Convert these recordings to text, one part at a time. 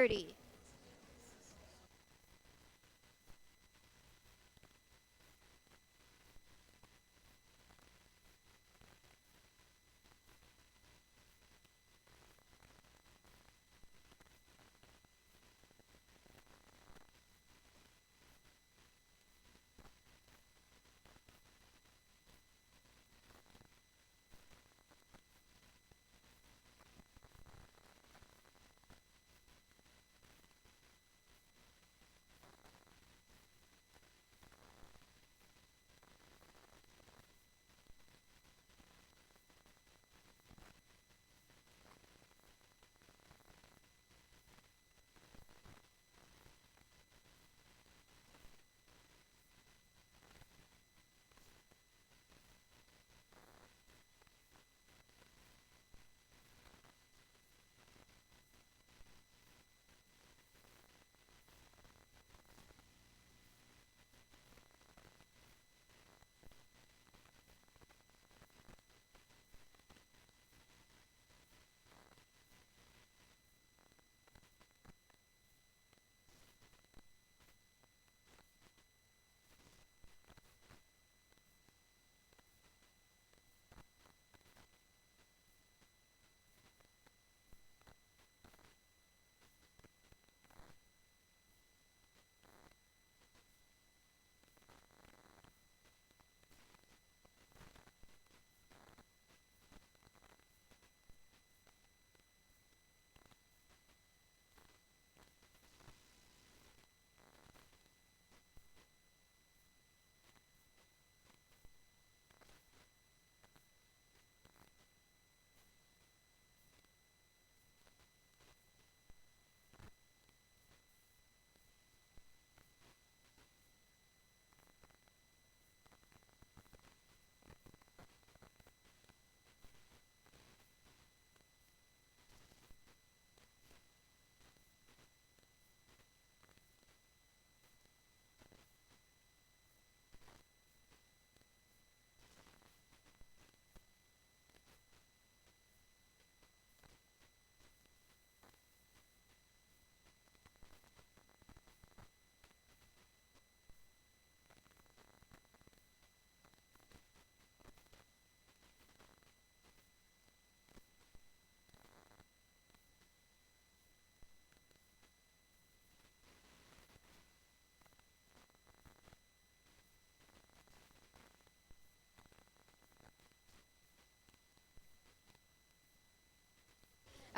30.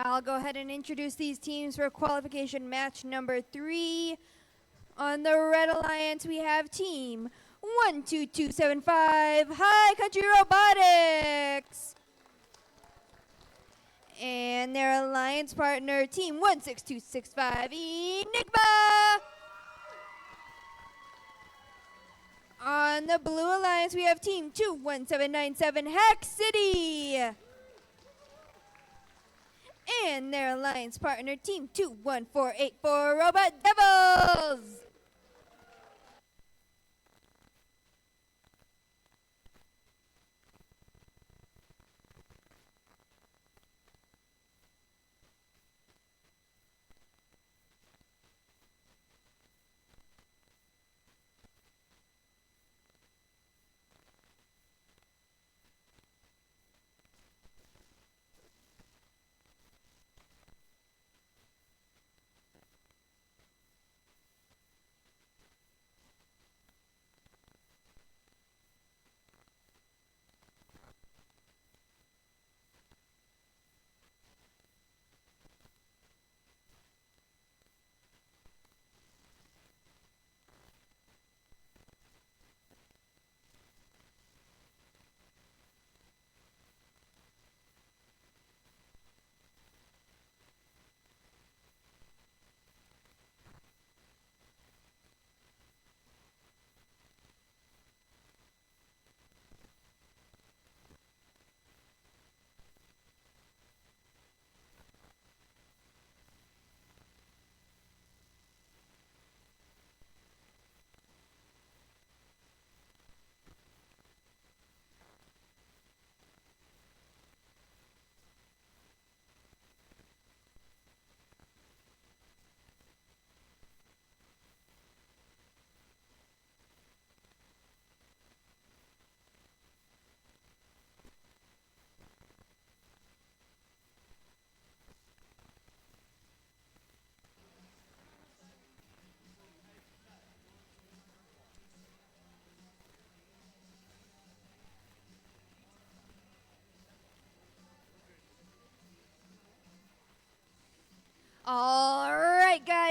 I'll go ahead and introduce these teams for qualification match number 3. On the Red Alliance, we have team 12275 High Country Robotics. And their alliance partner, team 16265 Enigma. On the Blue Alliance, we have team 21797 Hack City. And their alliance partner, team 21484 Robot Devils.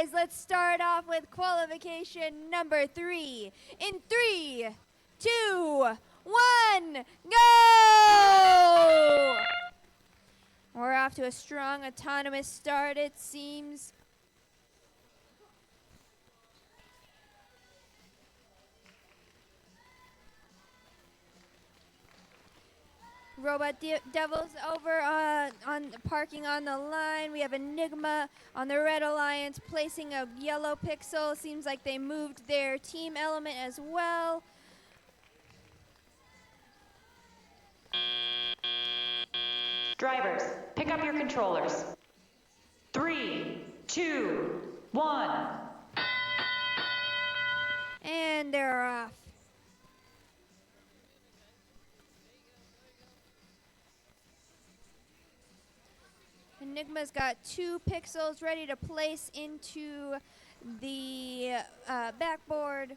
guys. Let's start off with qualification number 3. In 3, 2, 1, go! We're off to a strong autonomous start, it seems. Robot Devils over on parking on the line. We have Enigma on the Red Alliance placing a yellow pixel. Seems like they moved their team element as well. Drivers, pick up your controllers. 3, 2, 1. And they're off. Enigma's got 2 pixels ready to place into the backboard.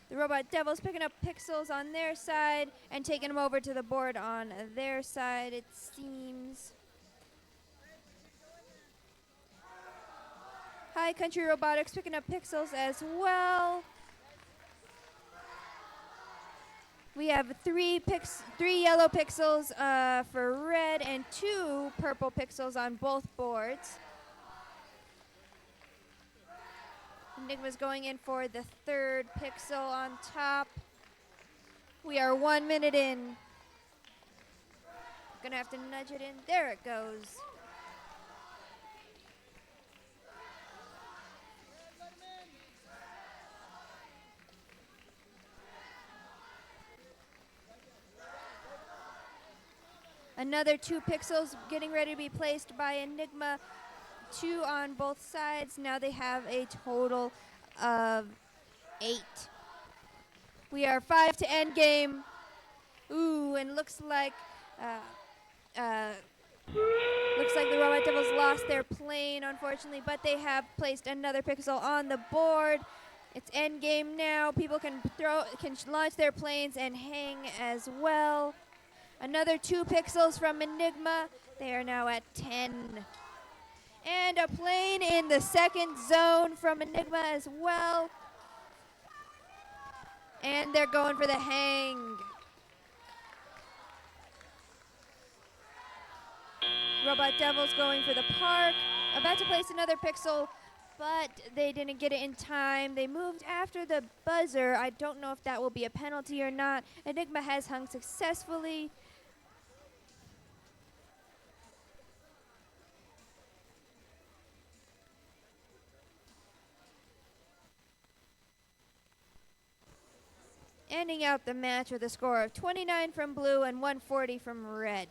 The Robot Devils picking up pixels on their side and taking them over to the board on their side, it seems. High Country Robotics picking up pixels as well. We have 3 yellow pixels for red and 2 purple pixels on both boards. Enigma's going in for the 3rd pixel on top. We are 1 minute in. Gonna have to nudge it in. There it goes. Another 2 pixels getting ready to be placed by Enigma. 2 on both sides. Now they have a total of 8. We are 5 to end game. Ooh, and looks like the Robot Devils lost their plane, unfortunately, but they have placed another pixel on the board. It's end game now. People can launch their planes and hang as well. Another 2 pixels from Enigma. They are now at 10. And a plane in the 2nd zone from Enigma as well. And they're going for the hang. Robot Devils going for the park. About to place another pixel, but they didn't get it in time. They moved after the buzzer. I don't know if that will be a penalty or not. Enigma has hung successfully. Ending out the match with a score of 29 from blue and 140 from red.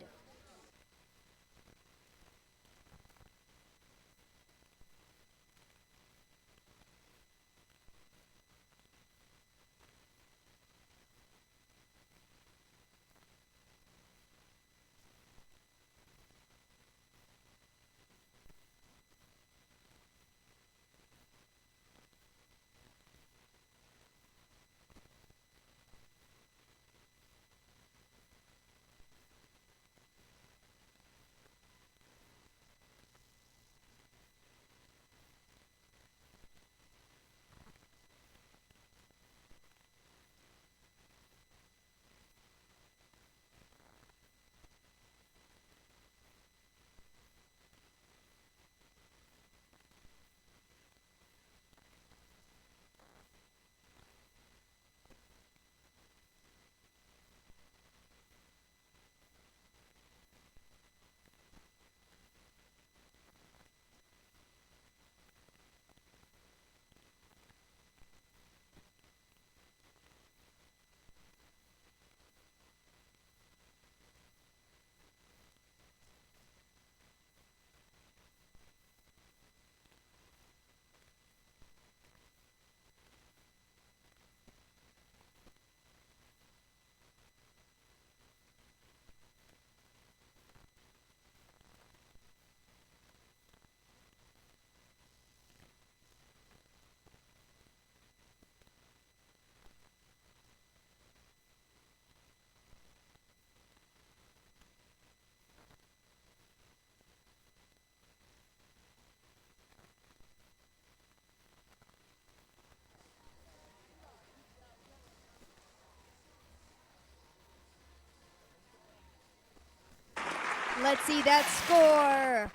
Let's see that score.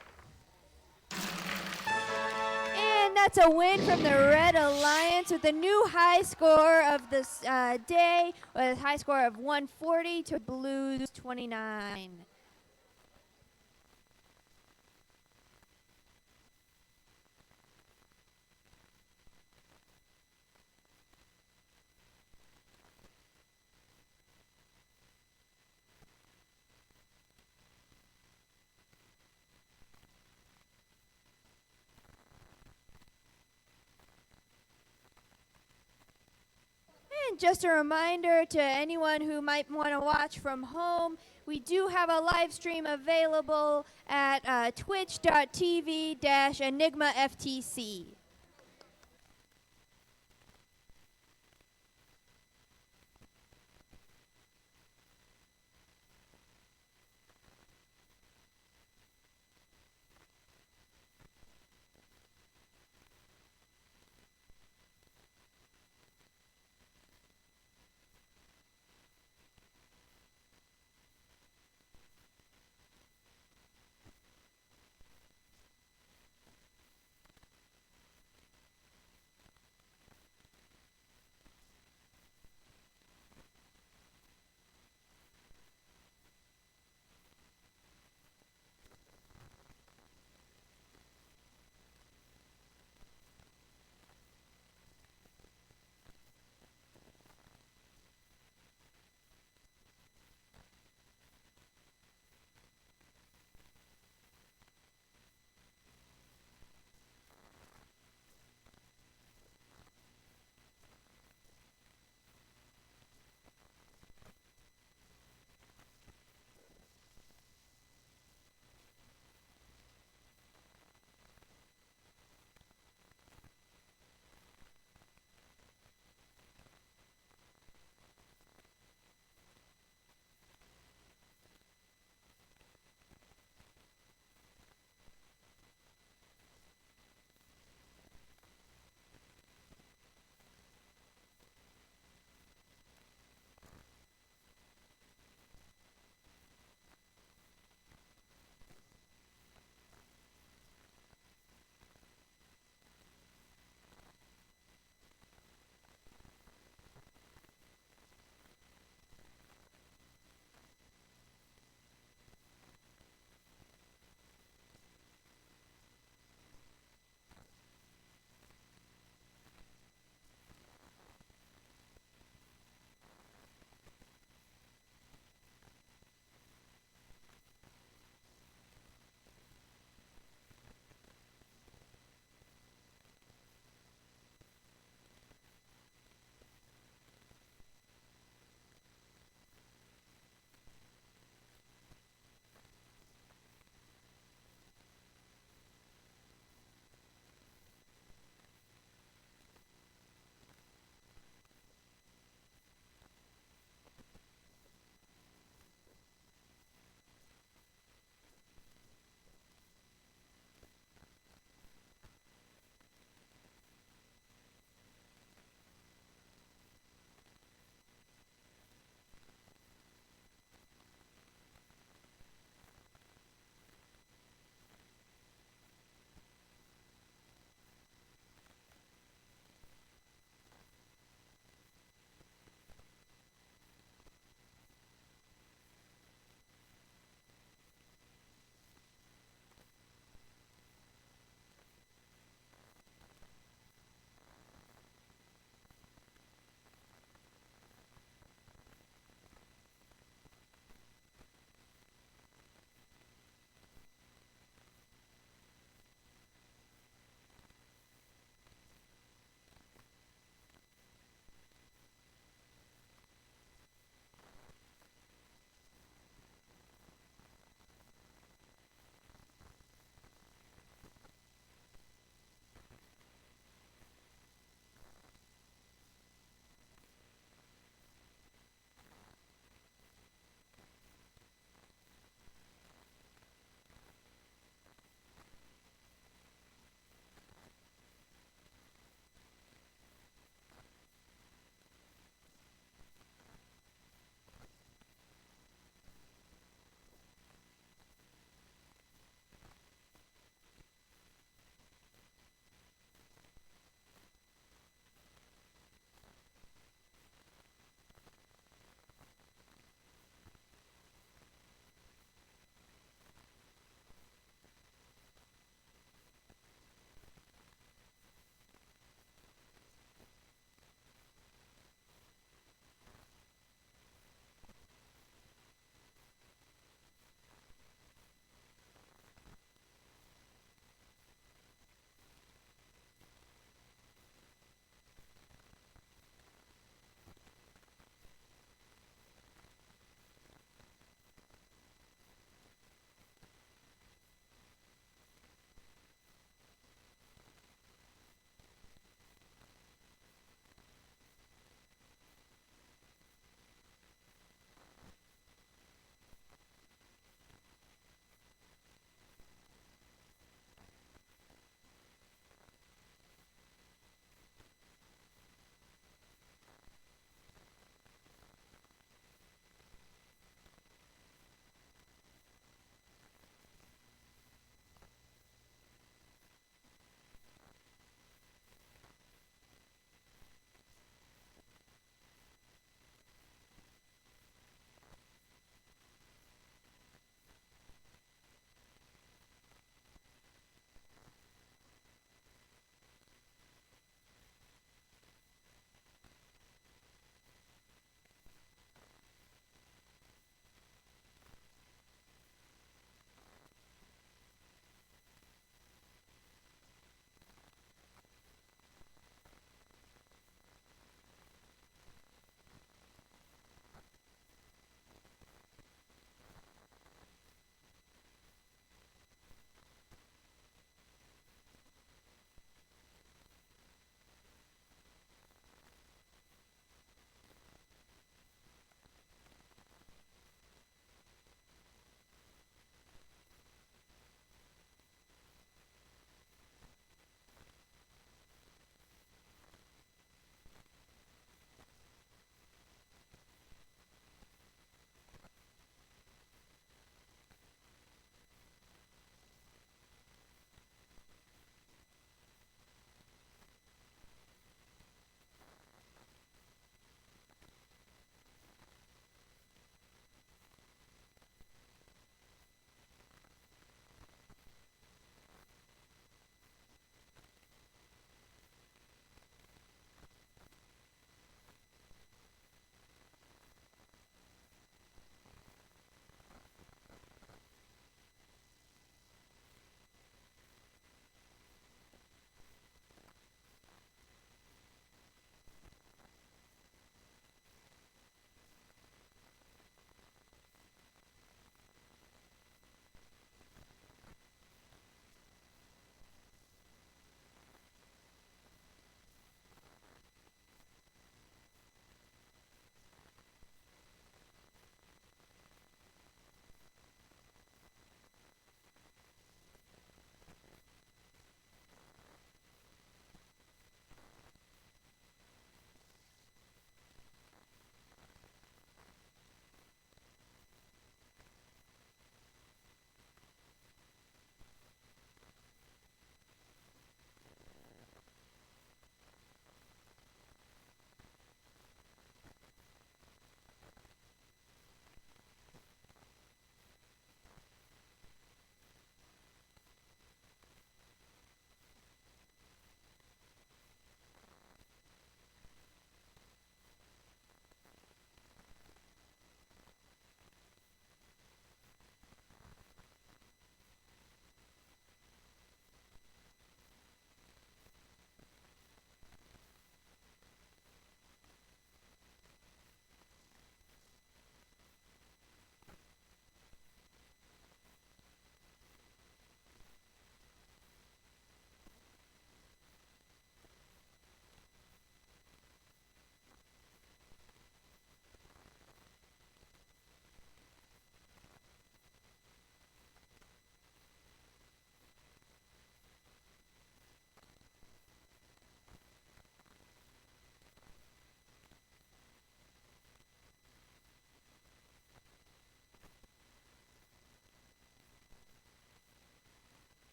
And that's a win from the Red Alliance with a new high score of this day, with a high score of 140 to Blues 29. And just a reminder to anyone who might want to watch from home, we do have a live stream available at twitch.tv/EnigmaFTC.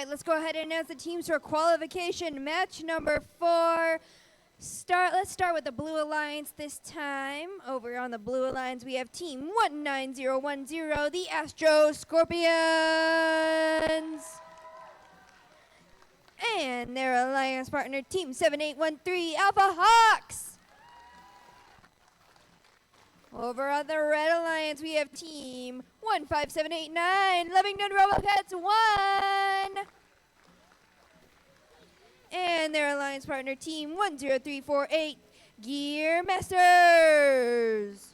right, let's go ahead and announce the teams for qualification match number 4. Let's start with the Blue Alliance this time. Over on the Blue Alliance, we have Team 19010, the Astro Scorpions. And their alliance partner, Team 7813, Alpha Hawks. Over on the Red Alliance, we have Team 15789, Lovington Robocats 1. And their alliance partner, Team 10348, Gear Masters.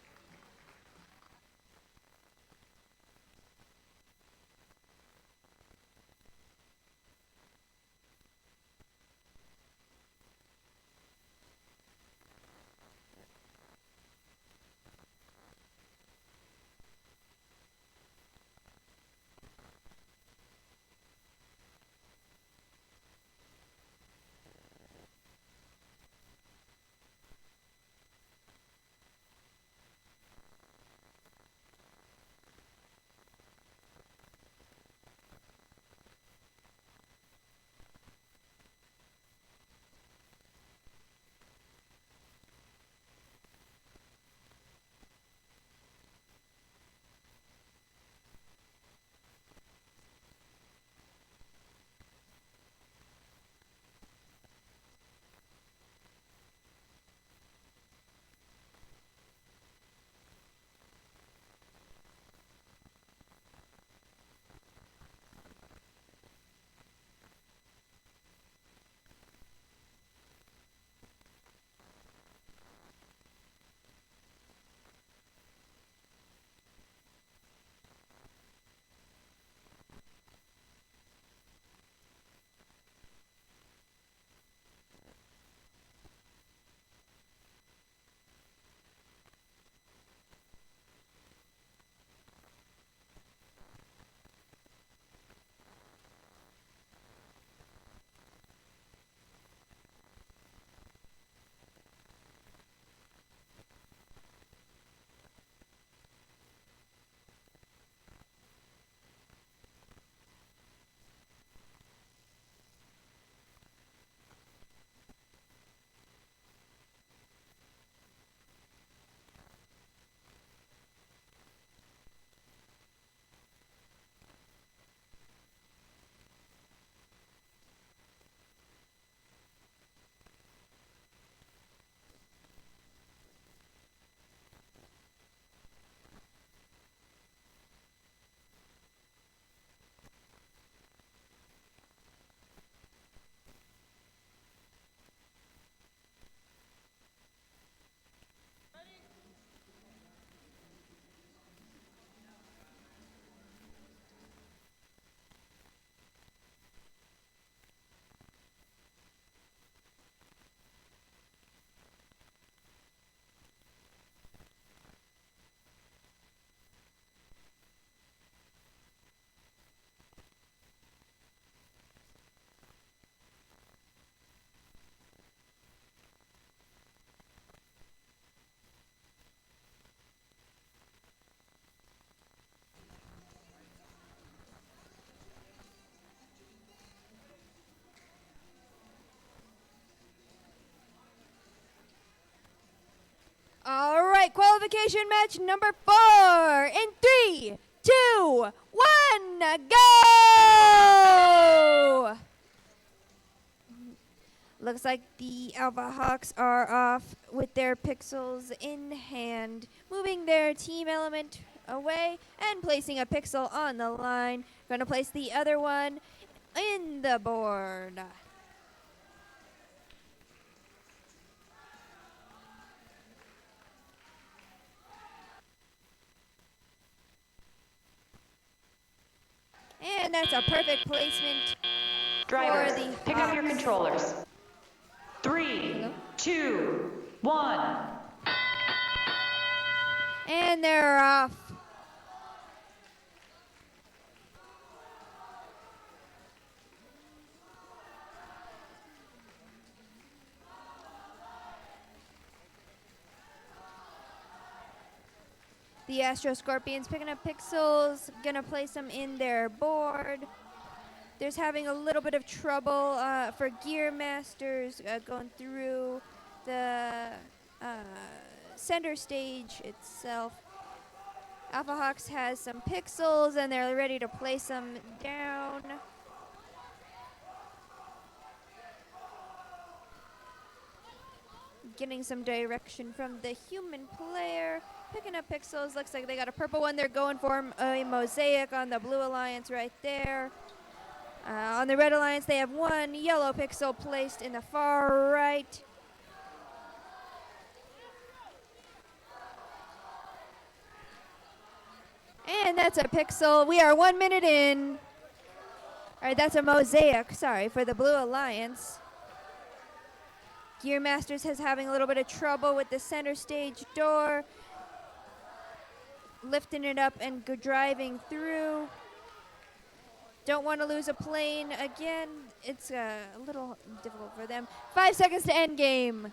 All right, qualification match number 4 in 3, 2, 1, go! Looks like the Alpha Hawks are off with their pixels in hand, moving their team element away and placing a pixel on the line. Going to place the other one in the board. And that's a perfect placement. Drivers, for the pick up your Hawks. controllers. 3, 2, 1. And they're off. The Astro Scorpions picking up pixels, gonna place them in their board. There's having a little bit of trouble for Gear Masters going through the center stage itself. Alpha Hawks has some pixels and they're ready to place them down. Getting some direction from the human player. Picking up pixels. Looks like they got a purple one. They're going for a mosaic on the Blue Alliance right there. On the Red Alliance, they have one yellow pixel placed in the far right. And that's a pixel. We are 1 minute in. All right, that's a mosaic, sorry, for the Blue Alliance. Gear Masters is having a little bit of trouble with the center stage door. Lifting it up and driving through. Don't want to lose a plane again. It's a little difficult for them. 5 seconds to end game.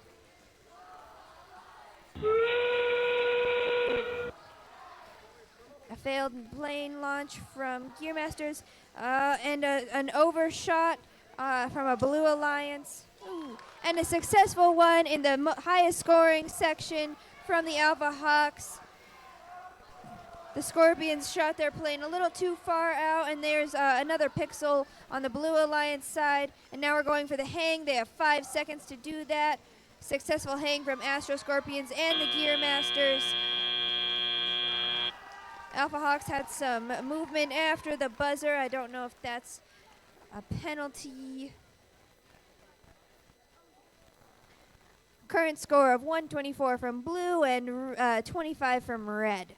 A failed plane launch from Gear Masters and an overshot from a Blue Alliance. Ooh. And a successful one in the highest scoring section from the Alpha Hawks. The Scorpions shot their plane a little too far out, and there's another pixel on the Blue Alliance side. And now we're going for the hang. They have 5 seconds to do that. Successful hang from Astro Scorpions and the Gear Masters. Alpha Hawks had some movement after the buzzer. I don't know if that's a penalty. Current score of 124 from blue and 25 from red.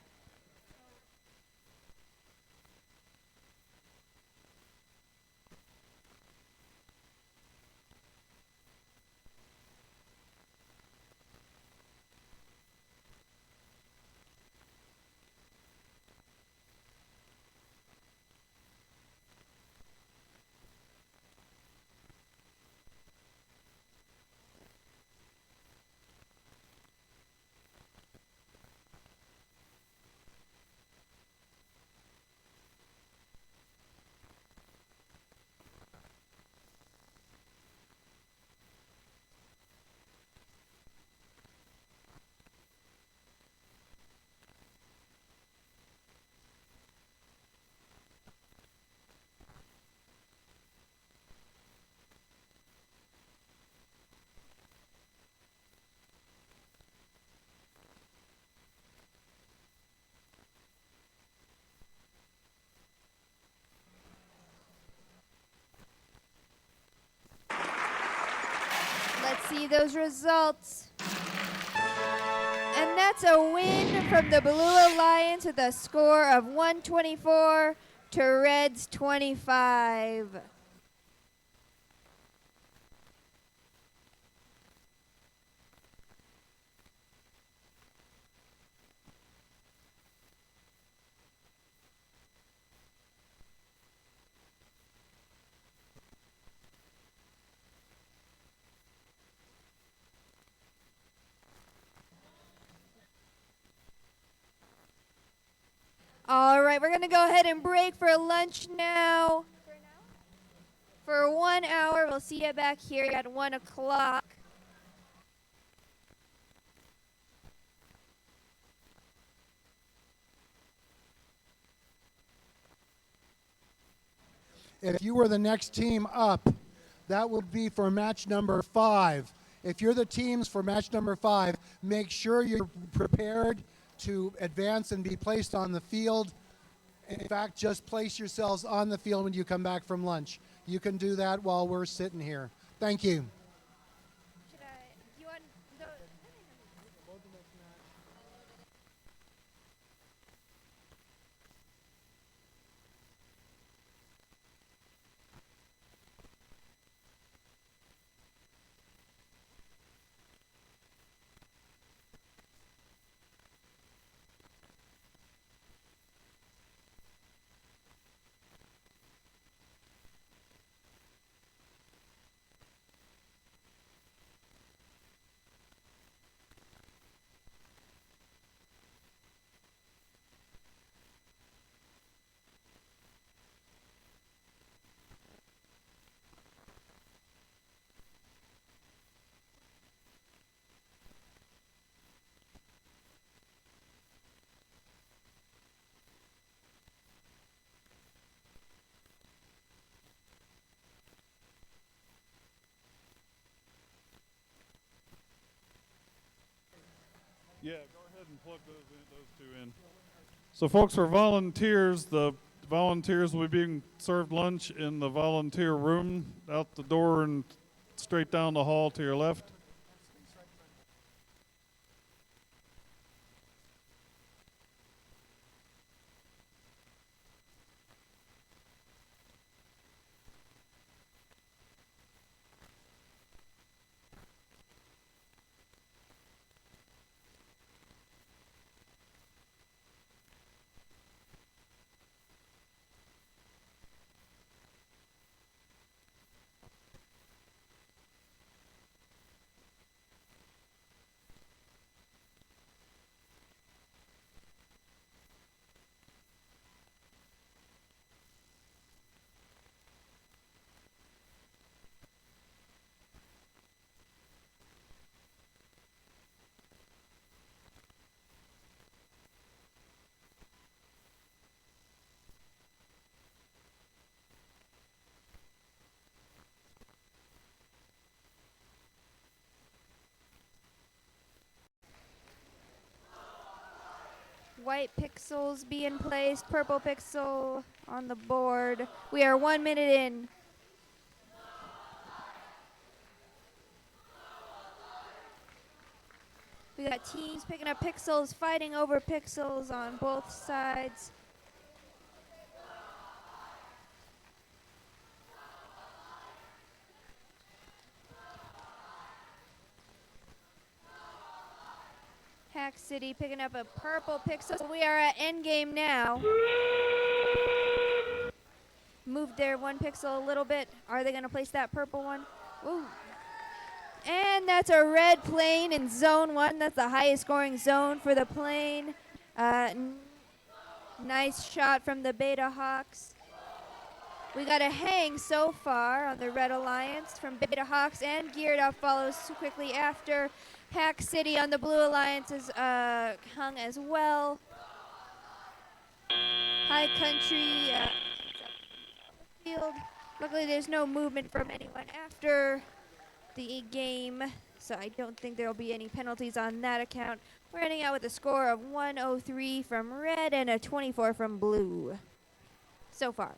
Let's see those results. And that's a win from the Blue Alliance with a score of 124 to Red's 25. All right, we're going to go ahead and break for lunch now. For 1 hour, we'll see you back here at 1 o'clock. If you were the next team up, that would be for match number 5. If you're the teams for match number 5, make sure you're prepared to advance and be placed on the field. In fact, just place yourselves on the field when you come back from lunch. You can do that while we're sitting here. Thank you. Yeah, go ahead and plug those two in. So, folks, for volunteers, the volunteers will be being served lunch in the volunteer room out the door and straight down the hall to your left. White pixels being placed, purple pixel on the board. We are 1 minute in. We got teams picking up pixels, fighting over pixels on both sides. Hack City picking up a purple pixel. We are at endgame now. Moved their one pixel a little bit. Are they going to place that purple one? Ooh. And that's a red plane in zone 1. That's the highest scoring zone for the plane. Nice shot from the Beta Hawks. We got a hang so far on the Red Alliance from Beta Hawks, and Geared Up follows quickly after. Hack City on the Blue Alliance is hung as well. High Country field. Luckily, there's no movement from anyone after the game, so I don't think there will be any penalties on that account. We're ending out with a score of 103 from Red and a 24 from Blue so far.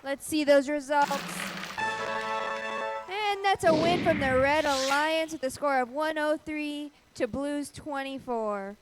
Let's see those results. And that's a win from the Red Alliance with a score of 103 to Blue's 24.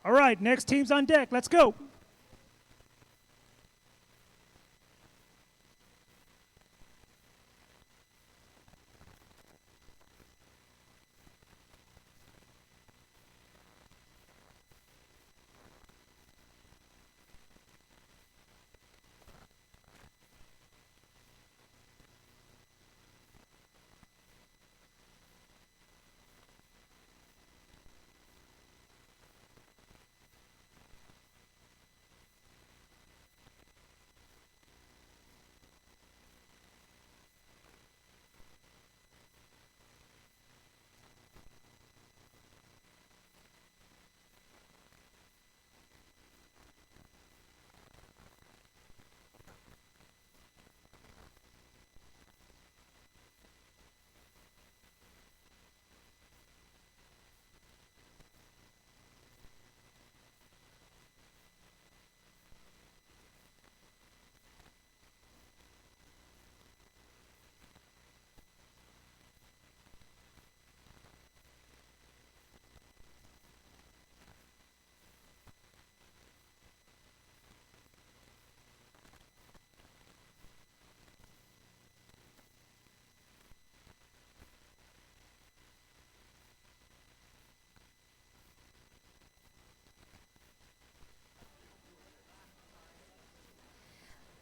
All right, next team's on deck. Let's go.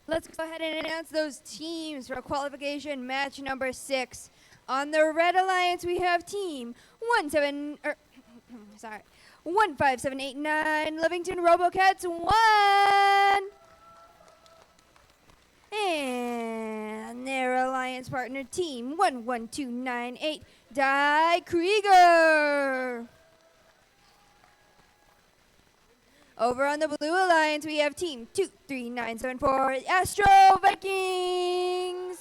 Let's go ahead and announce those teams for qualification match number 6. On the Red Alliance, we have team 15789 Livingston RoboCats 1. And their alliance partner team 11298 Die Krieger. Over on the Blue Alliance, we have team 23974 Astro Vikings.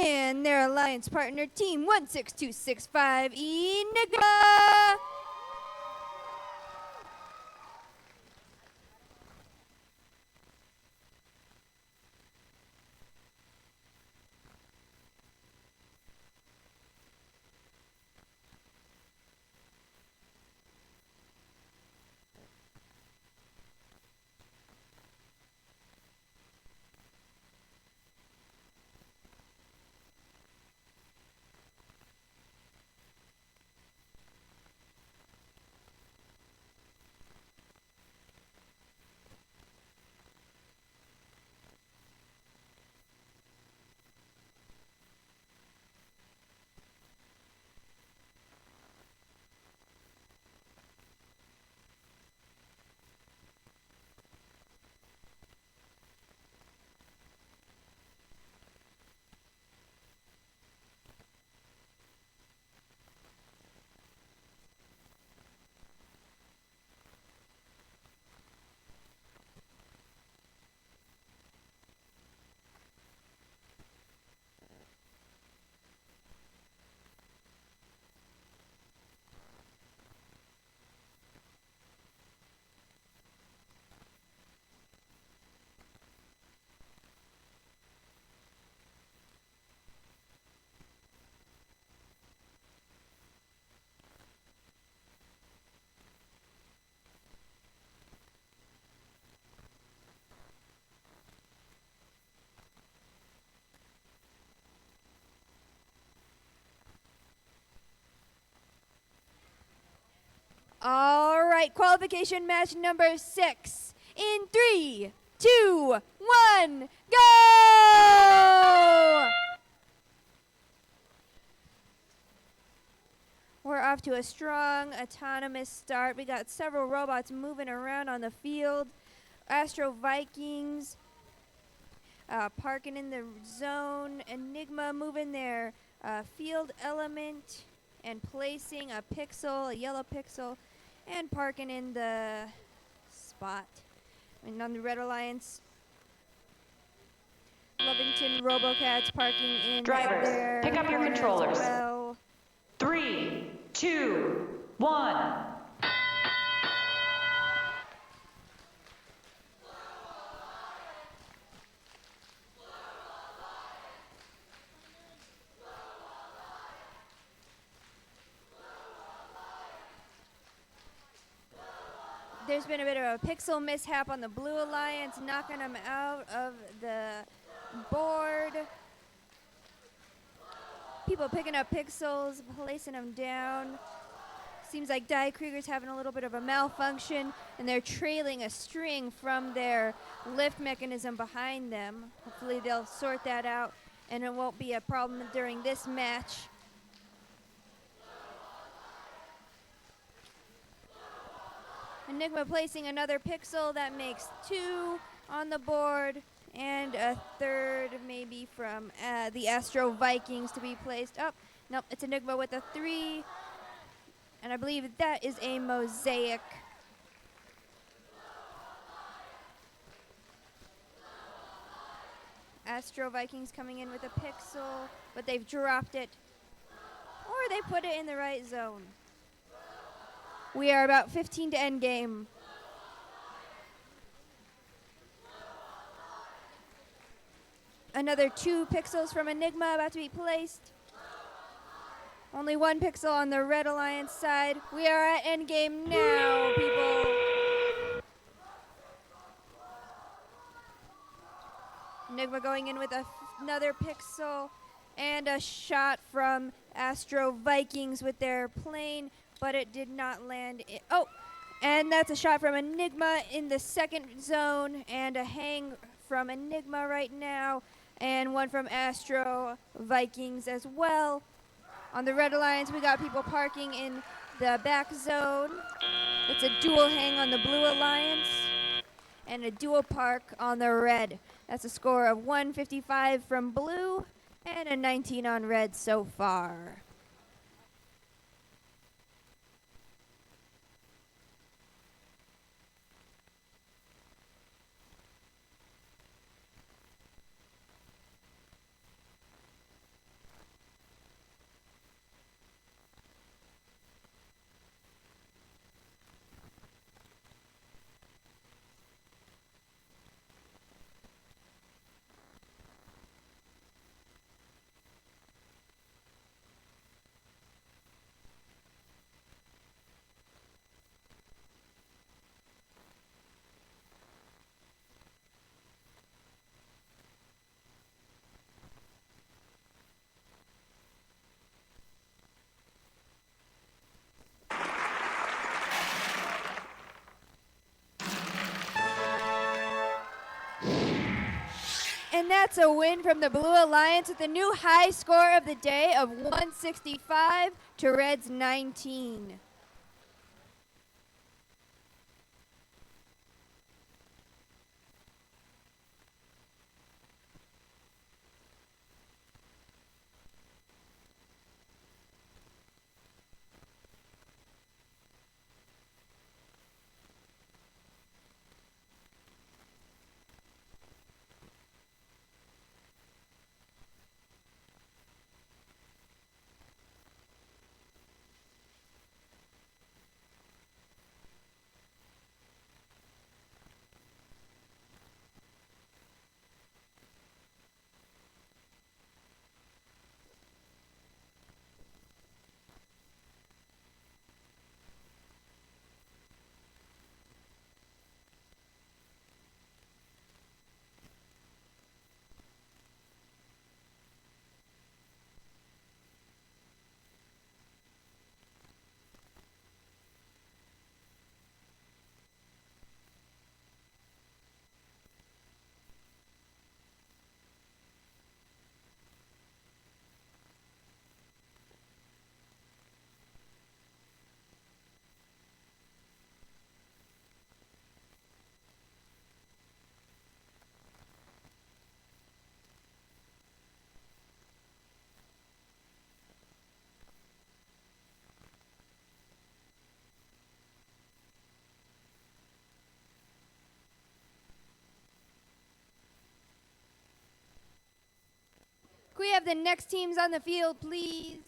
And their alliance partner team 16265 Enigma. All right, qualification match number 6. In 3, 2, 1, go! We're off to a strong, autonomous start. We got several robots moving around on the field. Astro Vikings parking in the zone. Enigma moving their field element and placing a pixel, a yellow pixel, and parking in the spot. And on the Red Alliance, Livingston RoboCats parking in Drivers, their pick up your corners controllers. well. 3, 2, 1. there's been a bit of a pixel mishap on the Blue Alliance, knocking them out of the board. People picking up pixels, placing them down. Seems like Die Krieger's having a little bit of a malfunction, and they're trailing a string from their lift mechanism behind them. Hopefully they'll sort that out, and it won't be a problem during this match. Enigma placing another pixel. That makes 2 on the board, and a third maybe from the Astro Vikings to be placed. Oh, nope, it's Enigma with a 3. And I believe that is a mosaic. Astro Vikings coming in with a pixel, but they've dropped it. Or they put it in the right zone. We are about 15 to end game. Another 2 pixels from Enigma about to be placed. Only 1 pixel on the Red Alliance side. We are at endgame now, people. Enigma going in with another pixel and a shot from Astro Vikings with their plane, but it did not land. Oh, and that's a shot from Enigma in the second zone, and a hang from Enigma right now, and one from Astro Vikings as well. On the Red Alliance, we got people parking in the back zone. It's a dual hang on the Blue Alliance and a dual park on the Red. That's a score of 155 from Blue and a 19 on Red so far. And that's a win from the Blue Alliance with a new high score of the day of 165 to Red's 19. Can we have the next teams on the field, please?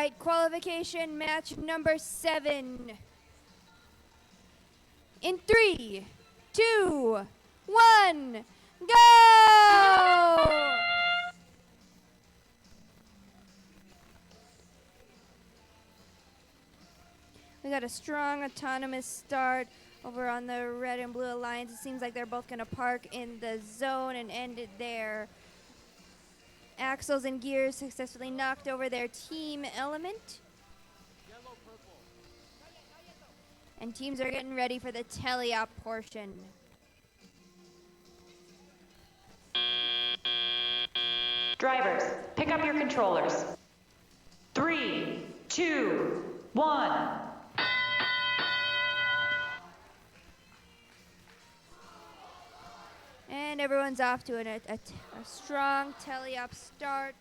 right, qualification match number 7. In 3, 2, 1, go! We got a strong autonomous start over on the red and blue alliance. It seems like they're both going to park in the zone and end it there. Axles and gears successfully knocked over their team element. And teams are getting ready for the teleop portion. Drivers, pick up your controllers. 3, 2, 1. And everyone's off to a strong teleop start.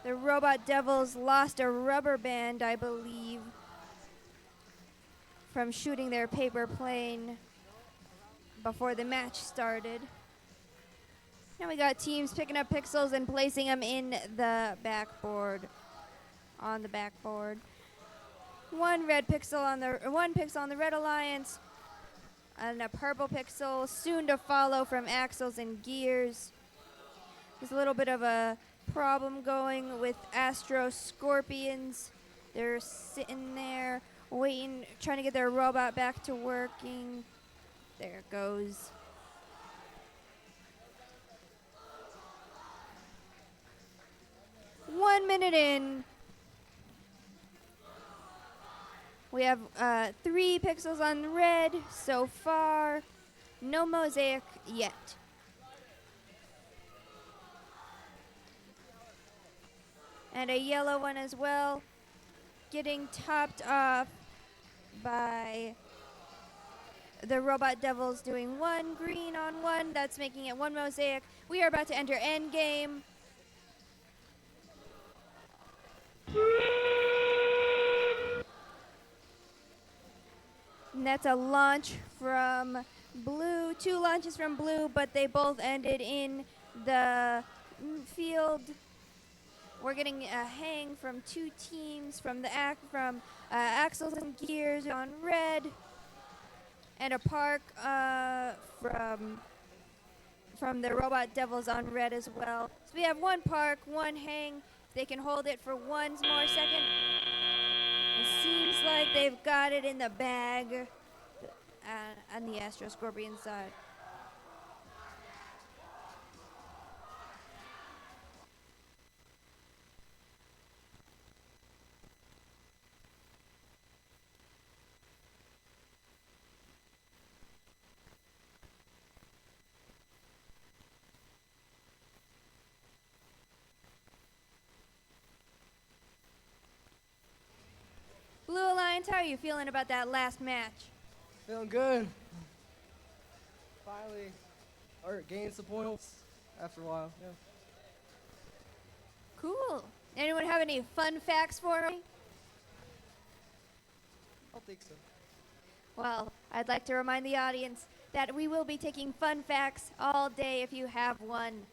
The Robot Devils lost a rubber band, I believe, from shooting their paper plane before the match started. Now we got teams picking up pixels and placing them in the backboard, on the backboard. One pixel on the Red Alliance, and a purple pixel soon to follow from axles and gears. There's a little bit of a problem going with Astro Scorpions. They're sitting there waiting, trying to get their robot back to working. There it goes. One minute in. We have 3 pixels on red so far. No mosaic yet. And a yellow one as well. Getting topped off by the Robot Devils doing 1 green on 1. That's making it 1 mosaic. We are about to enter end game. And that's a launch from blue, 2 launches from blue, but they both ended in the field. We're getting a hang from 2 teams from axles and gears on red, and a park from the Robot Devils on red as well. So we have 1 park, 1 hang. They can hold it for 1 more second. It seems like they've got it in the bag on the Astro Scorpion side. Blue Alliance, how are you feeling about that last match? Feeling good. Finally, gained some points after a while. Yeah. Cool. Anyone have any fun facts for me? I don't think so. Well, I'd like to remind the audience that we will be taking fun facts all day if you have one.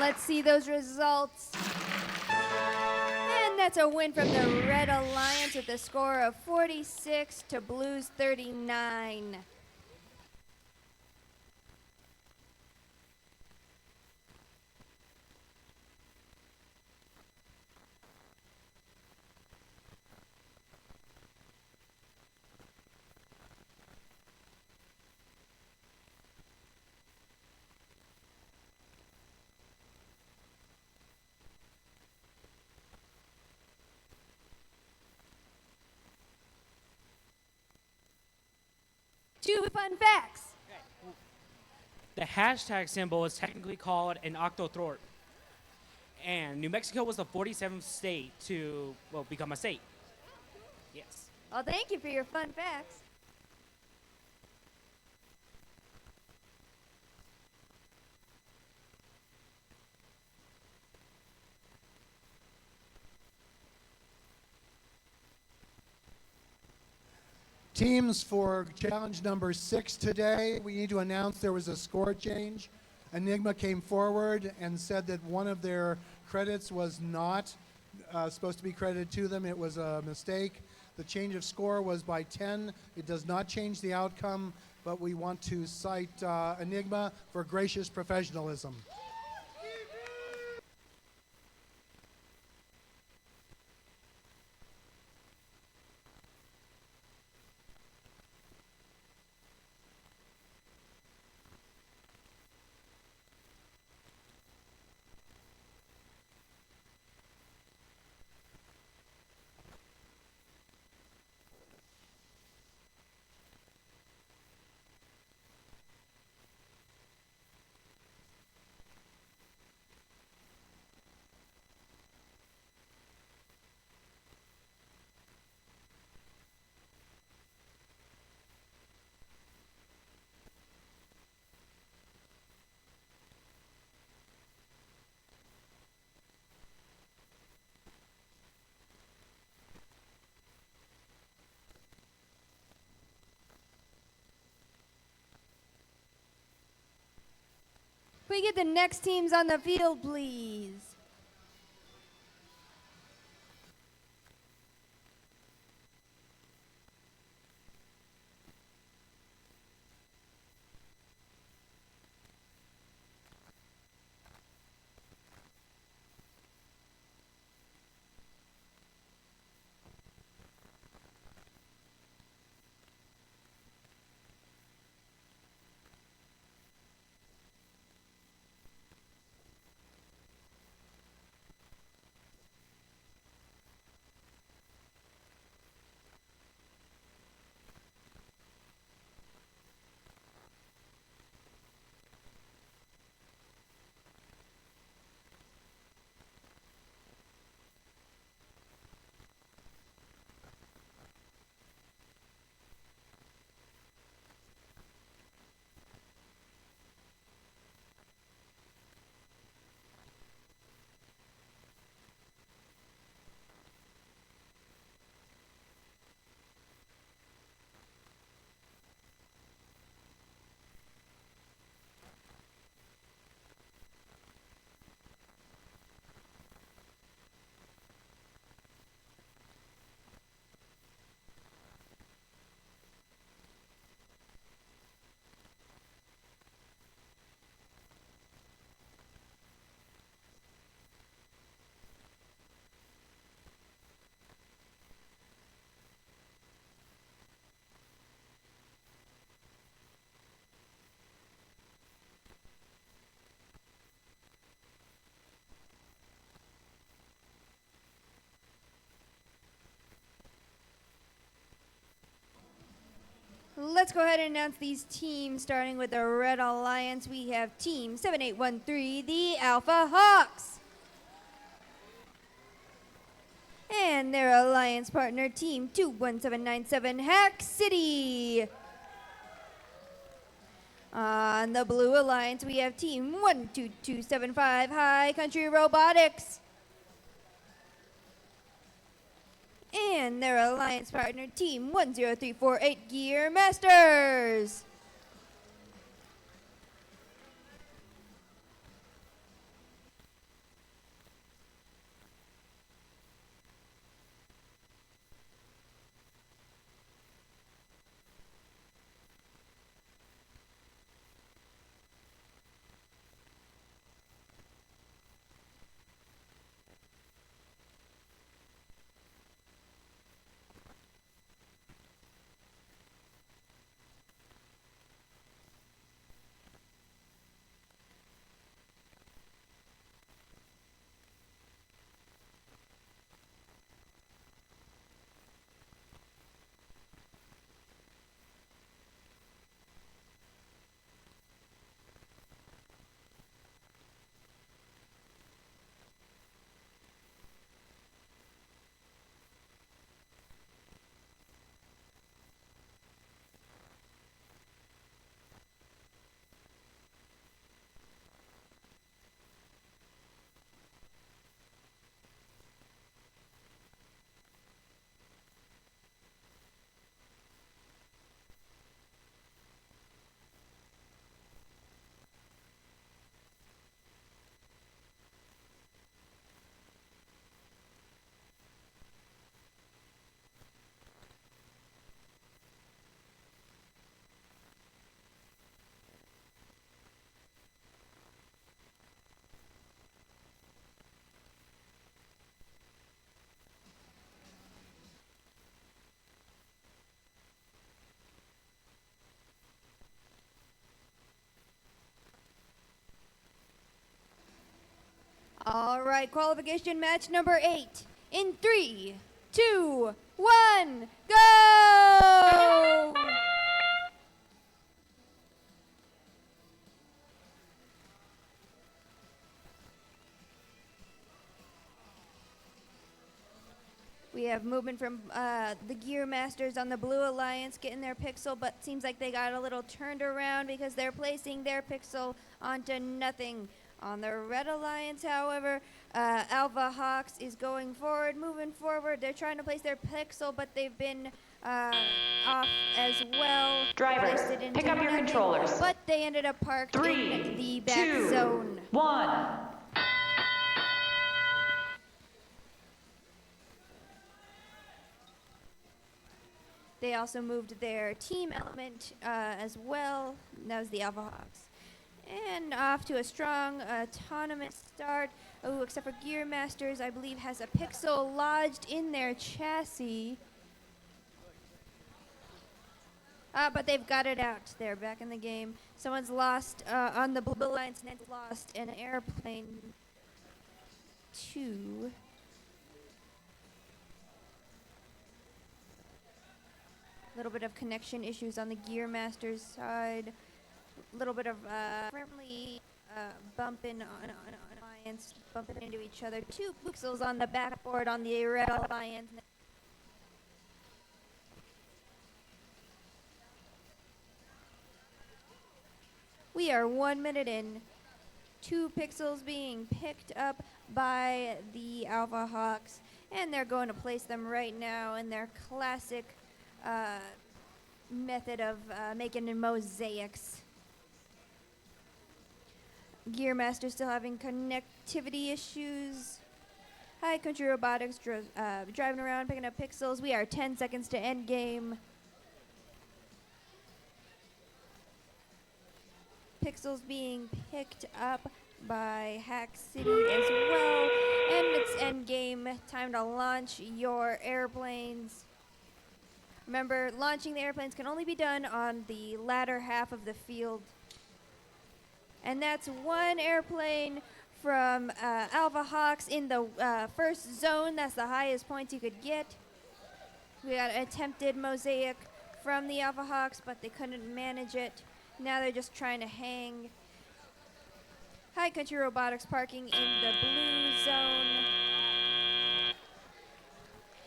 let's see those results. And that's a win from the Red Alliance with a score of 46 to Blues 39. Two fun facts. The hashtag symbol is technically called an octothorpe. And New Mexico was the 47th state to, well, become a state. Yes. Well, thank you for your fun facts. Teams for challenge number 6 today, we need to announce there was a score change. Enigma came forward and said that one of their credits was not supposed to be credited to them. It was a mistake. The change of score was by 10. It does not change the outcome, but we want to cite Enigma for gracious professionalism. Can we get the next teams on the field, please? Let's go ahead and announce these teams, starting with the Red Alliance. We have Team 7813, the Alpha Hawks. And their alliance partner, Team 21797, Hack City. On the Blue Alliance, we have Team 12275, High Country Robotics. And their alliance partner, Team 10348, Gear right, qualification match number 8. In 3, 2, 1, go! We have movement from the Gear Masters on the Blue Alliance getting their pixel, but seems like they got a little turned around because they're placing their pixel onto nothing. On the Red Alliance, however, Alva Hawks is going forward, moving forward. They're trying to place their pixel, but they've been off as well. Drivers, Placed it into pick up your nothing, controllers. but they ended up parked 3, in the back 2, zone. 1. They also moved their team element as well. That was the Alpha Hawks. And off to a strong autonomous start. Oh, except for Gear Masters, I believe, has a pixel lodged in their chassis. But they've got it out. They're back in the game. Someone's lost on the Blue Alliance, and lost an airplane too. A little bit of connection issues on the Gear Masters side. A little bit of friendly bumping on Alliance, bumping into each other. 2 pixels on the backboard on the Red Alliance. We are 1 minute in. 2 pixels being picked up by the Alpha Hawks, and they're going to place them right now in their classic method of making mosaics. Gearmaster still having connectivity issues. High Country Robotics driving around picking up pixels. We are 10 seconds to end game. Pixels being picked up by Hack City as well. And it's end game. Time to launch your airplanes. Remember, launching the airplanes can only be done on the latter half of the field. And that's 1 airplane from Alpha Hawks in the first zone. That's the highest points you could get. We got an attempted mosaic from the Alpha Hawks, but they couldn't manage it. Now they're just trying to hang. High Country Robotics parking in the blue zone.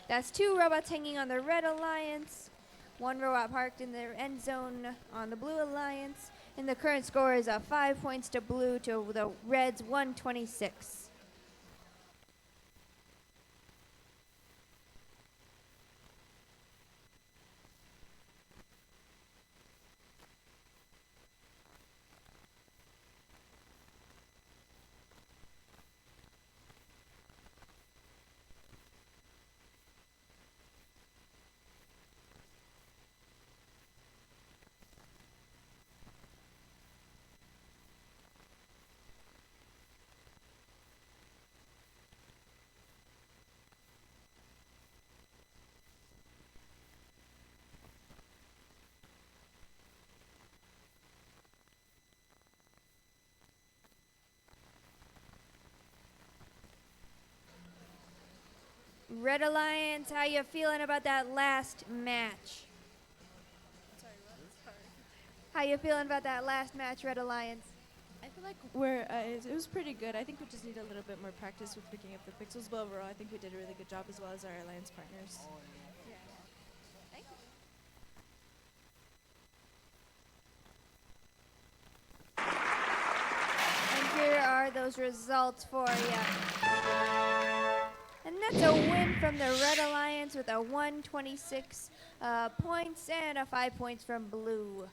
That's 2 robots hanging on the Red Alliance. 1 robot parked in the end zone on the Blue Alliance. And the current score is 5 points to Blue to the Reds 126. Red Alliance, how you feeling about that last match? How you feeling about that last match, Red Alliance? I feel like it was pretty good. I think we just need a little bit more practice with picking up the pixels, but overall I think we did a really good job as well as our alliance partners. Thank you. And here are those results for you. And that's a win from the Red Alliance with a 126 points and 5 points from Blue.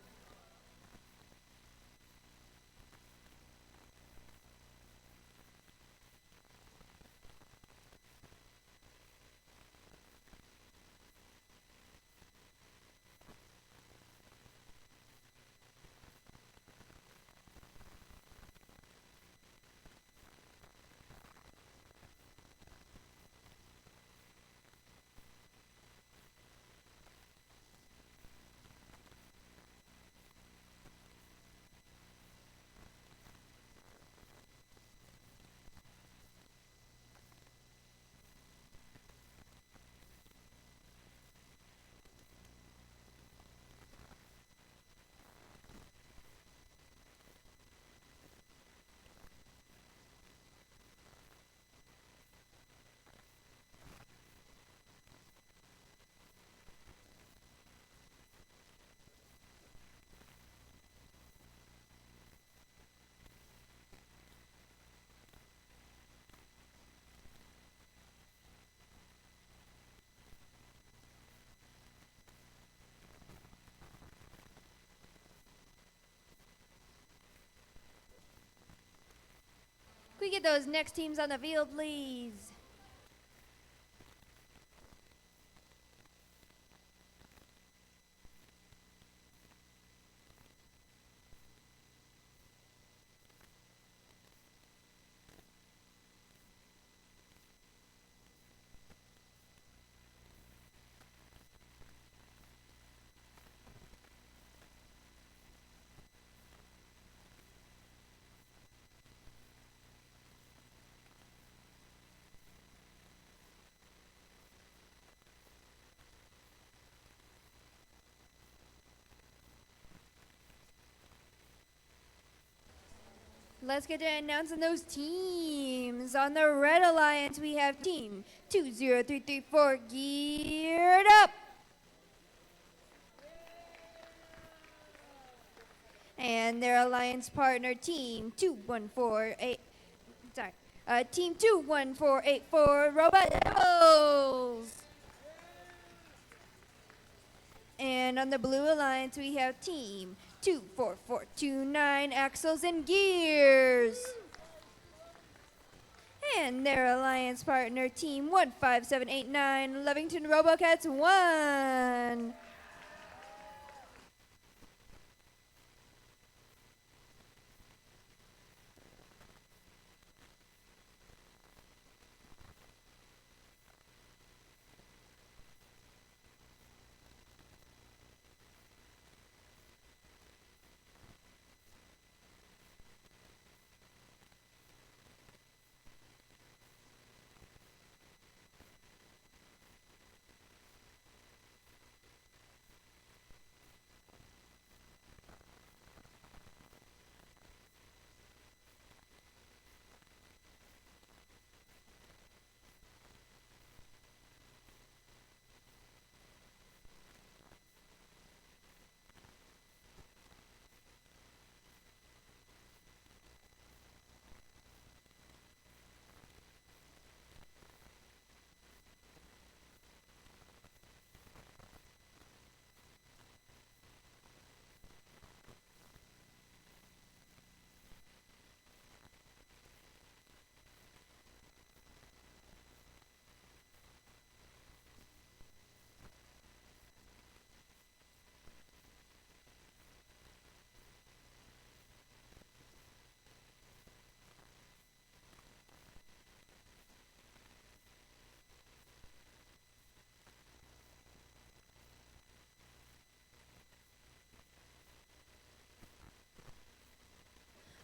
Can we get those next teams on the field, please? Let's get to announcing those teams. On the Red Alliance, we have Team 20334 geared up. And their alliance partner, Team 21484 Robot Devils. And on the Blue Alliance, we have Team 24429 Axles and Gears. And their alliance partner, Team 15789 Lovington Robocats 1.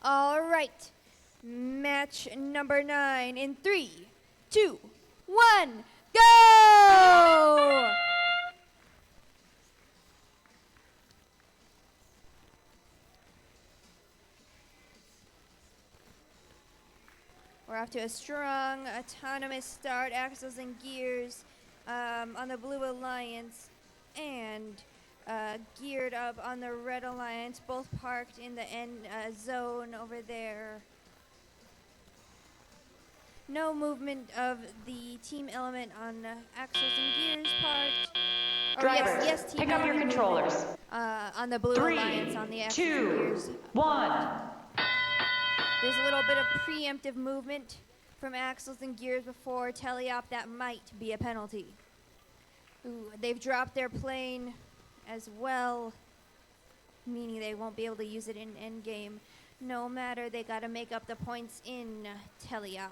All right. Match number 9 in 3, 2, 1, go! We're off to a strong, autonomous start. Axles and Gears on the Blue Alliance and geared up on the Red Alliance, both parked in the end zone over there. No movement of the team element on Axles and Gears part. Drivers, yes, team pick up your element controllers. movement, on the Blue 3, Alliance on the Axles and 2, Gears. 1. There's a little bit of preemptive movement from Axles and Gears before teleop. That might be a penalty. Ooh, they've dropped their plane as well, meaning they won't be able to use it in endgame. No matter, they got to make up the points in teleop.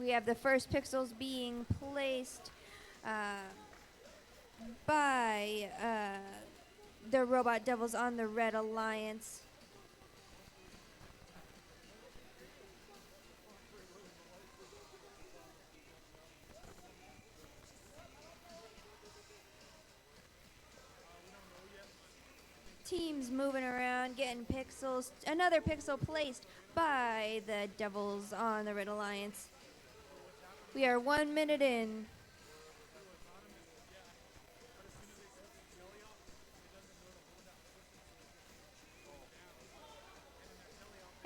We have the first pixels being placed by the Robot Devils on the Red Alliance. Teams moving around, getting pixels. Another pixel placed by the Devils on the Red Alliance. We are 1 minute in.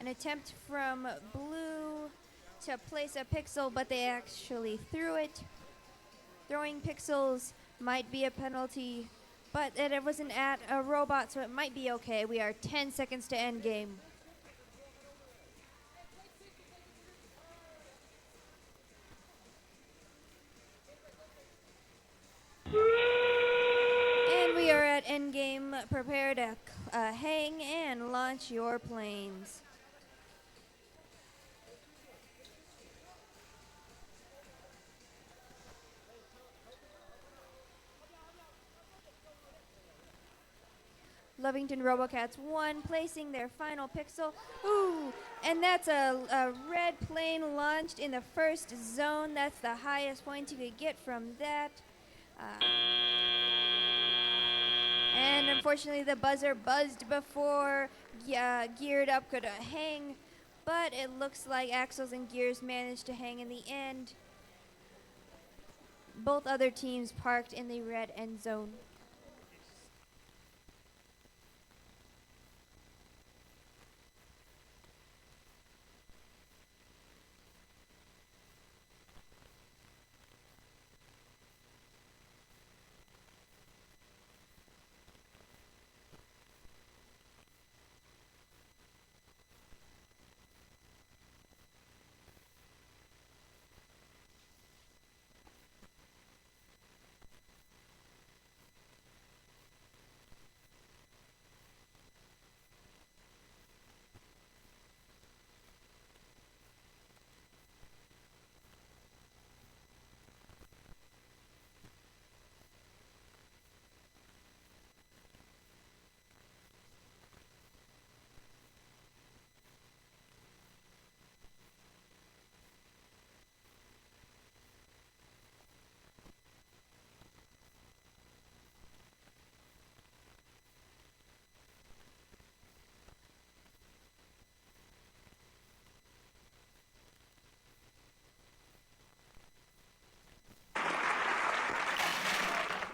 An attempt from Blue to place a pixel, but they actually threw it. Throwing pixels might be a penalty. but it wasn't at a robot, so it might be okay. We are 10 seconds to end game. And we are at end game. Prepare to hang and launch your planes. Lovington RoboCats 1 placing their final pixel. Ooh, and that's a red plane launched in the first zone. That's the highest point you could get from that. And unfortunately, the buzzer buzzed before Geared Up could hang, but it looks like Axles and Gears managed to hang in the end. Both other teams parked in the red end zone.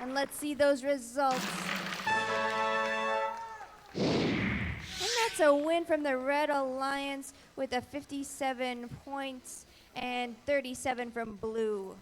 And let's see those results. And that's a win from the Red Alliance with a 57 points and 37 from Blue.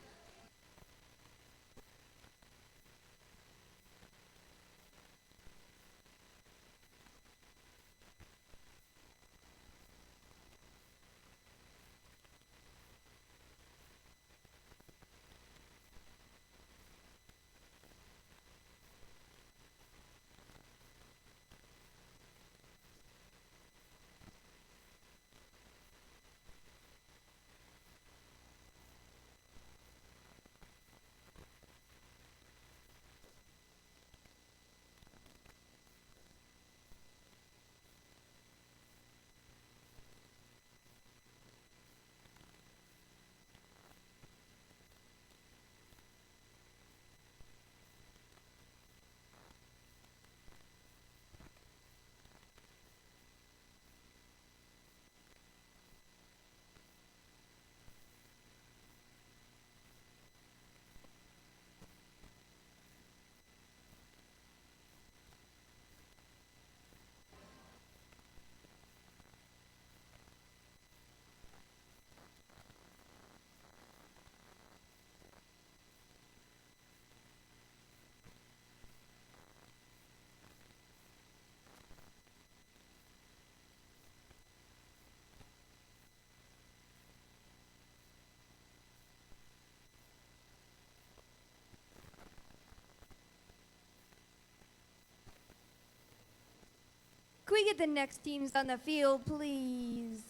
Can we get the next teams on the field, please?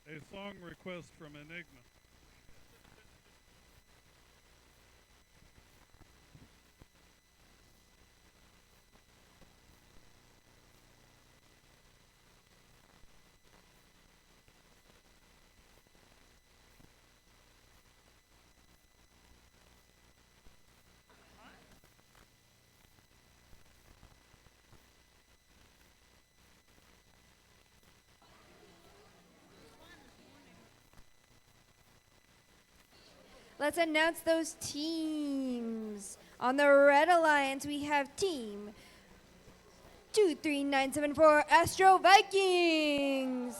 A song request from Enigma. Let's announce those teams. On the Red Alliance, we have Team 23974 Astro Vikings.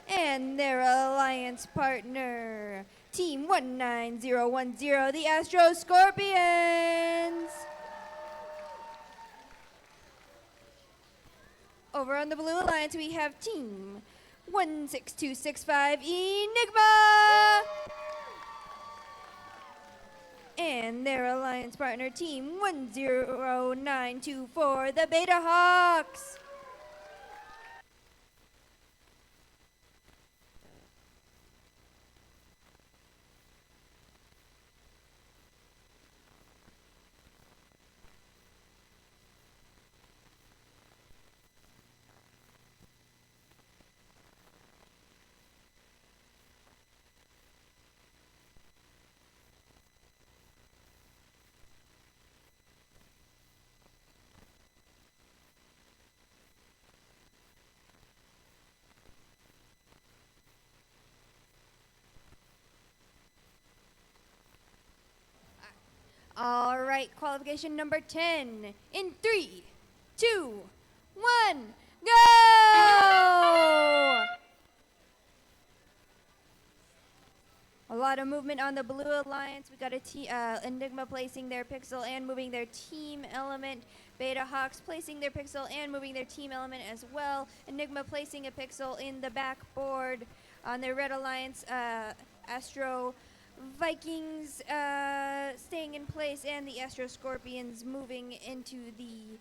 And their alliance partner, Team 19010, the Astro Scorpions. Over on the Blue Alliance, we have Team 16265 Enigma. And their alliance partner, Team 10924, the Beta Hawks. All right, qualification number 10 in 3, 2, 1, go! A lot of movement on the Blue Alliance. We got Enigma placing their pixel and moving their team element. Beta Hawks placing their pixel and moving their team element as well. Enigma placing a pixel in the backboard. On their Red Alliance, Astro Vikings staying in place, and the Astro Scorpions moving into the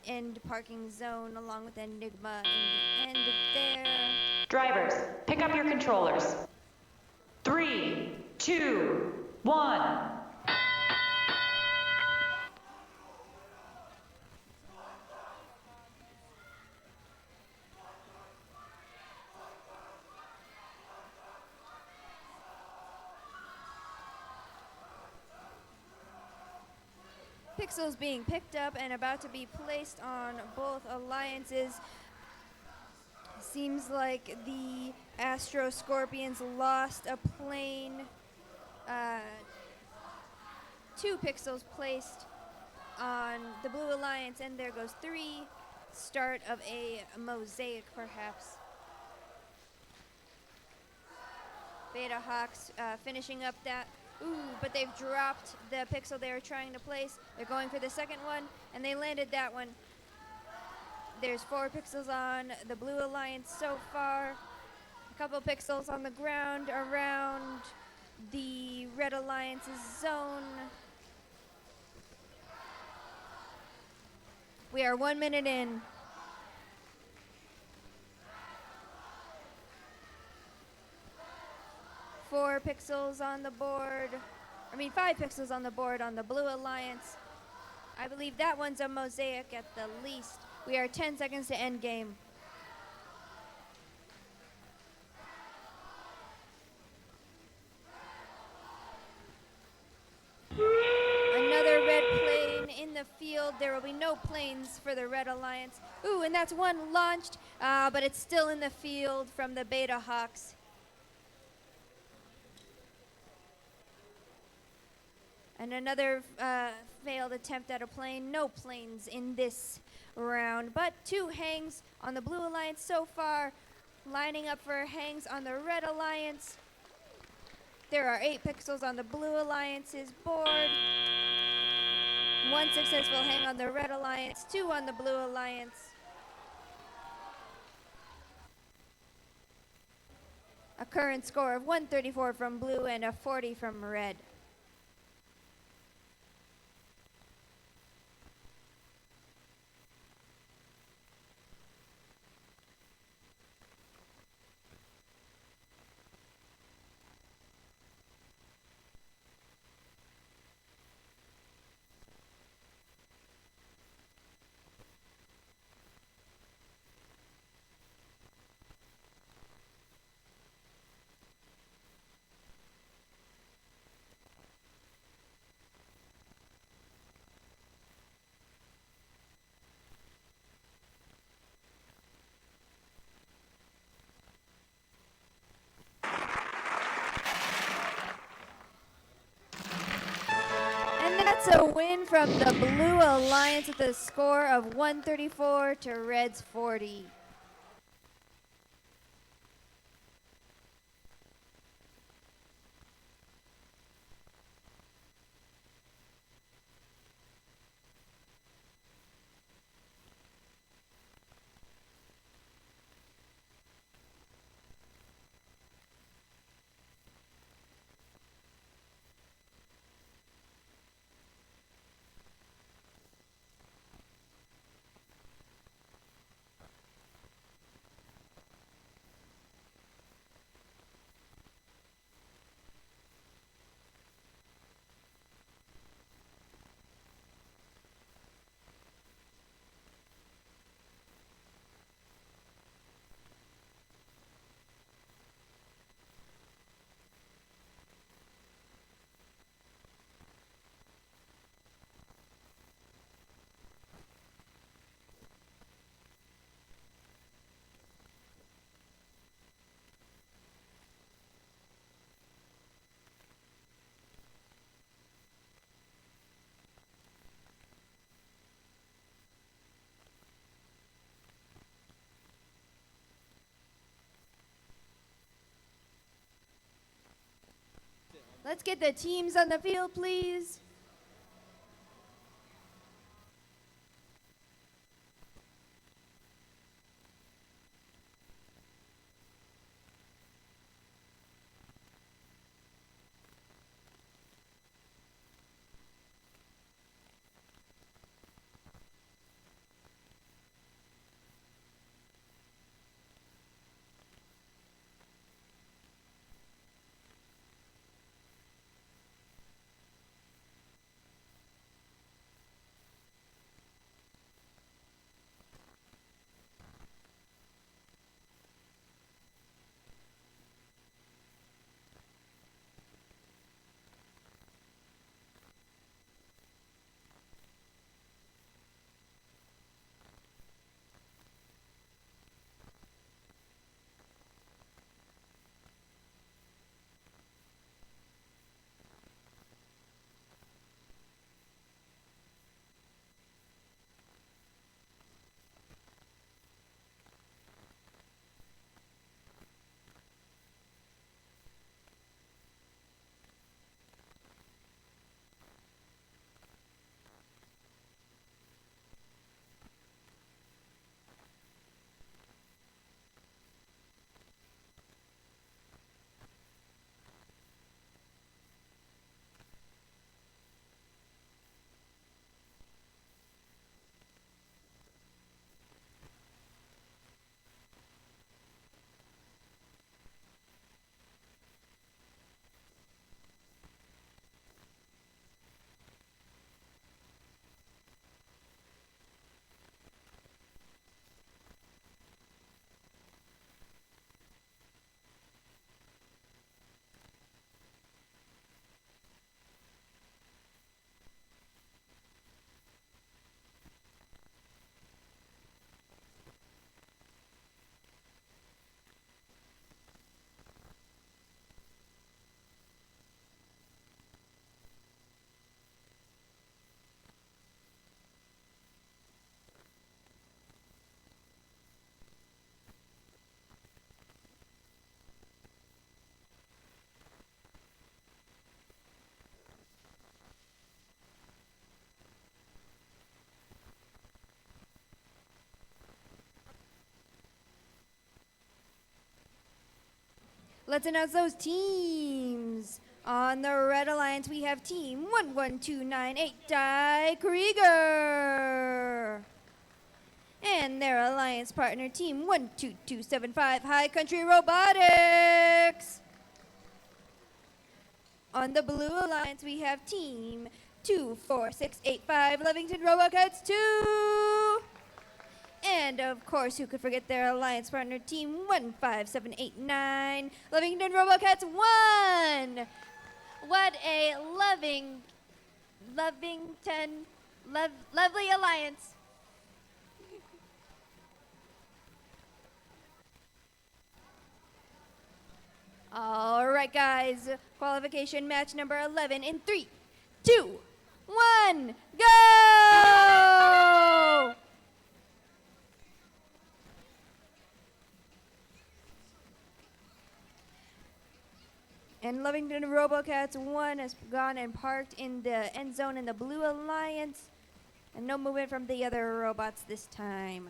end parking zone along with Enigma in the end there. Drivers, pick up your controllers. 3, 2, 1. Pixels being picked up and about to be placed on both alliances. Seems like the Astro Scorpions lost a plane. 2 pixels placed on the Blue Alliance, and there goes 3. Start of a mosaic, perhaps. Beta Hawks finishing up that. Ooh, but they've dropped the pixel they were trying to place. They're going for the second one, and they landed that one. There's 4 pixels on the Blue Alliance so far. A couple pixels on the ground around the Red Alliance's zone. We are 1 minute in. Five pixels on the board on the Blue Alliance. I believe that one's a mosaic at the least. We are 10 seconds to end game. Another red plane in the field. There will be no planes for the Red Alliance. Ooh, and that's one launched, but it's still in the field from the Beta Hawks. And another failed attempt at a plane. No planes in this round, but 2 hangs on the Blue Alliance so far. Lining up for hangs on the Red Alliance. There are 8 pixels on the Blue Alliance's board. 1 successful hang on the Red Alliance, 2 on the Blue Alliance. A current score of 134 from Blue and a 40 from Red. That's a win from the Blue Alliance with a score of 134 to Red's 40. Let's get the teams on the field, please. Let's announce those teams. On the Red Alliance, we have Team 11298 Die Krieger. And their alliance partner, Team 12275 High Country Robotics. On the Blue Alliance, we have Team 24685 Lovington Robocats 2. And of course, who could forget their alliance partner, Team 15789 Lovington Robocats 1. What a lovely alliance. All right, guys. Qualification match number 11 in 3, 2, 1. one, go! And Lovington RoboCats 1 has gone and parked in the end zone in the Blue Alliance. And no movement from the other robots this time.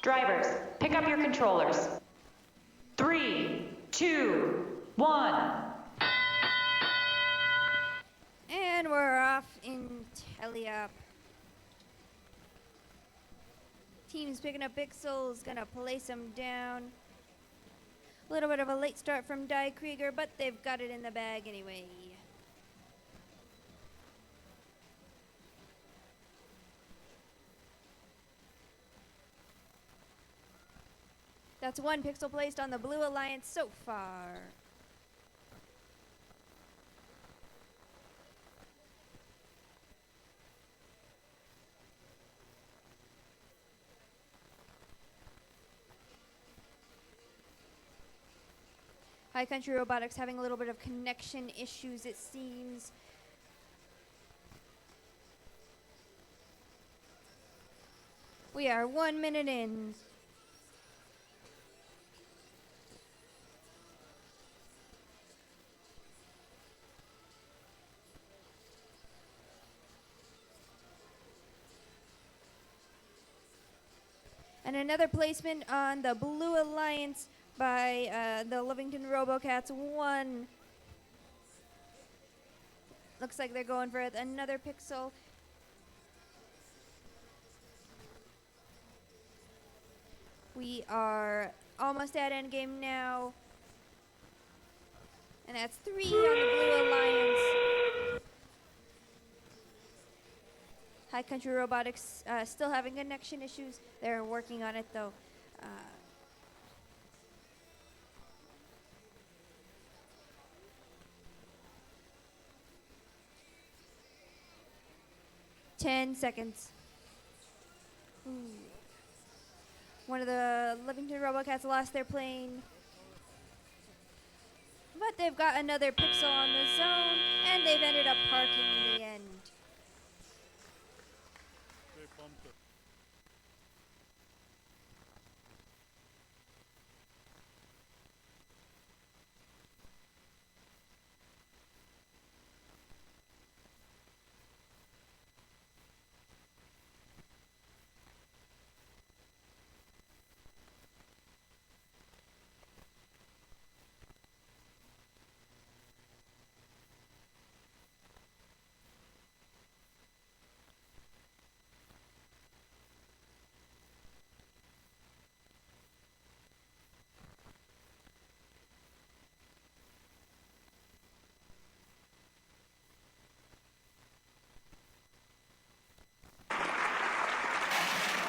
Drivers, pick up your controllers. 3, 2, 1. And we're off in tele-up. Team's picking up pixels, gonna place them down. A little bit of a late start from Die Krieger, but they've got it in the bag anyway. That's one pixel placed on the Blue Alliance so far. High Country Robotics having a little bit of connection issues, it seems. We are 1 minute in. And another placement on the Blue Alliance by the Lovington RoboCats 1. Looks like they're going for another pixel. We are almost at endgame now. And that's 3 on the Blue Alliance. High Country Robotics still having connection issues. They're working on it though. 10 seconds. Ooh. One of the Livington RoboCats lost their plane. But they've got another pixel on the zone, and they've ended up parking in the end. They bumped it.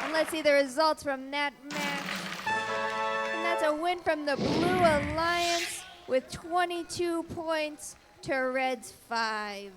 And let's see the results from that match. And that's a win from the Blue Alliance with 22 points to Red's 5.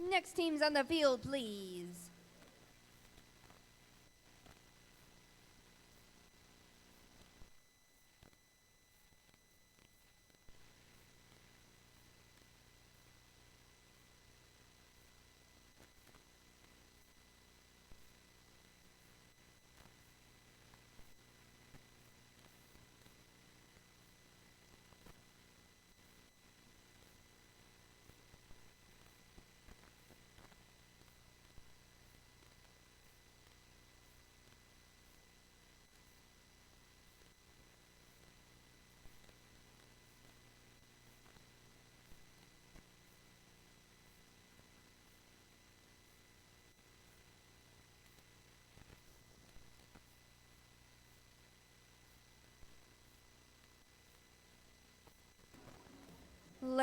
Next teams on the field, please.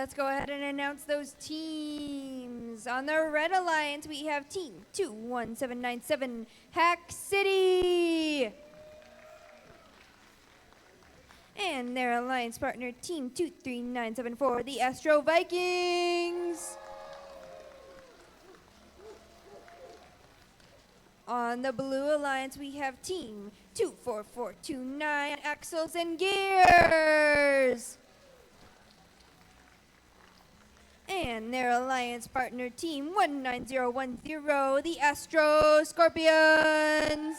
let's go ahead and announce those teams. On the Red Alliance, we have Team 21797, Hack City. And their alliance partner, Team 23974, the Astro Vikings. On the Blue Alliance, we have Team 24429, Axles and Gears. And their alliance partner, Team 19010, the Astro Scorpions.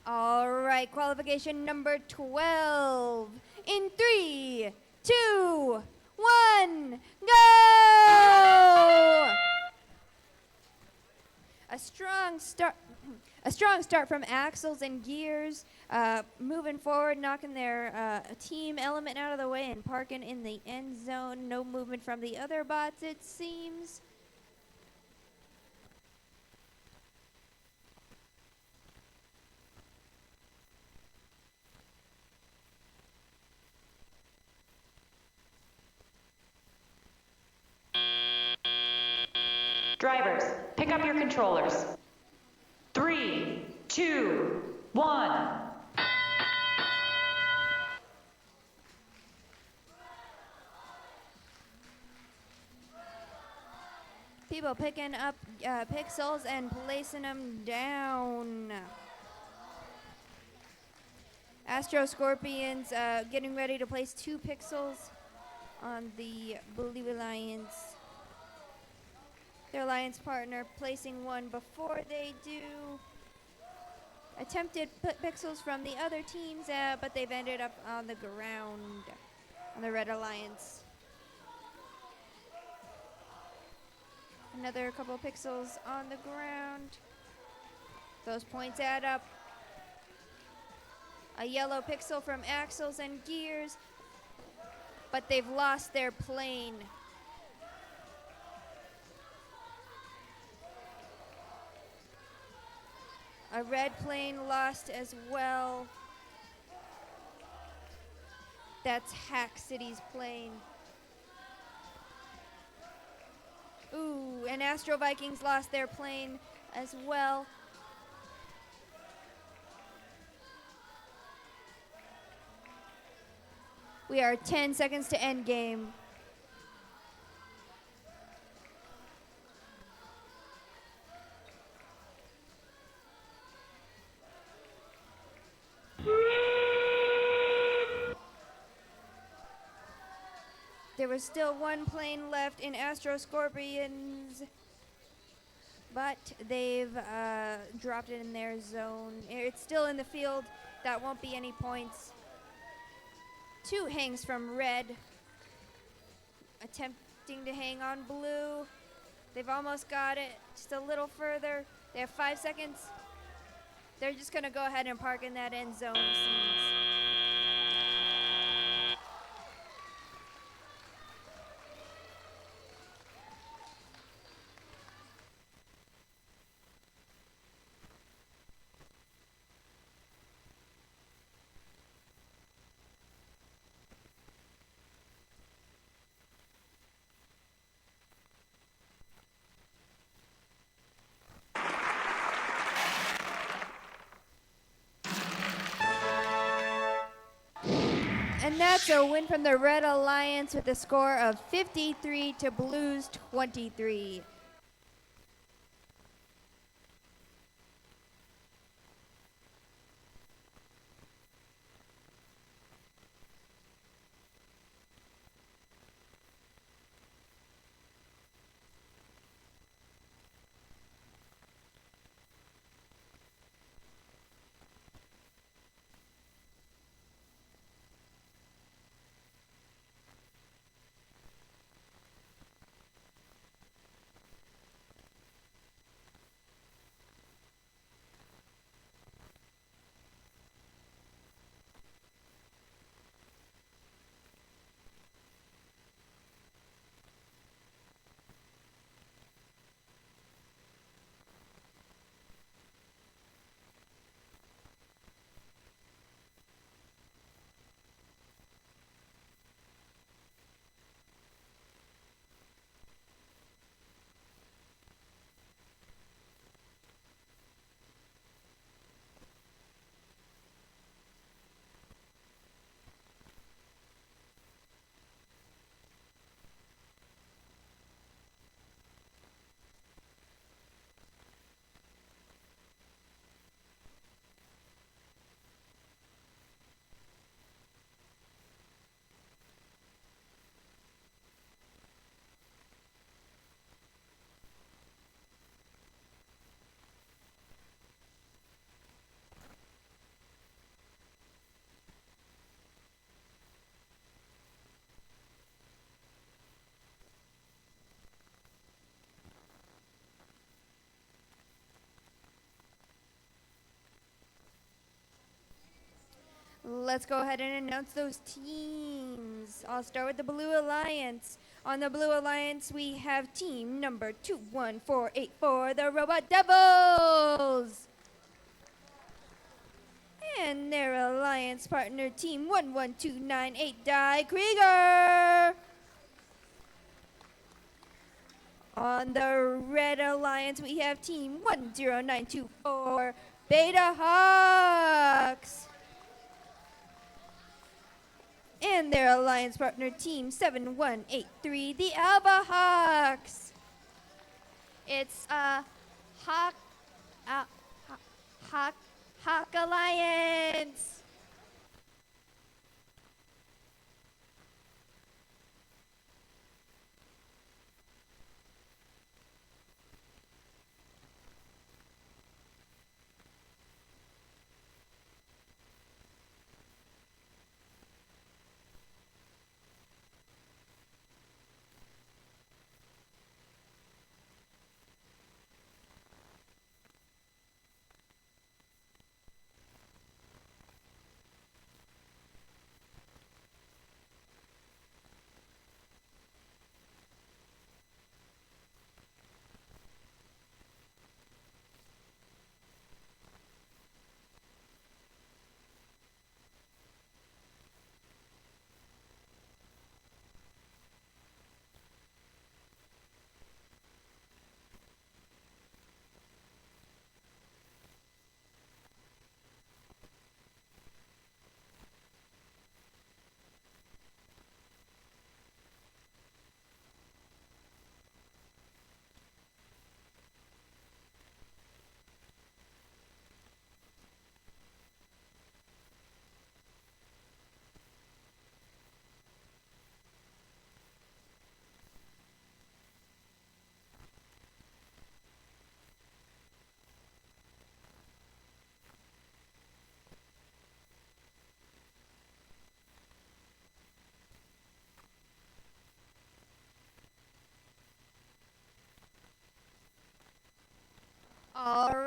All right, qualification number 12. In 3, 2, 1, go! A strong start from Axles and Gears, moving forward, knocking their team element out of the way and parking in the end zone. No movement from the other bots, it seems. Drivers, pick up your controllers. 3, 2, 1. People picking up pixels and placing them down. Astro Scorpions getting ready to place 2 pixels on the Blue Alliance. Their alliance partner placing 1 before they do. Attempted pixels from the other teams, but they've ended up on the ground on the Red Alliance. Another couple pixels on the ground. Those points add up. A yellow pixel from Axles and Gears, but they've lost their plane. A red plane lost as well. That's Hack City's plane. Ooh, and Astro Vikings lost their plane as well. We are 10 seconds to end game. There was still 1 plane left in Astro Scorpions. but they've dropped it in their zone. It's still in the field. That won't be any points. 2 hangs from red, attempting to hang on blue. They've almost got it, just a little further. They have 5 seconds. They're just going to go ahead and park in that end zone, it seems. And that's a win from the Red Alliance with a score of 53 to Blues 23. Let's go ahead and announce those teams. I'll start with the Blue Alliance. On the Blue Alliance, we have team number 21484, the Robot Devils. And their alliance partner, team 11298, Die Krieger. On the Red Alliance, we have team 10924, Beta Hawks. And their alliance partner, team 7183, the Alba Hawks. It's a Hawk Alliance.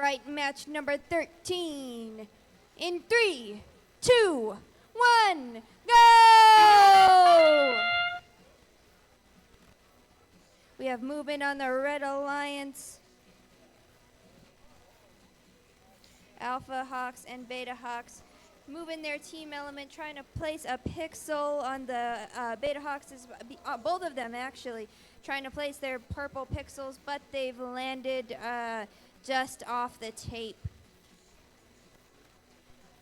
right, match number 13. In 3, 2, 1, go! We have movement on the Red Alliance. Alpha Hawks and Beta Hawks moving their team element, trying to place a pixel on the Beta Hawks, both of them actually, trying to place their purple pixels, but they've landed just off the tape.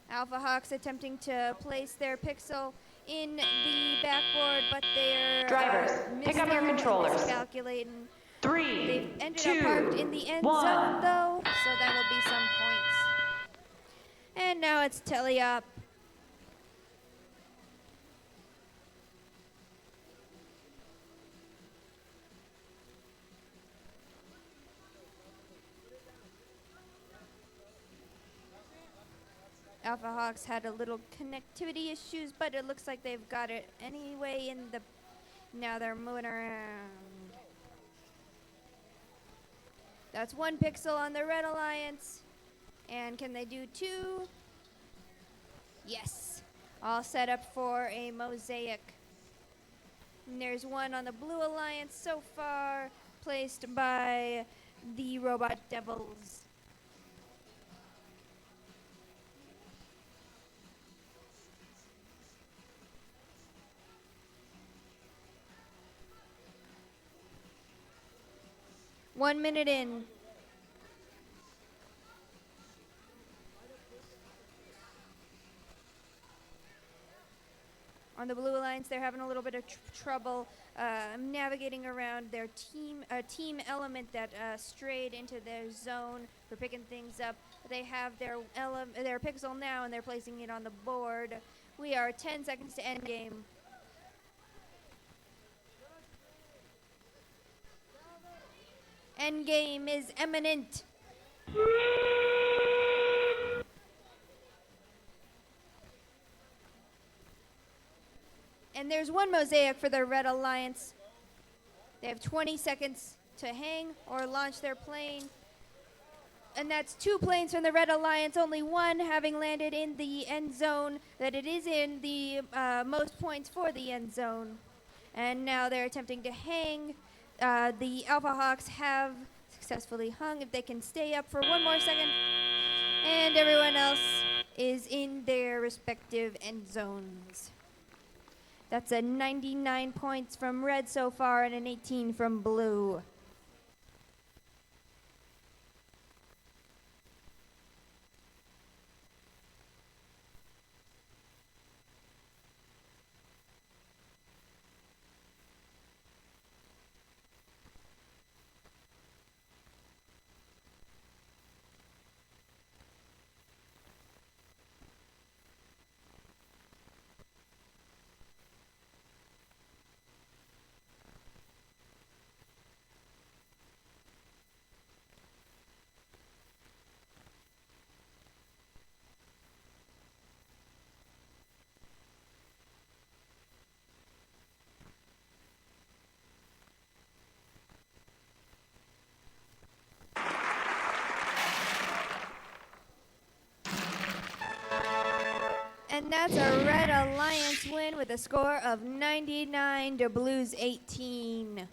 Alpha Hawks attempting to place their pixel in the backboard, but they're Drivers, pick up your controllers. miscalculating. 3, They've ended 2, up parked in the end 1. zone, though, so that'll be some points. And now it's Telly-up. Alpha Hawks had a little connectivity issues, but it looks like they've got it anyway in the... Now they're moving around. That's 1 pixel on the Red Alliance. And can they do 2? Yes. All set up for a mosaic. And there's 1 on the Blue Alliance so far, placed by the Robot Devils. One minute in. On the Blue Alliance, they're having a little bit of trouble navigating around their team element that strayed into their zone for picking things up. They have their pixel now, and they're placing it on the board. We are 10 seconds to end game. End game is imminent. And there's 1 mosaic for the Red Alliance. They have 20 seconds to hang or launch their plane. And that's 2 planes from the Red Alliance, only 1 having landed in the end zone, that it is in the most points for the end zone. And now they're attempting to hang. The Alpha Hawks have successfully hung. If they can stay up for 1 more second. And everyone else is in their respective end zones. That's a 99 points from Red so far and an 18 from Blue. And that's a Red Alliance win with a score of 99 to Blue's 18.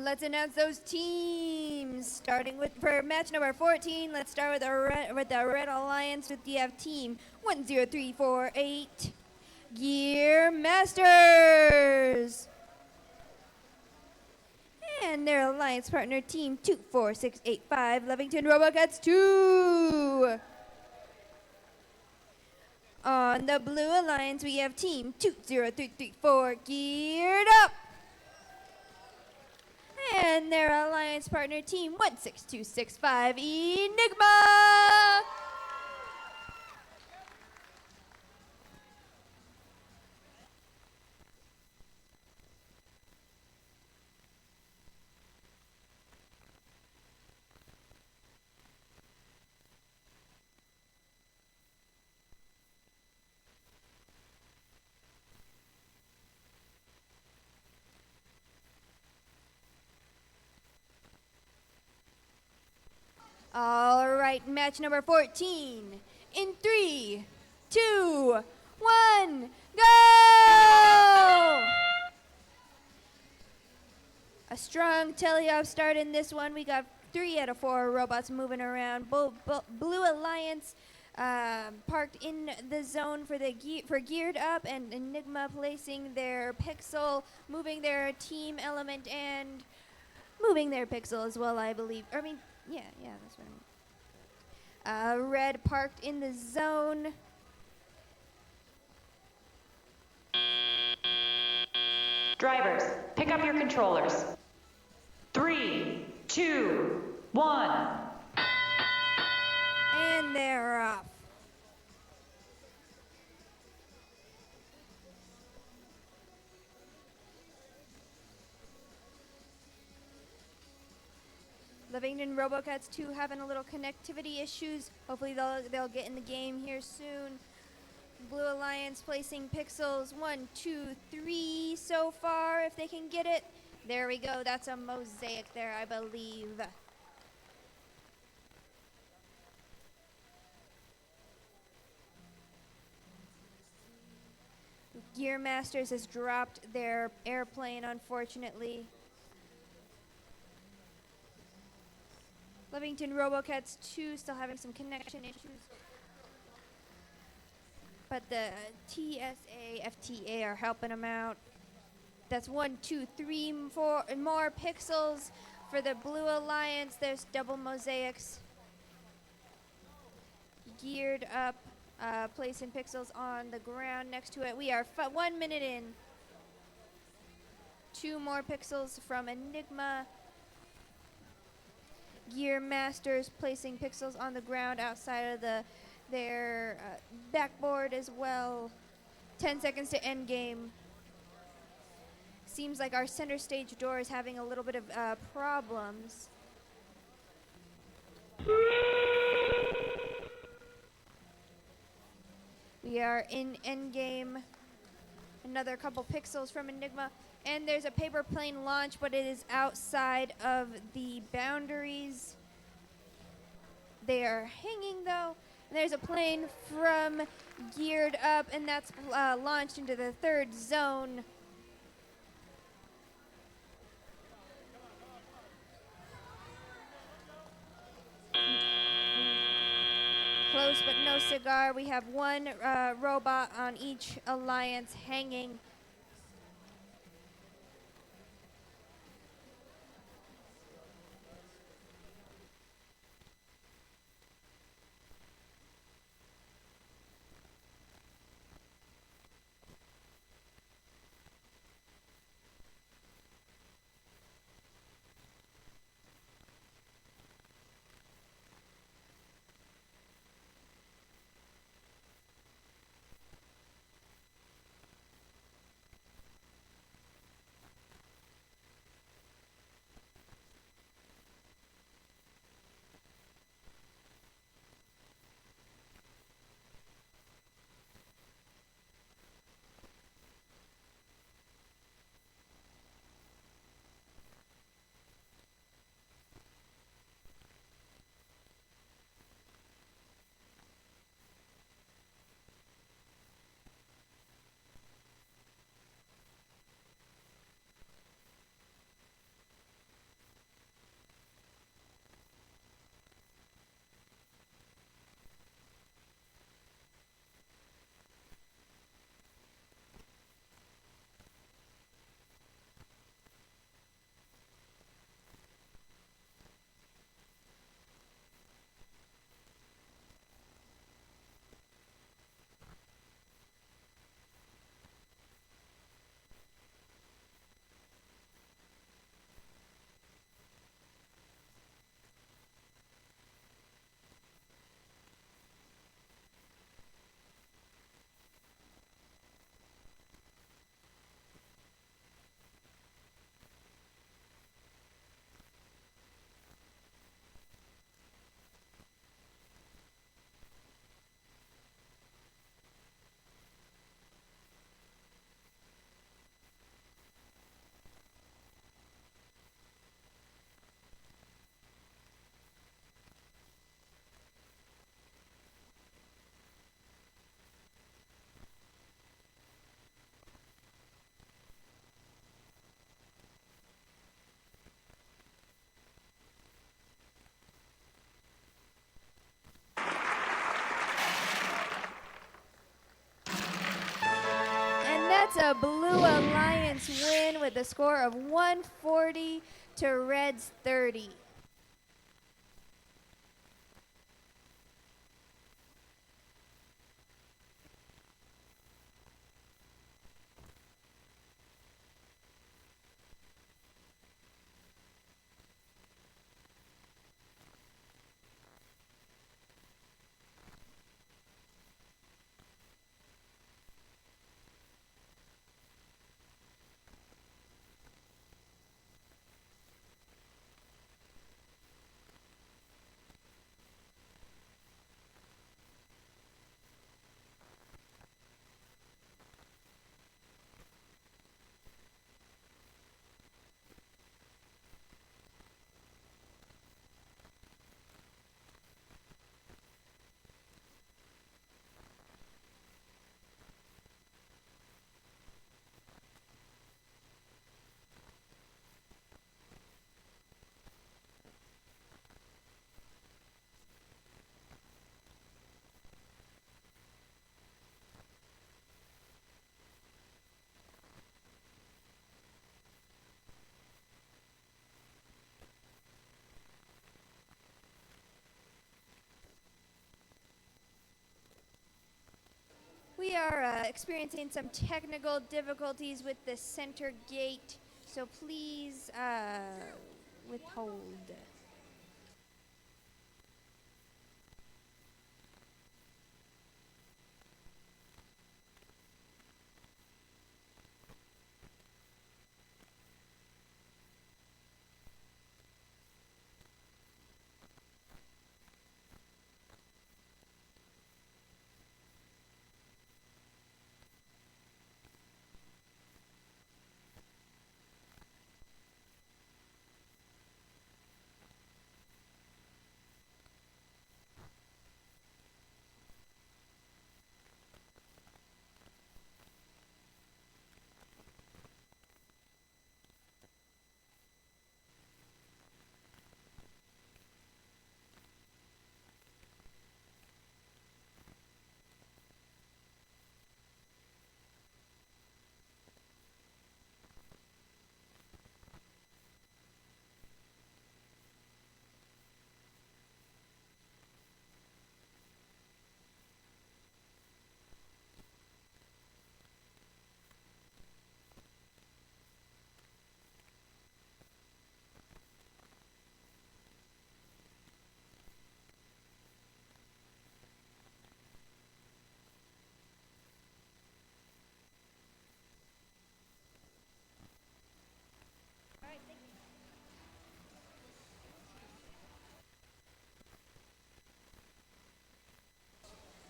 Let's announce those teams. Starting with for match number 14. Let's start with the Red Alliance. With you have team 10348, Gear Masters, and their alliance partner team 24685, Lovington Robocats 2. On the Blue Alliance, we have team 20334, Geared Up, and their alliance partner team 16265, Enigma. All right, match number 14. In 3, 2, 1, go! A strong teleoff start in this one. We got 3 out of 4 robots moving around. Blue Alliance parked in the zone for Geared Up, and Enigma placing their pixel, moving their team element, and moving their pixel as well, I believe. Yeah, that's what I mean. Red parked in the zone. Drivers, pick up your controllers. 3, 2, 1. And they're off. Lovington Robocats 2 having a little connectivity issues. Hopefully they'll get in the game here soon. Blue Alliance placing pixels 1, 2, 3 so far, if they can get it. There we go. That's a mosaic there, I believe. Gear Masters has dropped their airplane, unfortunately. Lovington Robocats 2 still having some connection issues. But the TSA, FTA are helping them out. That's 1, 2, 3, 4 more pixels for the Blue Alliance. There's double mosaics. Geared Up, placing pixels on the ground next to it. We are 1 minute in. 2 more pixels from Enigma. Gear Masters placing pixels on the ground outside of their backboard as well. 10 seconds to end game. Seems like our center stage door is having a little bit of problems. We are in end game. Another couple pixels from Enigma. And there's a paper plane launch, but it is outside of the boundaries. They are hanging, though. And there's a plane from Geared Up, and that's launched into the 3rd zone. Close but no cigar. We have 1 robot on each alliance hanging. the Blue Alliance win with a score of 140 to Reds 30. We are experiencing some technical difficulties with the center gate, so please withhold.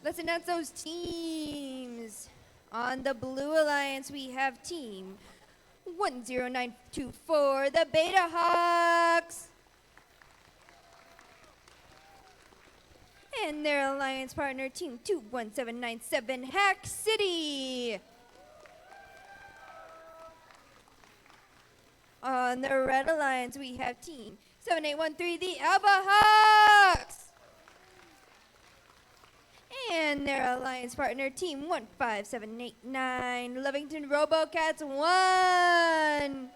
Let's announce those teams. On the Blue Alliance, we have team 10924, the Beta Hawks. And their alliance partner, team 21797, Hack City. On the Red Alliance, we have team 7813, the Alba Hawks. And their alliance partner, team 15789, Lovington RoboCats 1.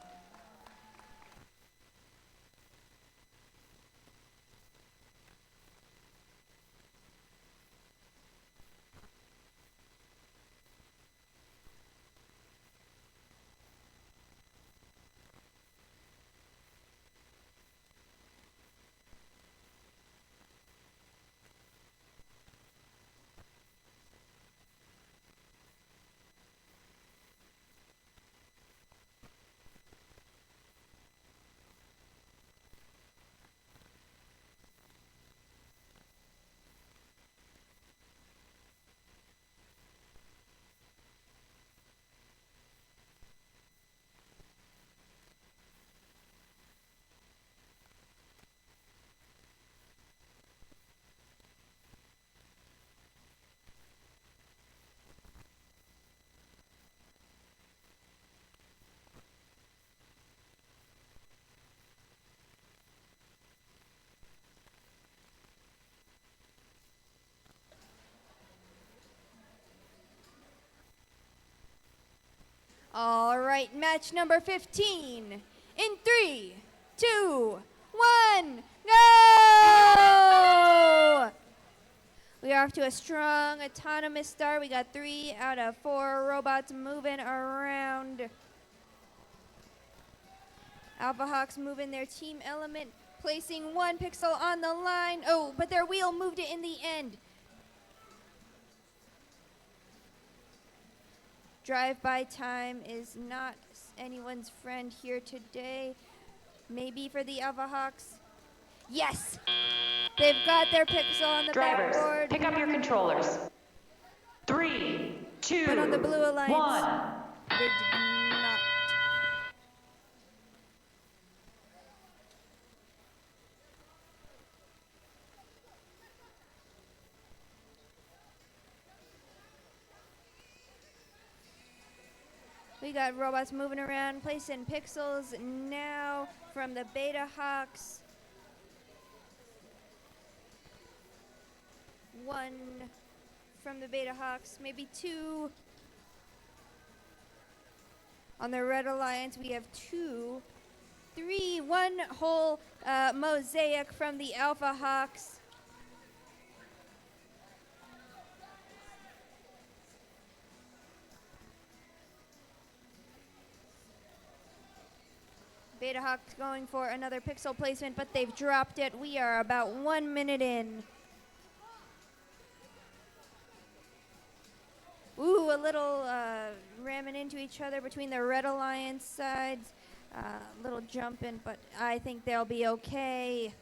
All right, match number 15. In 3, 2, 1, go! We are off to a strong autonomous start. We got 3 out of 4 robots moving around. Alpha Hawks moving their team element, placing 1 pixel on the line. Oh, but their wheel moved it in the end. Drive-by time is not anyone's friend here today. Maybe for the Alpha Hawks. Yes! They've got their pixel on the Drivers, backboard. pick up your controllers. 3, 2, But on the Blue Alliance, 1. they did not. We got robots moving around, placing pixels now from the Beta Hawks. 1 from the Beta Hawks, maybe 2. On the Red Alliance, we have 2, 3, 1 whole mosaic from the Alpha Hawks. Beta Hawks going for another pixel placement, but they've dropped it. We are about 1 minute in. Ooh, a little ramming into each other between the Red Alliance sides. Little jumping, but I think they'll be okay.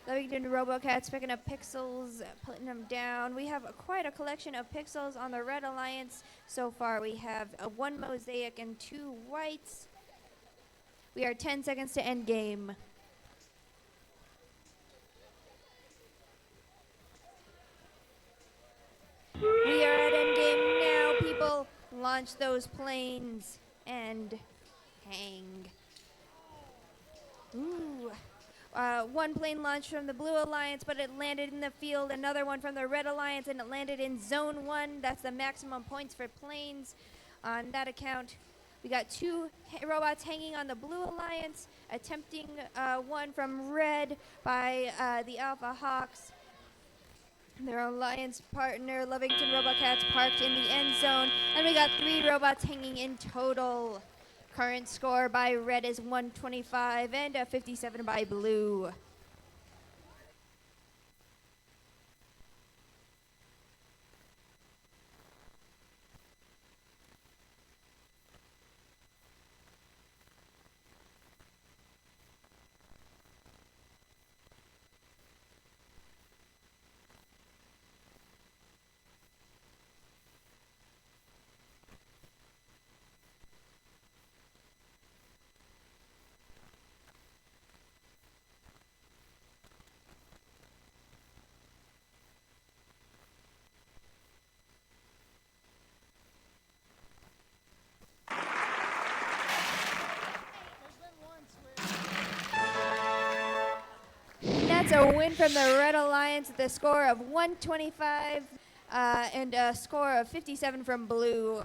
Lovington RoboCats picking up pixels, putting them down. We have quite a collection of pixels on the Red Alliance so far. We have 1 mosaic and 2 whites. We are 10 seconds to end game. We are at end game now, people. Launch those planes and hang. Ooh. 1 plane launched from the Blue Alliance, but it landed in the field. Another one from the Red Alliance, and it landed in Zone 1. That's the maximum points for planes. On that account, we got 2 robots hanging on the Blue Alliance, attempting 1 from Red by the Alpha Hawks. Their alliance partner, Lovington RoboCats, parked in the end zone. And we got 3 robots hanging in total. Current score by Red is 125 and 57 by Blue. That's a win from the Red Alliance with a score of 125 and a score of 57 from Blue.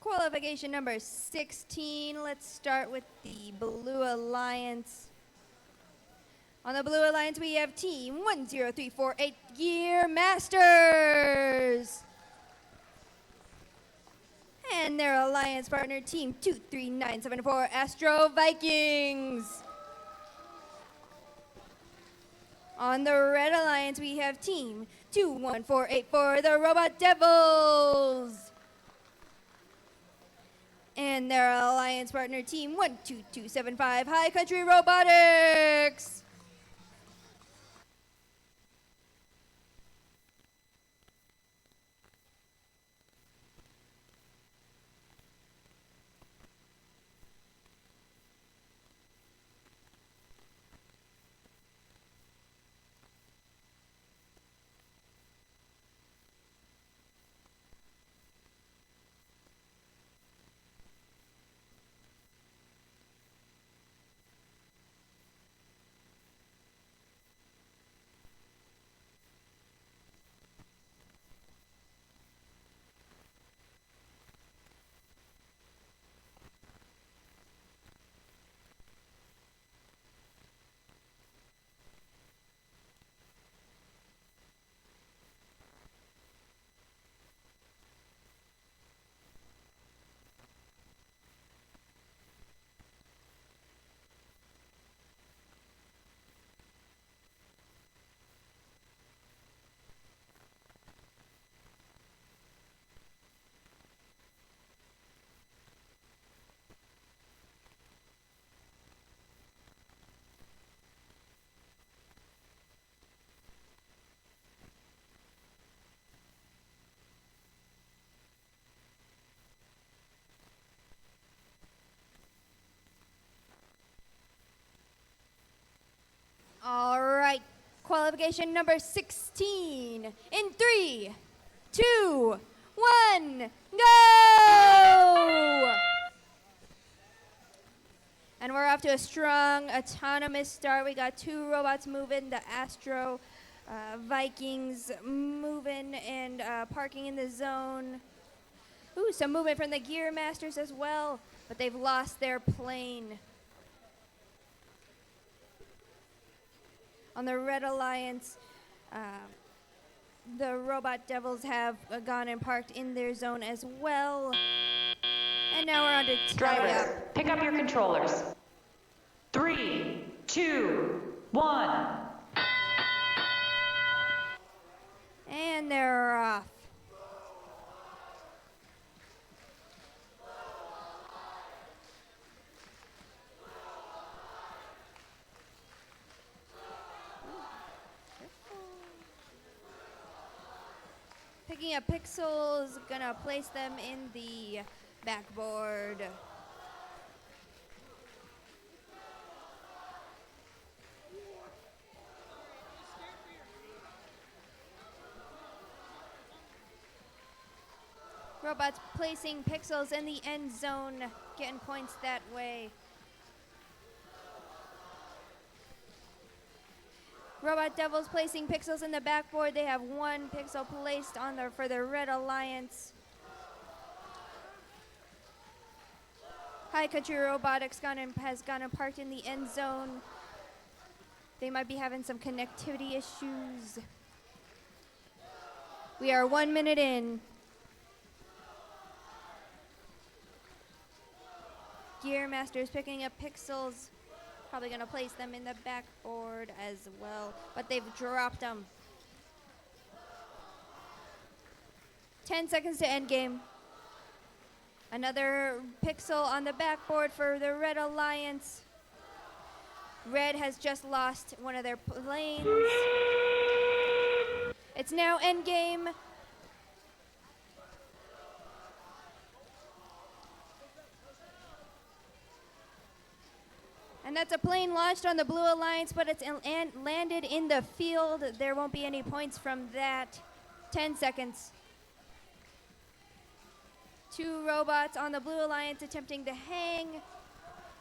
Qualification number 16. Let's start with the Blue Alliance. On the Blue Alliance, we have Team 10348 Gear Masters. And their alliance partner, Team 23974 Astro Vikings. On the Red Alliance, we have Team 21484 the Robot Devils. And their alliance partner, Team 12275 High Country Robotics. All right, qualification number 16. In 3, 2, 1, go! And we're off to a strong autonomous start. We got 2 robots moving, the Astro Vikings moving and parking in the zone. Ooh, some movement from the Gear Masters as well, but they've lost their plane. On the Red Alliance, the Robot Devils have gone and parked in their zone as well. And now we're on to tie Drivers, up. pick up your controllers. 3, 2, 1. And they're off. Picking up pixels, gonna place them in the backboard. Robots placing pixels in the end zone, getting points that way. Robot Devils placing pixels in the backboard. They have 1 pixel placed on for the Red Alliance. High Country Robotics has gone and parked in the end zone. They might be having some connectivity issues. We are 1 minute in. Gear Masters picking up pixels. Probably going to place them in the backboard as well, but they've dropped them. 10 seconds to end game. Another pixel on the backboard for the Red Alliance. Red has just lost one of their planes. It's now end game. And that's a plane launched on the Blue Alliance, but it's landed in the field. There won't be any points from that. 10 seconds. 2 robots on the Blue Alliance attempting to hang,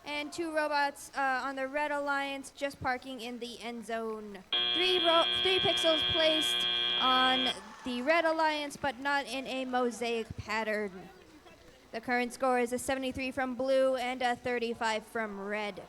and 2 robots on the Red Alliance just parking in the end zone. 3 pixels placed on the Red Alliance, but not in a mosaic pattern. The current score is a 73 from blue and a 35 from red.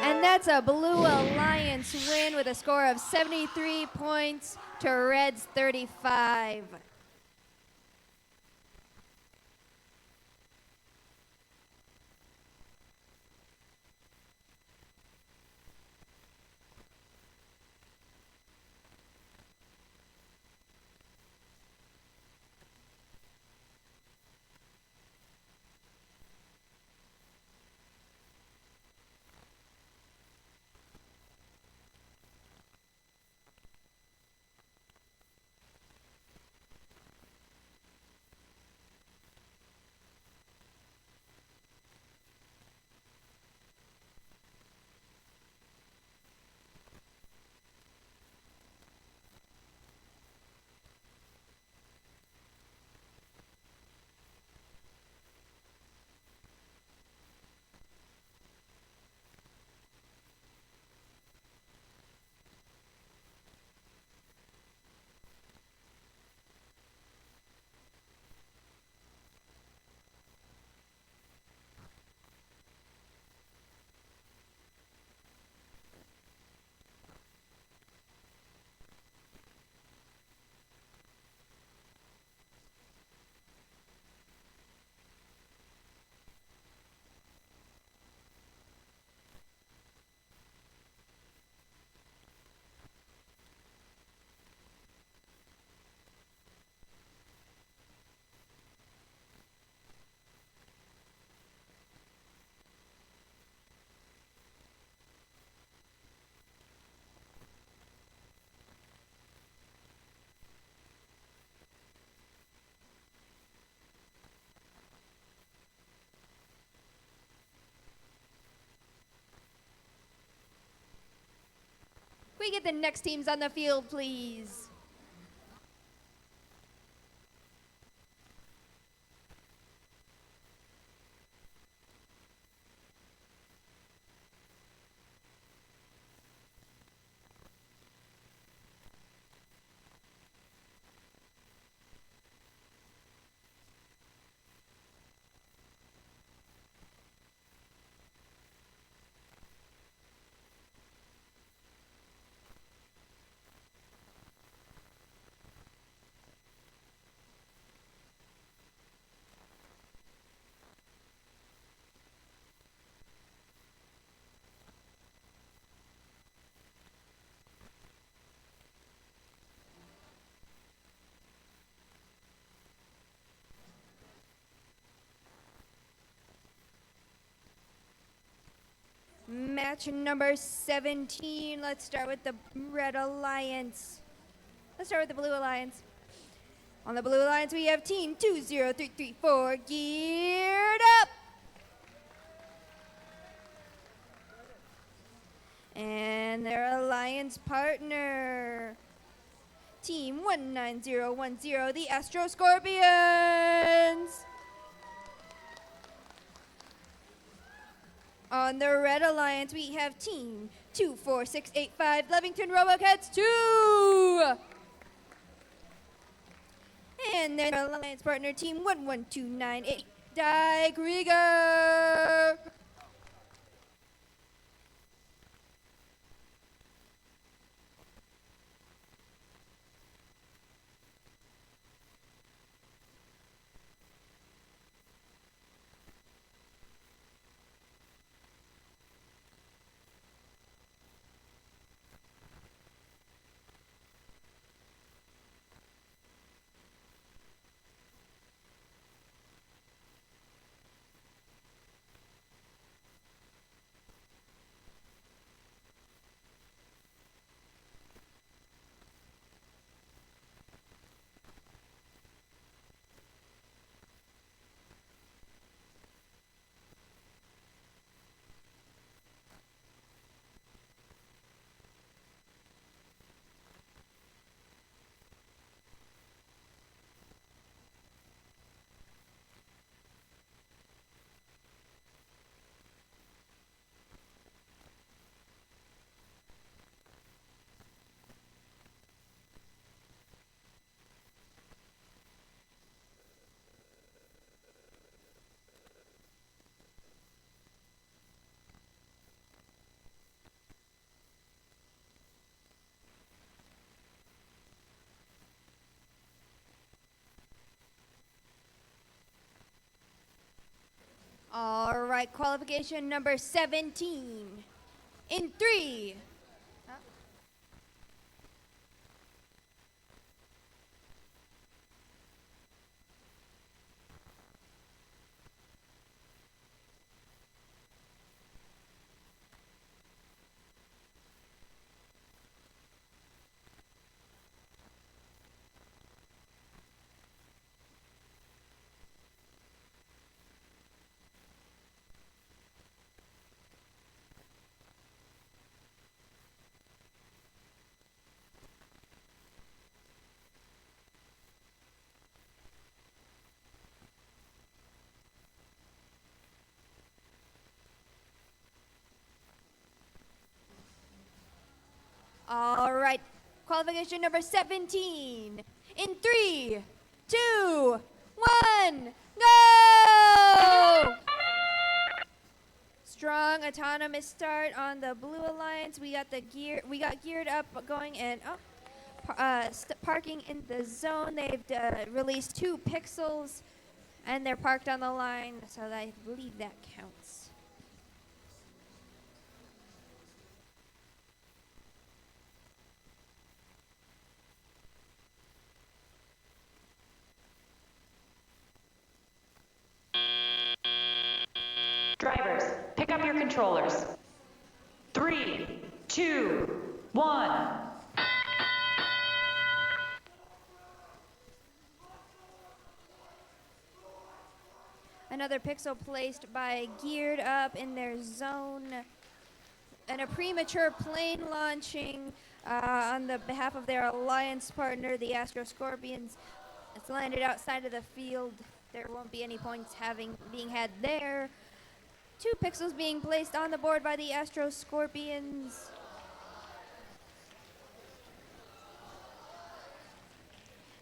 And that's a Blue Alliance win with a score of 73 points to Red's 35. Can we get the next teams on the field, please? Match number 17. Let's start with the Red Alliance. Let's start with the Blue Alliance. On the Blue Alliance, we have Team 20334 geared up. And their alliance partner, Team 19010, the Astro Scorpions. On the Red Alliance, we have Team 24685, Lovington Robocats 2. And then our alliance partner, Team 11298, Die Krieger. All right, qualification number 17. In 3. All right, qualification number 17. In 3, 2, 1, go! Strong autonomous start on the Blue Alliance. We got geared up, going and parking in the zone. They've released 2 pixels, and they're parked on the line, so I believe that counts. Drivers, pick up your controllers. 3, 2, 1. Another pixel placed by geared up in their zone. And a premature plane launching on the behalf of their alliance partner, the Astro Scorpions. It's landed outside of the field. There won't be any points being had there. 2 pixels being placed on the board by the Astro Scorpions.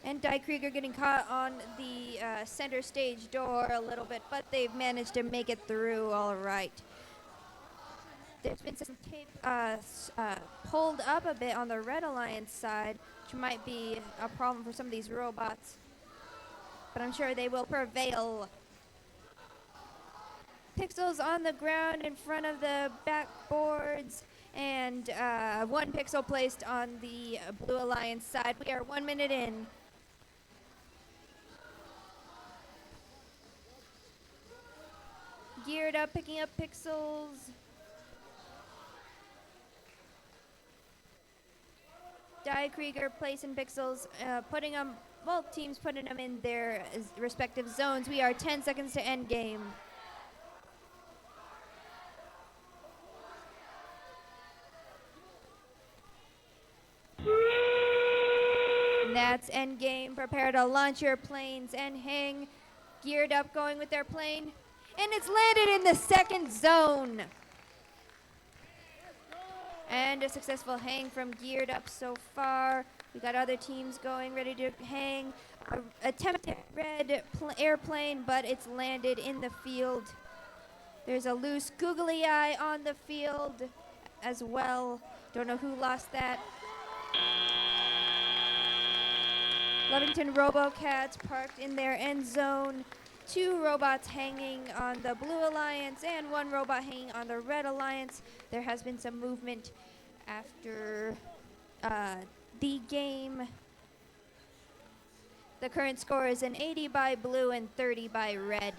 And Die Krieger getting caught on the center stage door a little bit, but they've managed to make it through all right. There's been some tape pulled up a bit on the Red Alliance side, which might be a problem for some of these robots, but I'm sure they will prevail. Pixels on the ground in front of the backboards, and 1 pixel placed on the Blue Alliance side. We are 1 minute in. Geared up, picking up pixels. Die Krieger placing pixels, putting them, both teams putting them in their respective zones. We are 10 seconds to end game. That's end game. Prepare to launch your planes and hang. Geared up, going with their plane. And it's landed in the second zone. And a successful hang from geared up so far. We got other teams going, ready to hang. Attempted red airplane, but it's landed in the field. There's a loose googly eye on the field as well. Don't know who lost that. Lovington RoboCats parked in their end zone. 2 robots hanging on the Blue Alliance and 1 robot hanging on the Red Alliance. There has been some movement after the game. The current score is an 80 by Blue and 30 by Red.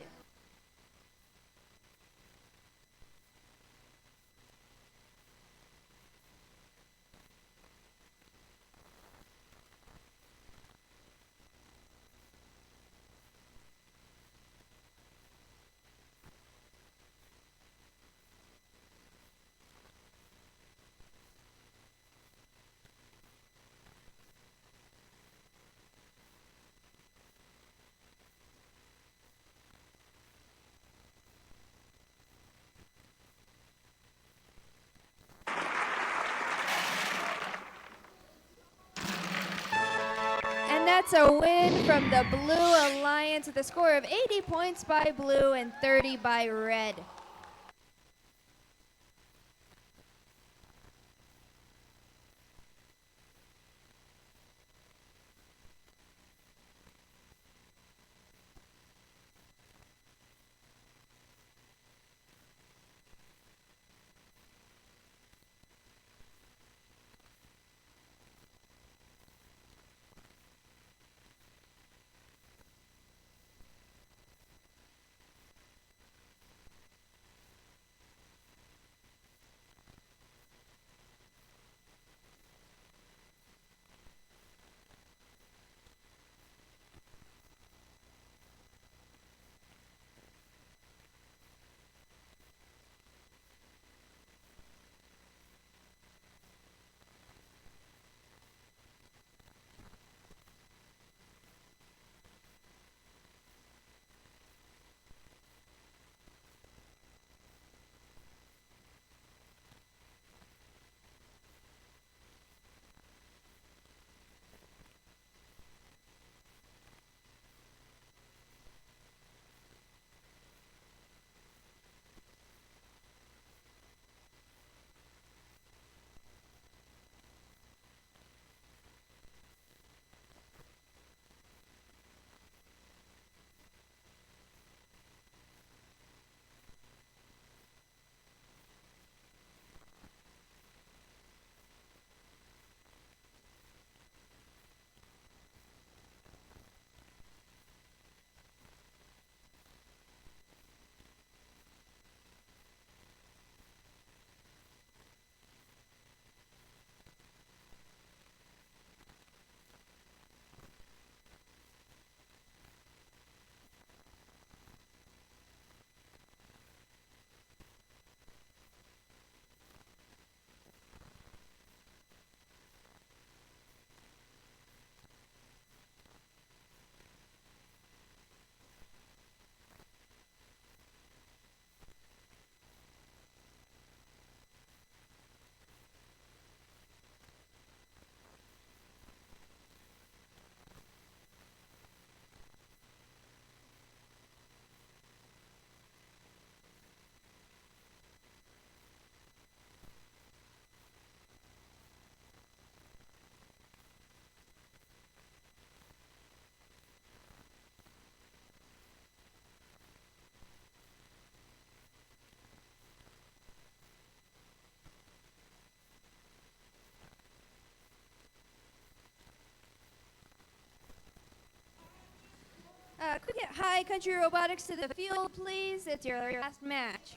That's a win from the Blue Alliance with a score of 80 points by Blue and 30 by Red. Get High Country Robotics to the field, please. It's your last match.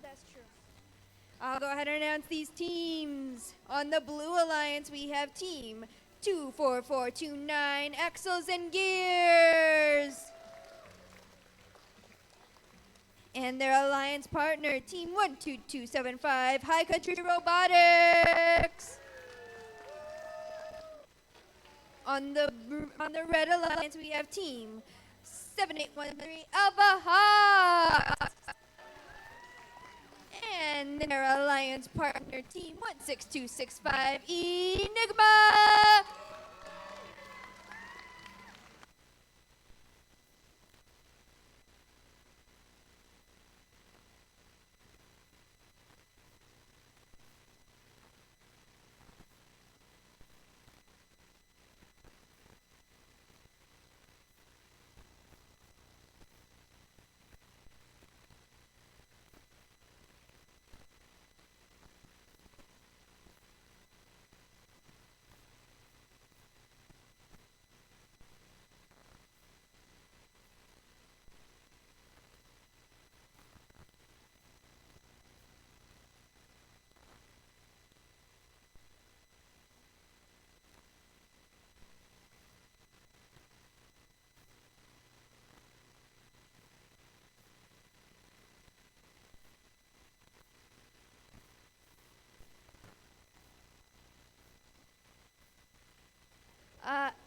That's true. I'll go ahead and announce these teams. On the Blue Alliance, we have Team 24429 Axles and Gears. And their alliance partner, Team 12275 High Country Robotics. On the Red Alliance, we have Team 7813 Alpha Hawks. And their alliance partner, Team 16265 Enigma.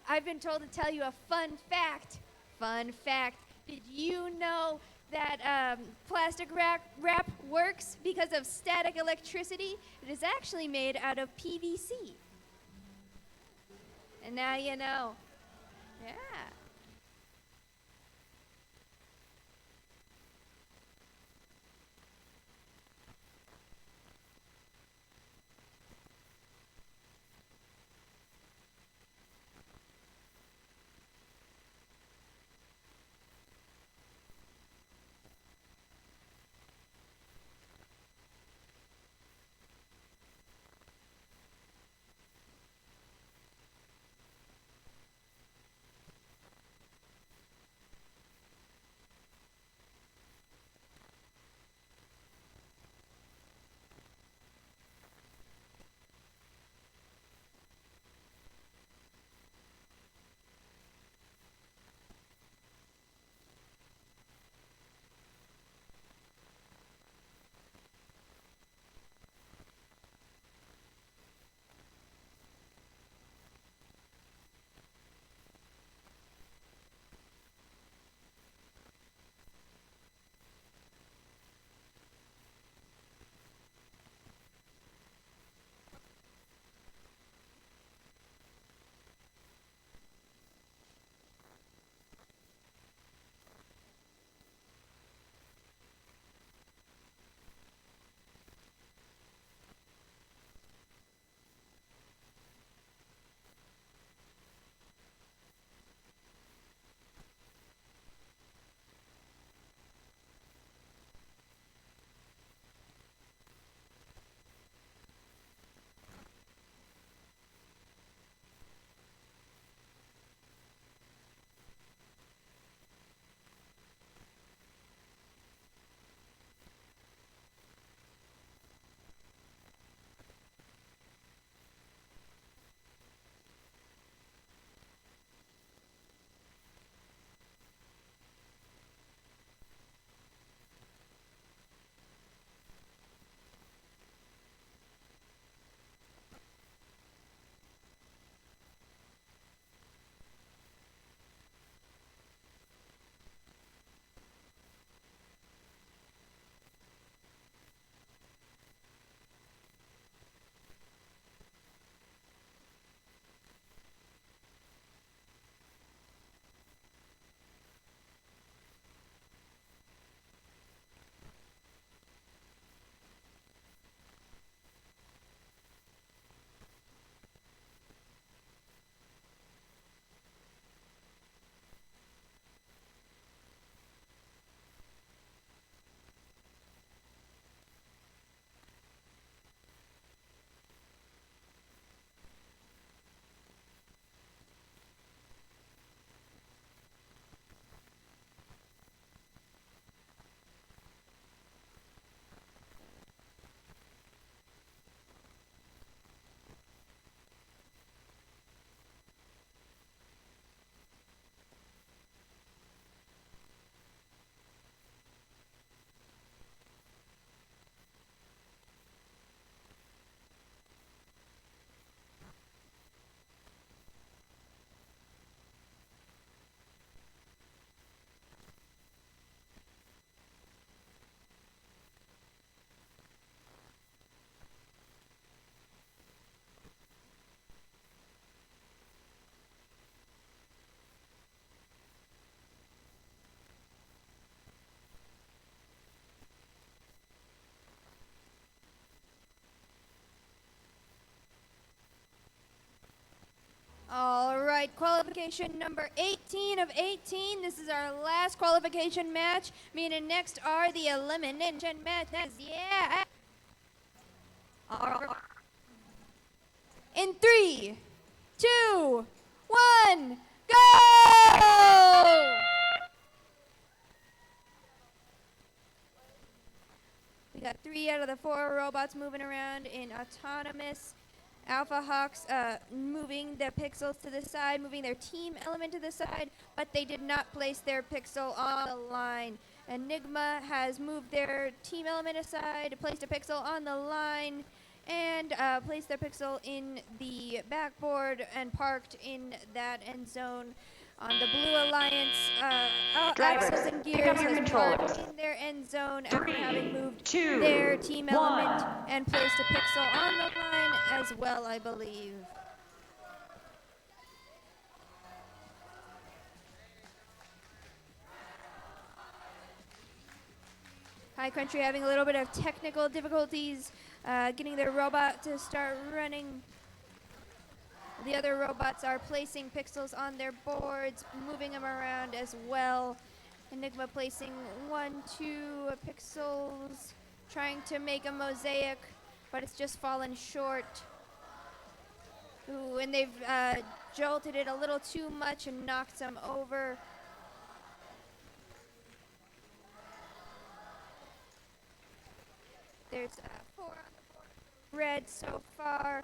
I've been told to tell you a fun fact. Fun fact. Did you know that plastic wrap works because of static electricity? It is actually made out of PVC. And now you know. Yeah. right, qualification number 18 of 18. This is our last qualification match. Meaning next are the elimination matches. Yeah. All right. In 3, 2, 1, go! We got 3 out of the 4 robots moving around in autonomous. Alpha Hawks moving the pixels to the side, moving their team element to the side, but they did not place their pixel on the line. Enigma has moved their team element aside, placed a pixel on the line, and placed their pixel in the backboard and parked in that end zone. On the Blue Alliance, Drivers, Axles and pick Gears up your has controllers. parked in their end zone after 3, having moved 2, their team 1. element and placed a pixel on the line as well, I believe. High Country having a little bit of technical difficulties getting their robot to start running. The other robots are placing pixels on their boards, moving them around as well. Enigma placing 1, 2 pixels, trying to make a mosaic, but it's just fallen short. Ooh, and they've jolted it a little too much and knocked some over. There's 4 on the board. Red so far.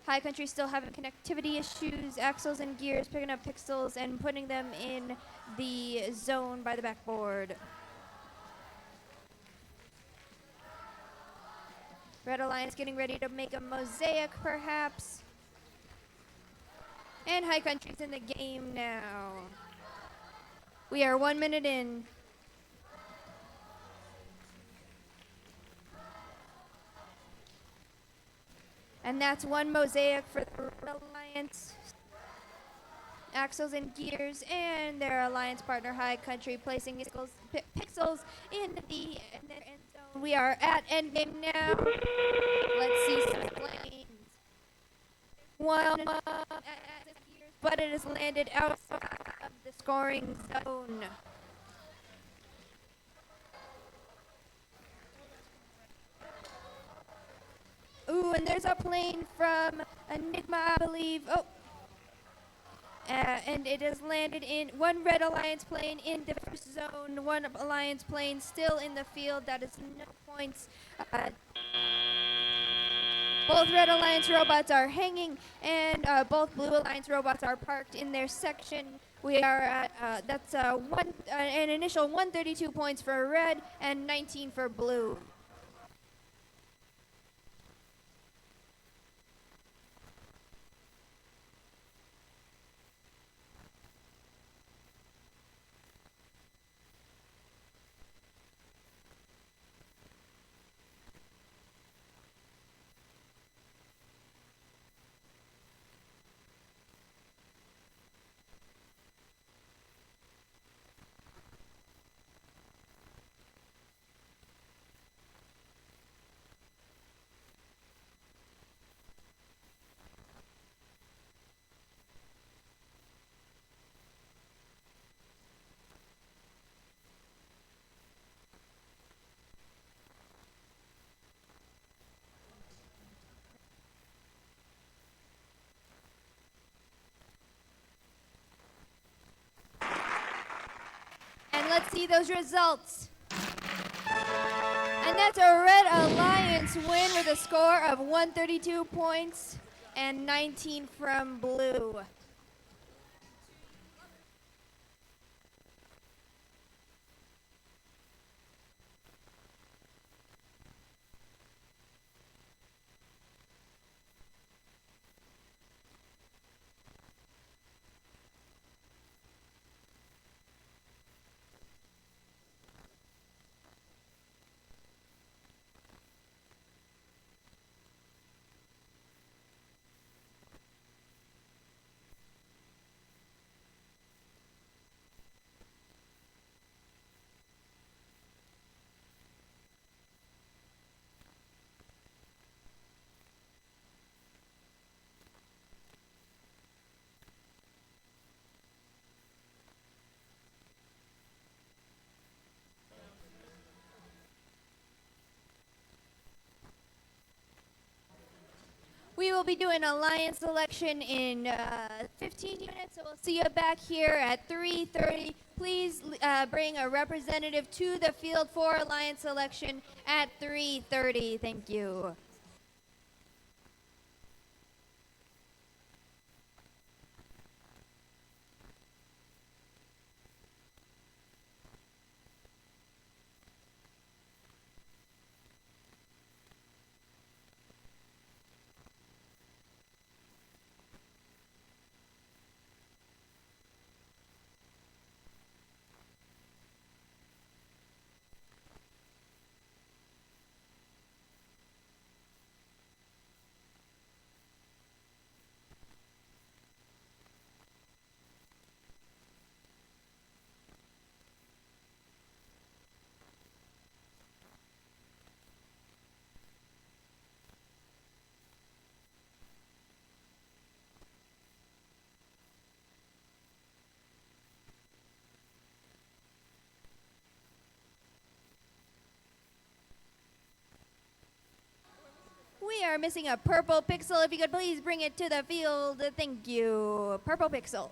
High Country still having connectivity issues. Axles and Gears picking up pixels and putting them in the zone by the backboard. Red Alliance getting ready to make a mosaic, perhaps. And High Country's in the game now. We are 1 minute in. And that's 1 mosaic for the Red Alliance. Axles and Gears and their alliance partner High Country placing pixels in their end zone. We are at endgame now. Let's see some flames. 1, but it has landed outside of the scoring zone. Ooh, and there's a plane from Enigma, I believe. Oh. And it has landed in 1 Red Alliance plane in the first zone, 1 Alliance plane still in the field. That is no points. Both Red Alliance robots are hanging, and both Blue Alliance robots are parked in their section. We are at, that's an initial 132 points for Red and 19 for Blue. And let's see those results. And that's a Red Alliance win with a score of 132 points and 19 from Blue. will be doing alliance selection in 15 minutes, so we'll see you back here at 3:30. Please bring a representative to the field for alliance selection at 3:30. Thank you. We are missing a purple pixel. If you could please bring it to the field. Thank you. Purple pixel.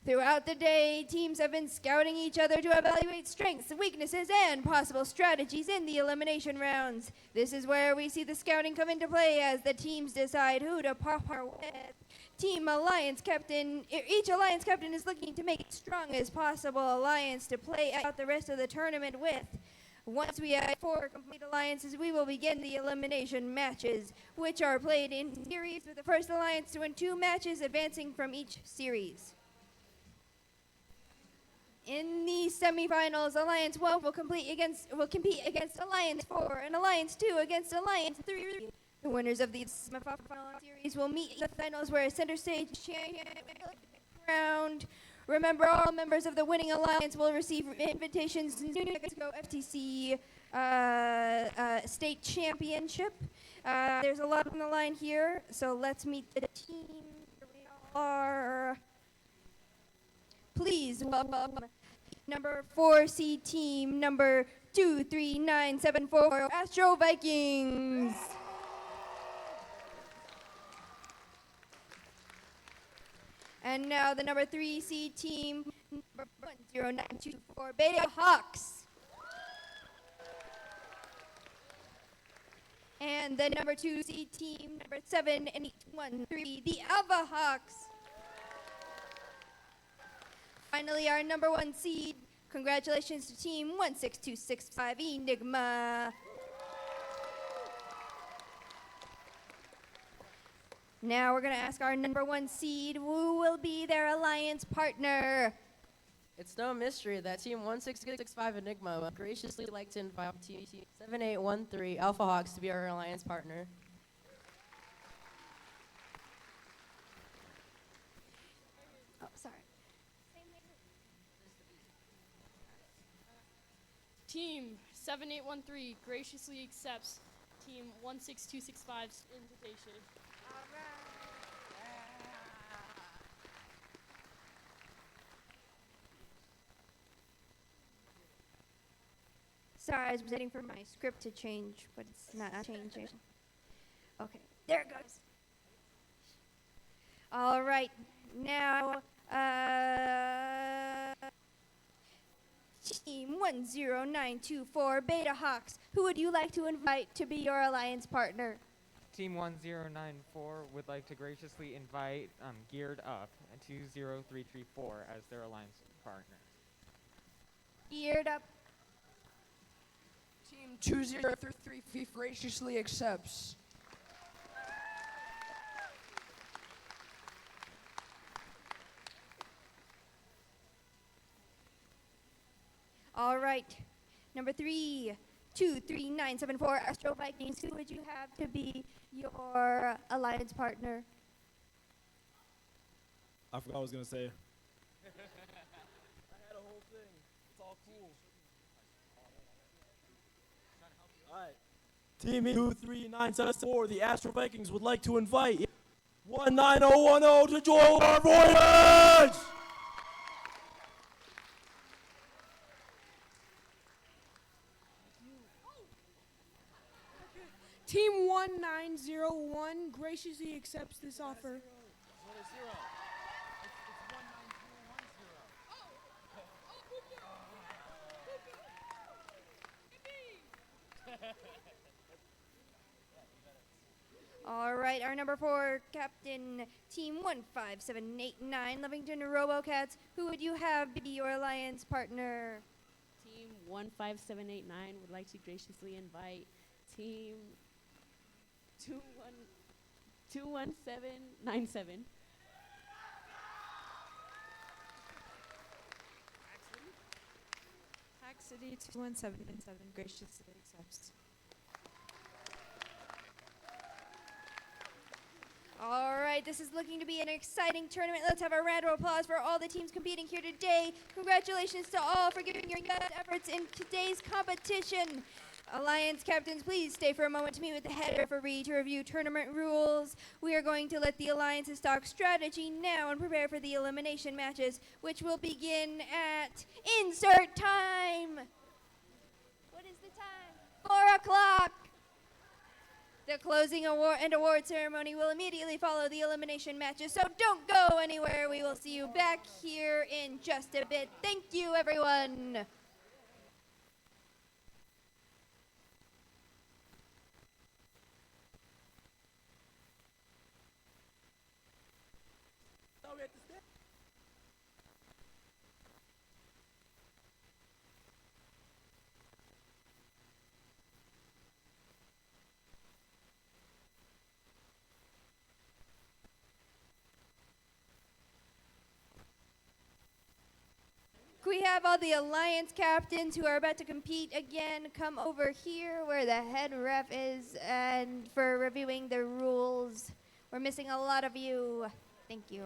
Throughout the day, teams have been scouting each other to evaluate strengths, weaknesses, and possible strategies in the elimination rounds. This is where we see the scouting come into play as the teams decide who to partner with. Each alliance captain is looking to make the strongest possible alliance to play out the rest of the tournament with. Once we have 4 complete alliances, we will begin the elimination matches, which are played in series with the first alliance to win 2 matches advancing from each series. In the semifinals, Alliance 1 will compete against Alliance 4 and Alliance 2 against Alliance 3. The winners of the semifinal series will meet in the finals where a center stage champion will be crowned. Remember, all members of the winning alliance will receive invitations to New Mexico FTC State Championship. There's a lot on the line here, so let's meet the team. Here we are. Please welcome number 4 seed team, number 23974, Astro Vikings. And now the number 3 seed team, number 10924, Beta Hawks. And the number 2 seed team, number 7813, the Alpha Hawks. Finally, our number 1 seed, congratulations to team 16265, Enigma. Now we're going to ask our number 1 seed who will be their alliance partner. It's no mystery that Team 16265 Enigma would graciously like to invite Team 7813 Alpha Hawks to be our alliance partner. Oh, sorry. Team 7813 graciously accepts Team 16265's invitation. Sorry, I was waiting for my script to change, but it's not changing. Okay, there it goes. All right, now, Team 10924, Beta Hawks, who would you like to invite to be your alliance partner? Team 1094 would like to graciously invite Geared Up and 20334 as their alliance partner. Geared Up. Team 2033 graciously accepts. All right, number 3, 23974, Astro Vikings, who would you have to be your alliance partner? I forgot what I was going to say. I had a whole thing. It's all cool. All right. Team 23974, the Astro Vikings would like to invite 19010 to join our voyage! Team 1901 graciously accepts this offer. All right, our number 4 captain, Team 15789, Lovington RoboCats, who would you have be your alliance partner? Team 15789 would like to graciously invite Team 21797. Hack City 21797 graciously accepts. All right, this is looking to be an exciting tournament. Let's have a round of applause for all the teams competing here today. Congratulations to all for giving your best efforts in today's competition. Alliance captains, please stay for a moment to meet with the head referee to review tournament rules. We are going to let the alliances talk strategy now and prepare for the elimination matches, which will begin at insert time. What is the time? 4 o'clock. The closing award ceremony will immediately follow the elimination matches, so don't go anywhere. We will see you back here in just a bit. Thank you, everyone. We have all the alliance captains who are about to compete again come over here where the head ref is and for reviewing the rules. We're missing a lot of you. Thank you.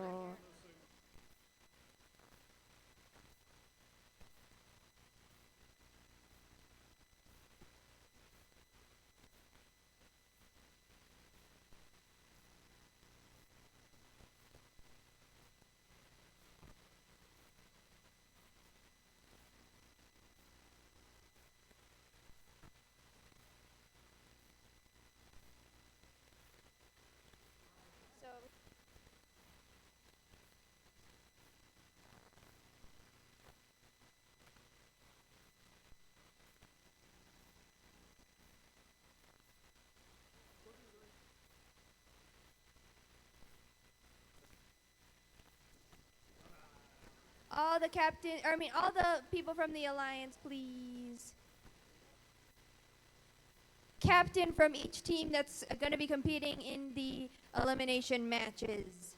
All the people from the alliance, please. Captain from each team that's going to be competing in the elimination matches.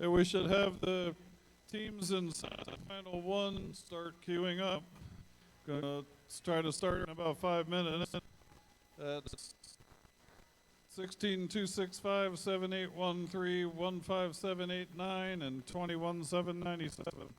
And we should have the teams in semifinal one start queuing up. Gonna try to start in about 5 minutes. At 16-265, 7813, 15789, and 21797.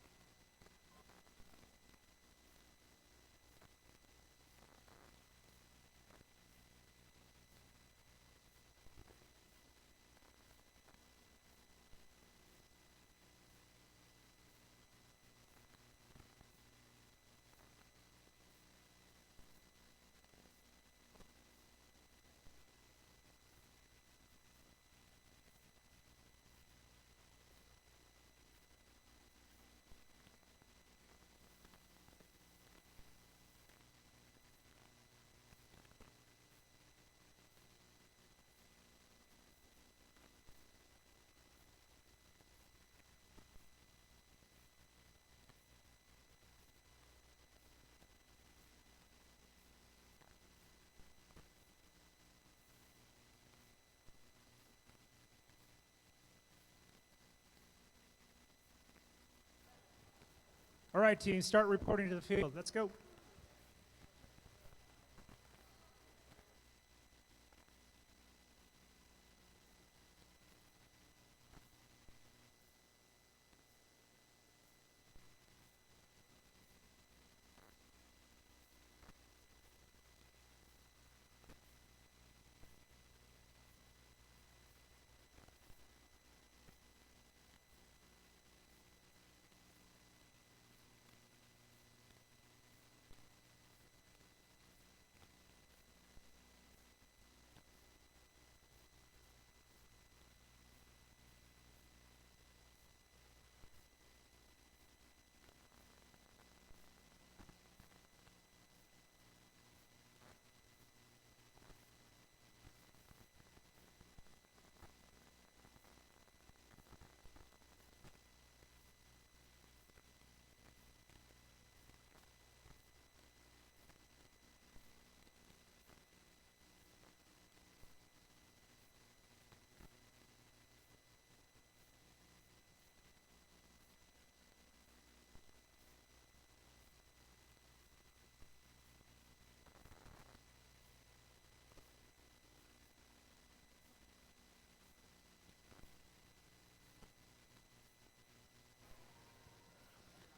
All right, team, start reporting to the field. Let's go.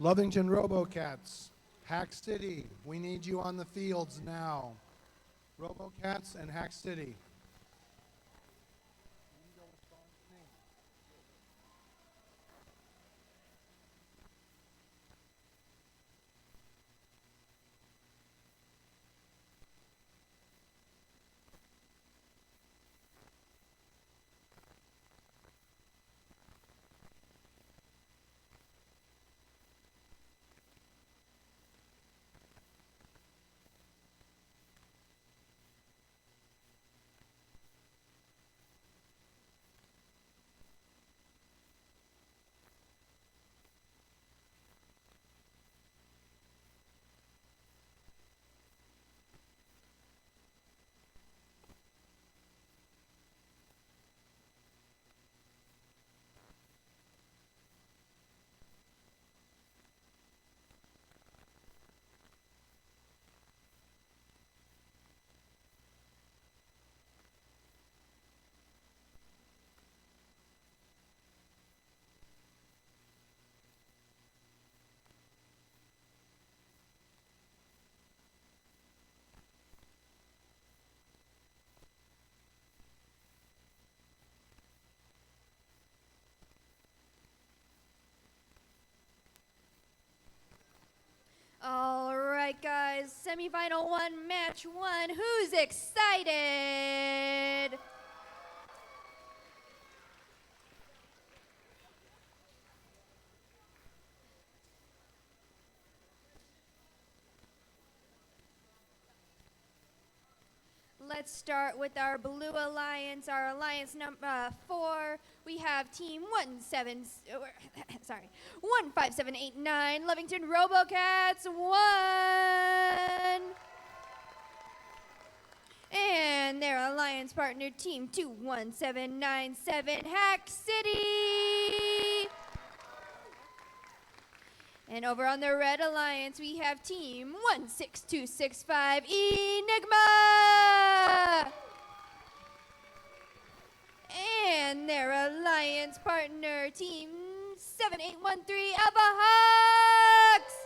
Lovington RoboCats, Hack City, we need you on the fields now. RoboCats and Hack City. All right, guys, semifinal one, match one. Who's excited? Let's start with our Blue Alliance, our Alliance number 4. We have Team 15789, Lovington RoboCats 1. And their alliance partner, Team 21797, Hack City And over on the Red Alliance, we have Team 16265 Enigma! And their alliance partner, Team 7813 Alpha Hawks!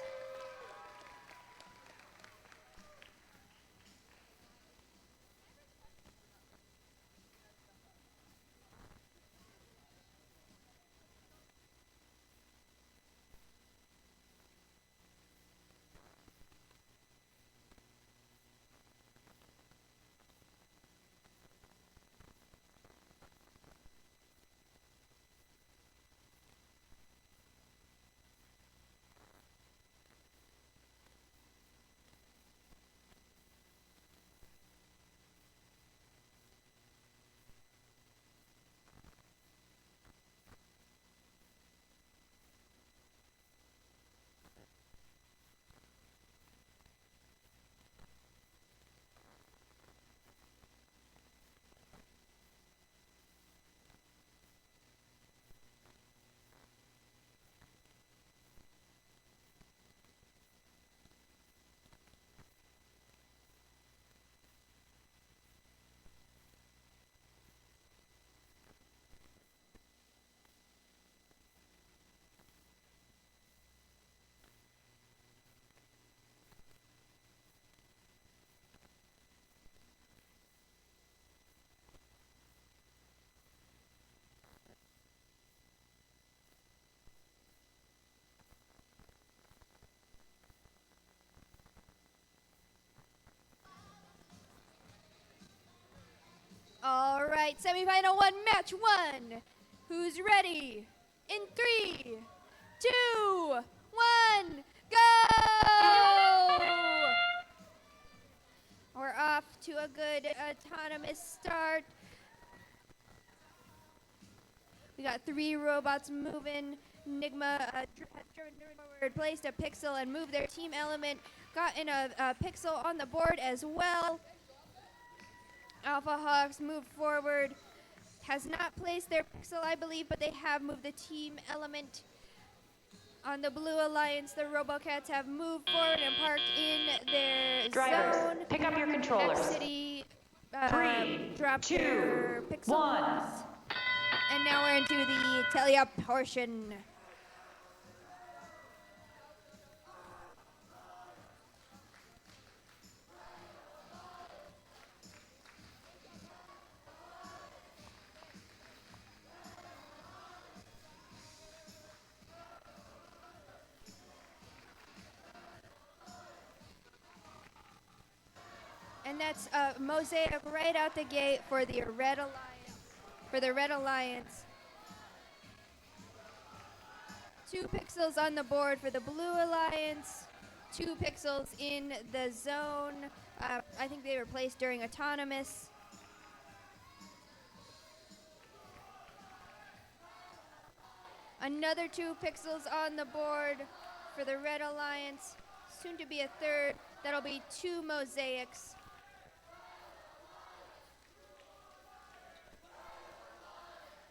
All right, semifinal one, match one. Who's ready? In 3, 2, 1, go! We're off to a good autonomous start. We got 3 robots moving. Enigma has driven forward, placed a pixel and moved their team element. Got in a pixel on the board as well. Alpha Hawks moved forward. Has not placed their pixel, I believe, but they have moved the team element. On the Blue Alliance, the RoboCats have moved forward and parked in their Drivers, zone. pick up your controllers. Next city, 3, dropped 2, their pixels. 1. And now we're into the tele-up portion. And that's a mosaic right out the gate for the Red Alliance. 2 pixels on the board for the Blue Alliance. 2 pixels in the zone. I think they were placed during autonomous. Another 2 pixels on the board for the Red Alliance. Soon to be a third. That'll be 2 mosaics.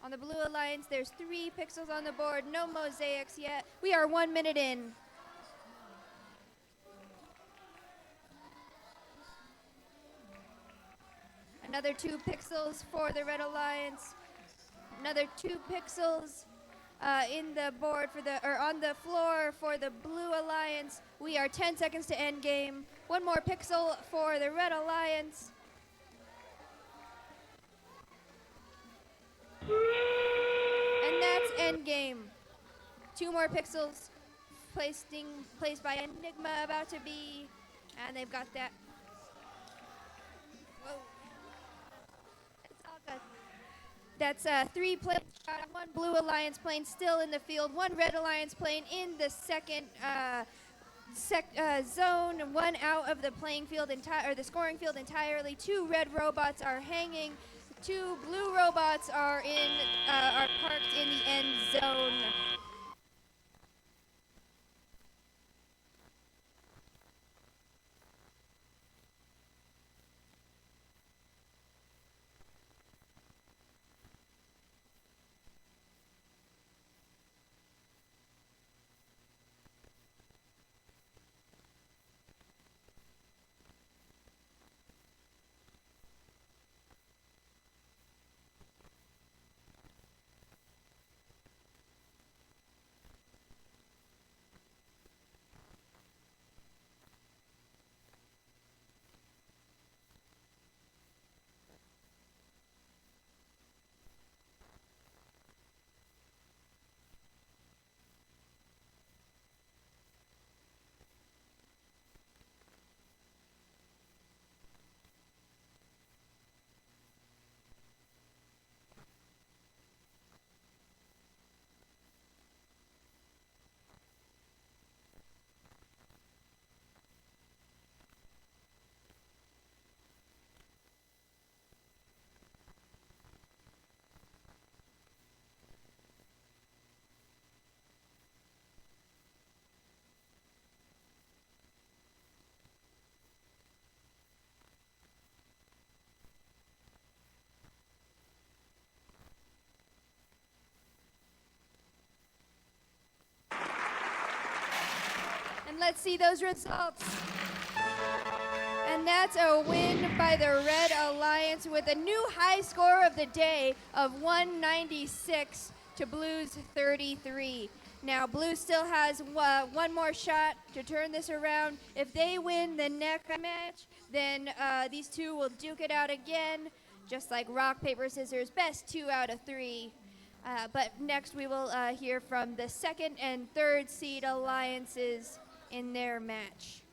On the Blue Alliance, there's 3 pixels on the board, no mosaics yet. We are 1 minute in. Another 2 pixels for the Red Alliance. Another 2 pixels in the board on the floor for the Blue Alliance. We are 10 seconds to end game. 1 more pixel for the Red Alliance. And that's end game. 2 more pixels placed by Enigma about to be, and they've got that. Whoa. It's all good. That's 3 planes shot, 1 Blue Alliance plane still in the field, 1 Red Alliance plane in the second zone, 1 out of the playing field or the scoring field entirely. 2 red robots are hanging. 2 blue robots are parked in the end zone. And let's see those results. And that's a win by the Red Alliance with a new high score of the day of 196 to Blue's 33. Now, Blue still has one more shot to turn this around. If they win the next match, then these two will duke it out again, just like rock, paper, scissors, best 2 out of 3. But next we will hear from the second and third seed alliances in their match.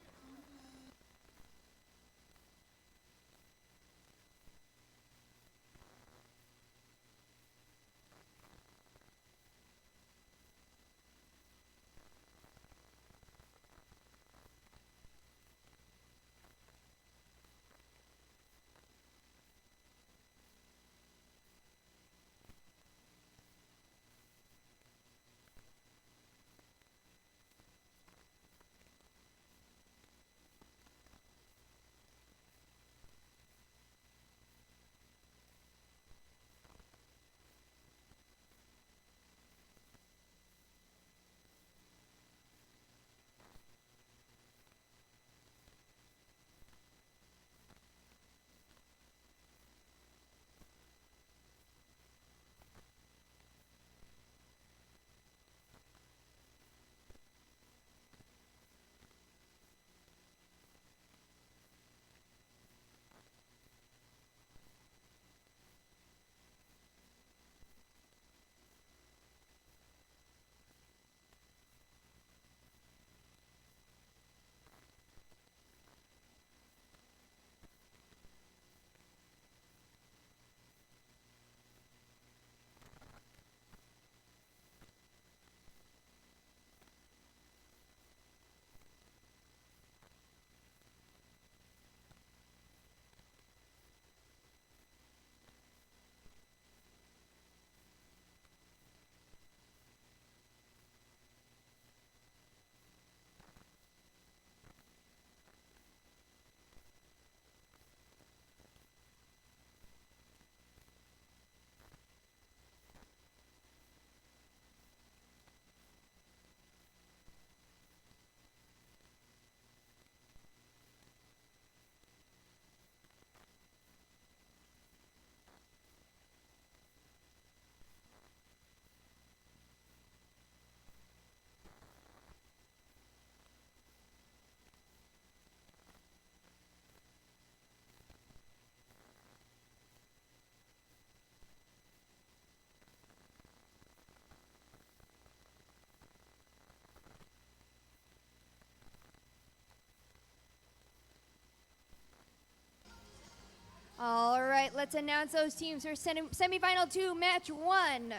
All right, let's announce those teams for semifinal 2, match 1.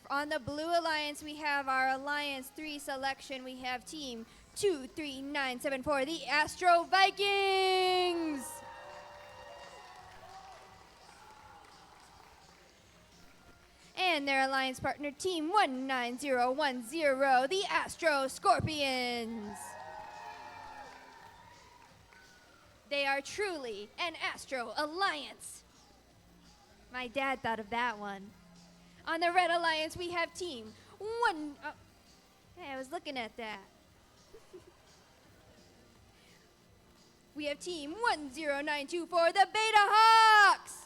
On the Blue Alliance, we have our Alliance 3 selection. We have team 23974, the Astro Vikings. And their alliance partner, team 19010, the Astro Scorpions. They are truly an Astro Alliance. My dad thought of that one. On the Red Alliance, we have team hey, I was looking at that. We have team 10924, the Beta Hawks.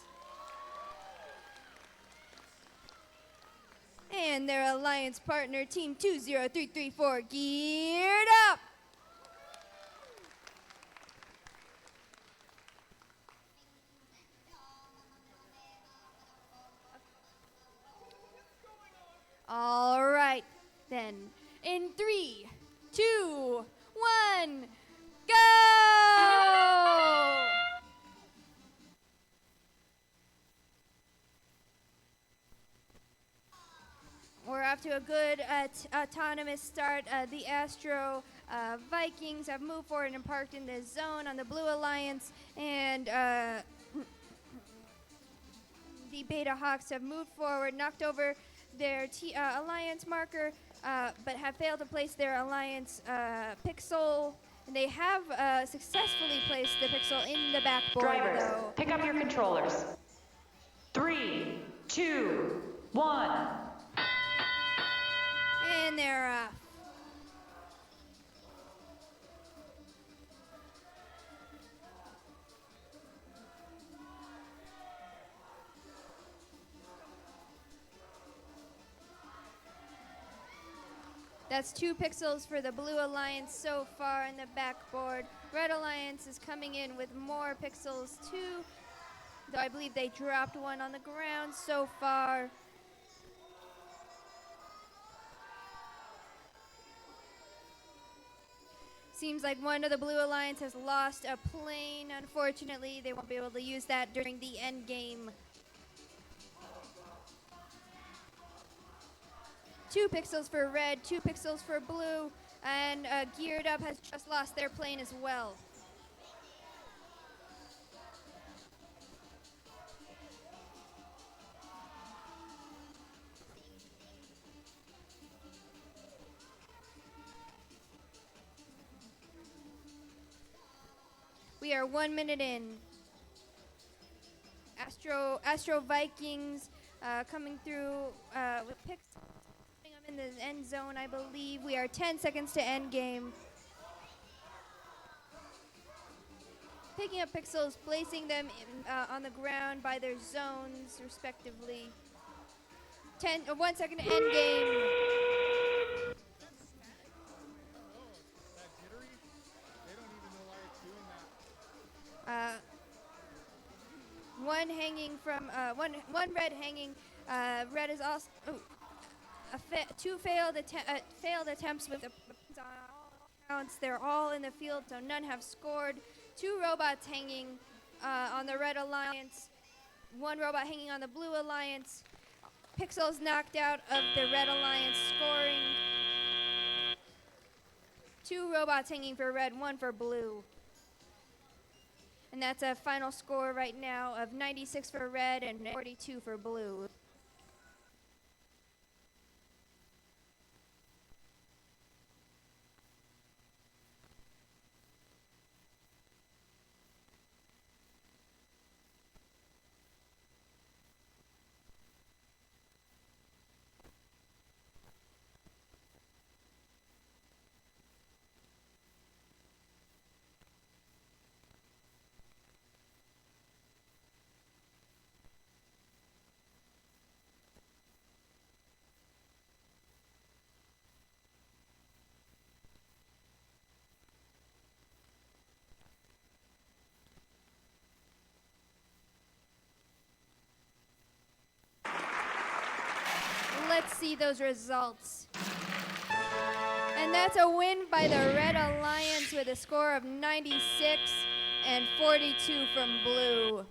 And their alliance partner, team 20334, geared up. All right, then. In 3, 2, 1, go! We're off to a good autonomous start. The Astro Vikings have moved forward and parked in the zone on the Blue Alliance, and the Beta Hawks have moved forward, knocked over their alliance marker, but have failed to place their alliance pixel. And they have successfully placed the pixel in the backboard, Drivers, though. pick up your controllers. 3, 2, 1. And they're off. That's 2 pixels for the Blue Alliance so far in the backboard. Red Alliance is coming in with more pixels too, though I believe they dropped one on the ground so far. Seems like one of the Blue Alliance has lost a plane. Unfortunately, they won't be able to use that during the end game. 2 pixels for red, 2 pixels for blue, and Geared Up has just lost their plane as well. We are 1 minute in. Astro Vikings coming through with picks. Putting them in the end zone, I believe. We are 10 seconds to end game. Picking up pixels, placing them on the ground by their zones, respectively. 1 second to end game. One hanging from one red hanging. Red is also two failed attempts with the on all counts. They're all in the field, so none have scored. 2 robots hanging on the Red Alliance. 1 robot hanging on the Blue Alliance. Pixels knocked out of the Red Alliance scoring. 2 robots hanging for red, 1 for blue. And that's a final score right now of 96 for red and 42 for blue. Let's see those results. And that's a win by the Red Alliance with a score of 96 and 42 from blue.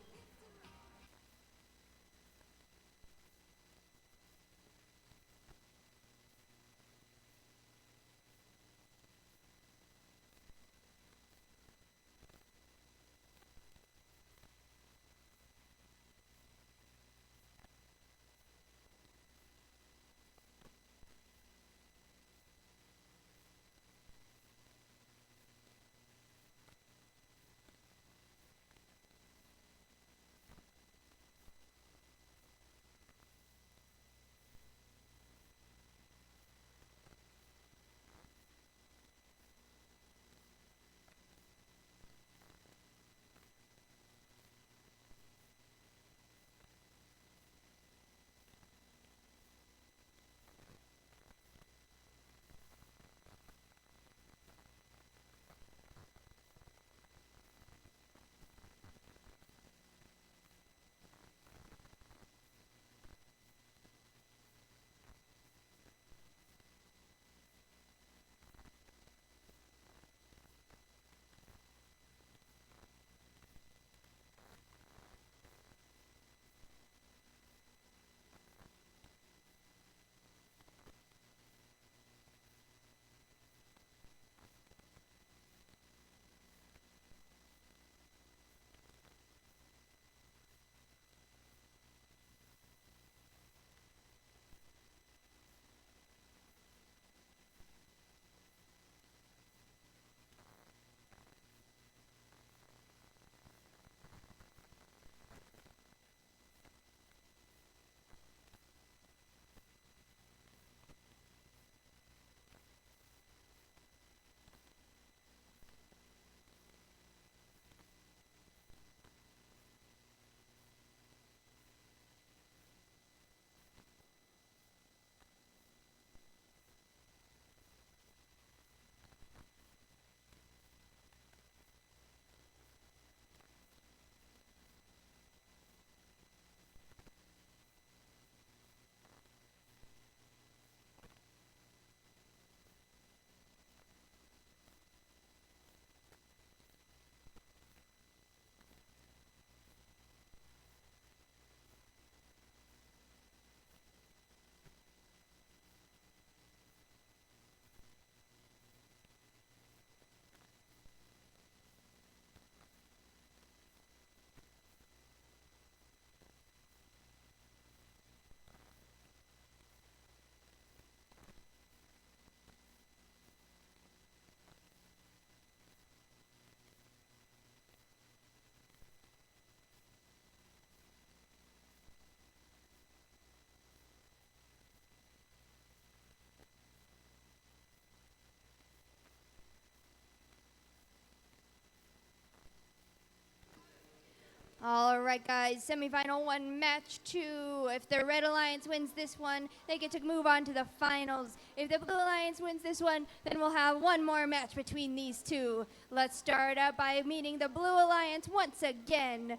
All right, guys, semifinal one, match two. If the Red Alliance wins this one, they get to move on to the finals. If the Blue Alliance wins this one, then we'll have one more match between these two. Let's start out by meeting the Blue Alliance once again.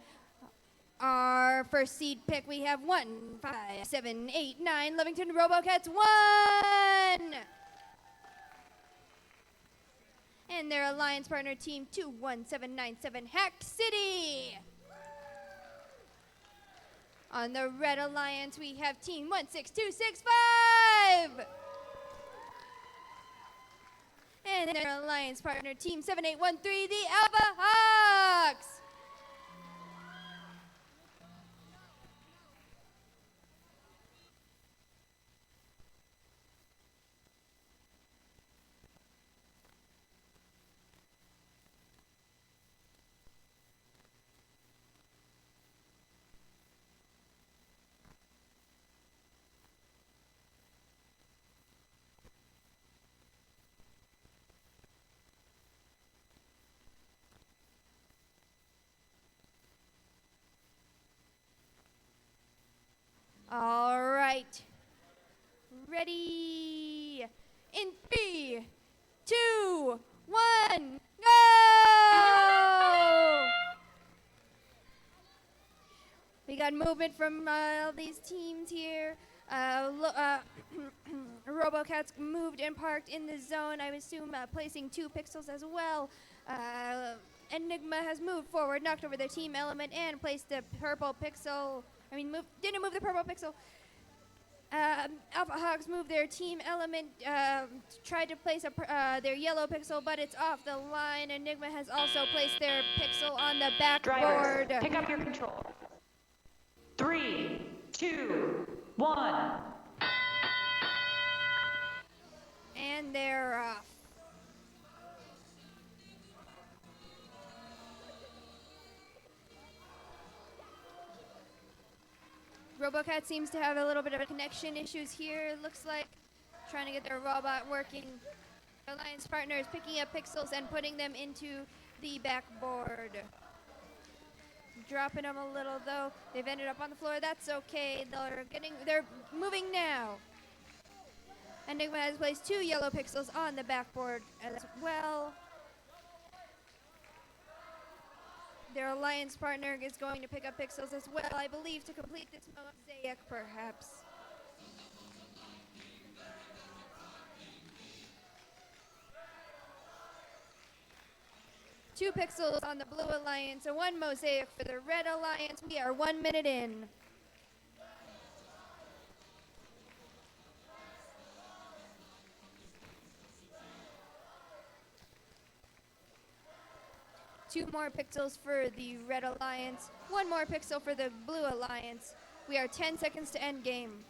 Our first seed pick, we have 1, 5, 7, 8, 9, Livingston RoboCats 1! And their alliance partner team 21797 Hack City. On the Red Alliance, we have team 16265. And their alliance partner team 7813, the Alpha Hawks. All right. Ready? In 3, 2, 1, go! We got movement from all these teams here. RoboCats moved and parked in the zone, I assume placing 2 pixels as well. Enigma has moved forward, knocked over their team element, and placed the purple pixel. Didn't move the purple pixel. Alpha Hawks moved their team element, tried to place their yellow pixel, but it's off the line. Enigma has also placed their pixel on the backboard. Drivers, pick up your control. 3, 2, 1. And they're off. RoboCat seems to have a little bit of connection issues here, it looks like. Trying to get their robot working. Alliance partner is picking up pixels and putting them into the backboard. Dropping them a little though. They've ended up on the floor, that's okay. They're moving now. Enigma has placed 2 yellow pixels on the backboard as well. Their alliance partner is going to pick up pixels as well, I believe, to complete this mosaic, perhaps. Two pixels on the Blue Alliance, and 1 mosaic for the Red Alliance. We are 1 minute in. Two more pixels for the Red Alliance, 1 more pixel for the Blue Alliance. We are 10 seconds to end game.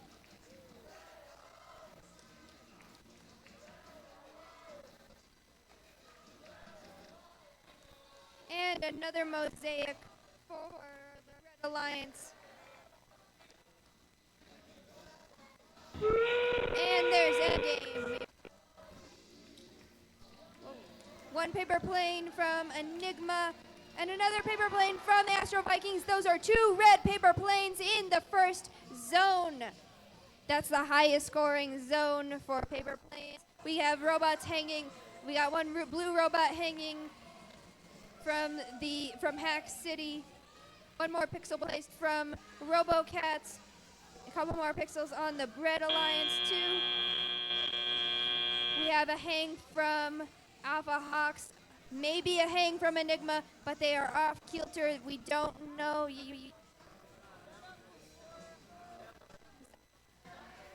And another mosaic for the Red Alliance. And there's end game. 1 paper plane from Enigma, and another paper plane from the Astro Vikings. Those are 2 red paper planes in the first zone. That's the highest scoring zone for paper planes. We have robots hanging. We got 1 blue robot hanging from Hack City. 1 more pixel placed from RoboCats. A couple more pixels on the Red Alliance too. We have a hang from Alpha Hawks, maybe a hang from Enigma, but they are off kilter. We don't know.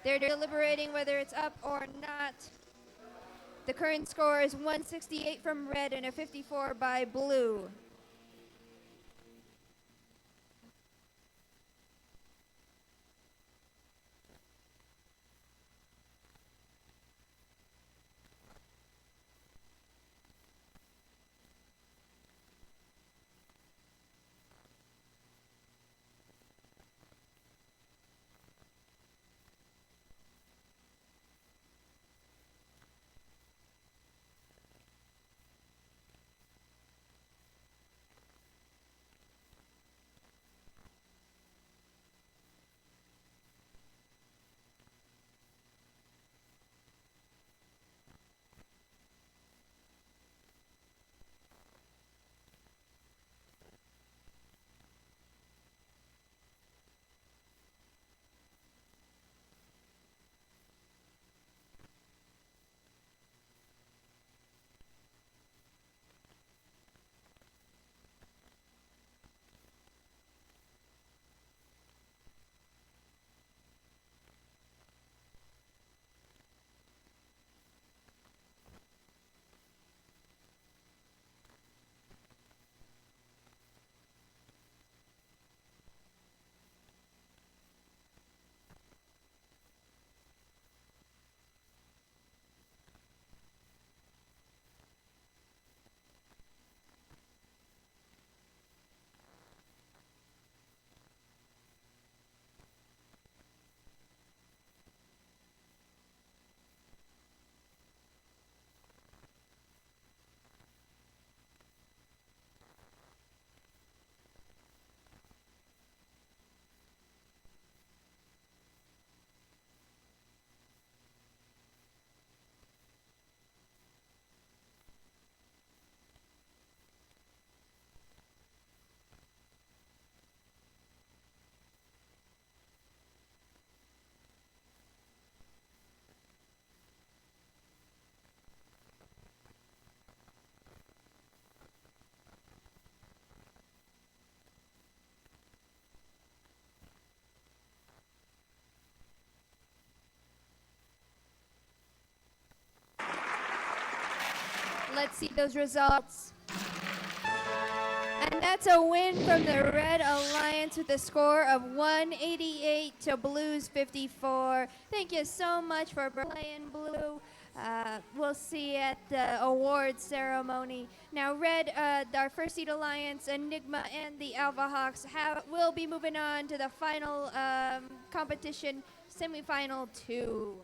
They're deliberating whether it's up or not. The current score is 168 from Red and a 54 by Blue. Let's see those results. And that's a win from the Red Alliance with a score of 188 to Blue's 54. Thank you so much for playing, Blue. We'll see you at the awards ceremony. Now, Red, our first seed alliance, Enigma and the Alpha Hawks will be moving on to the final competition, semifinal 2.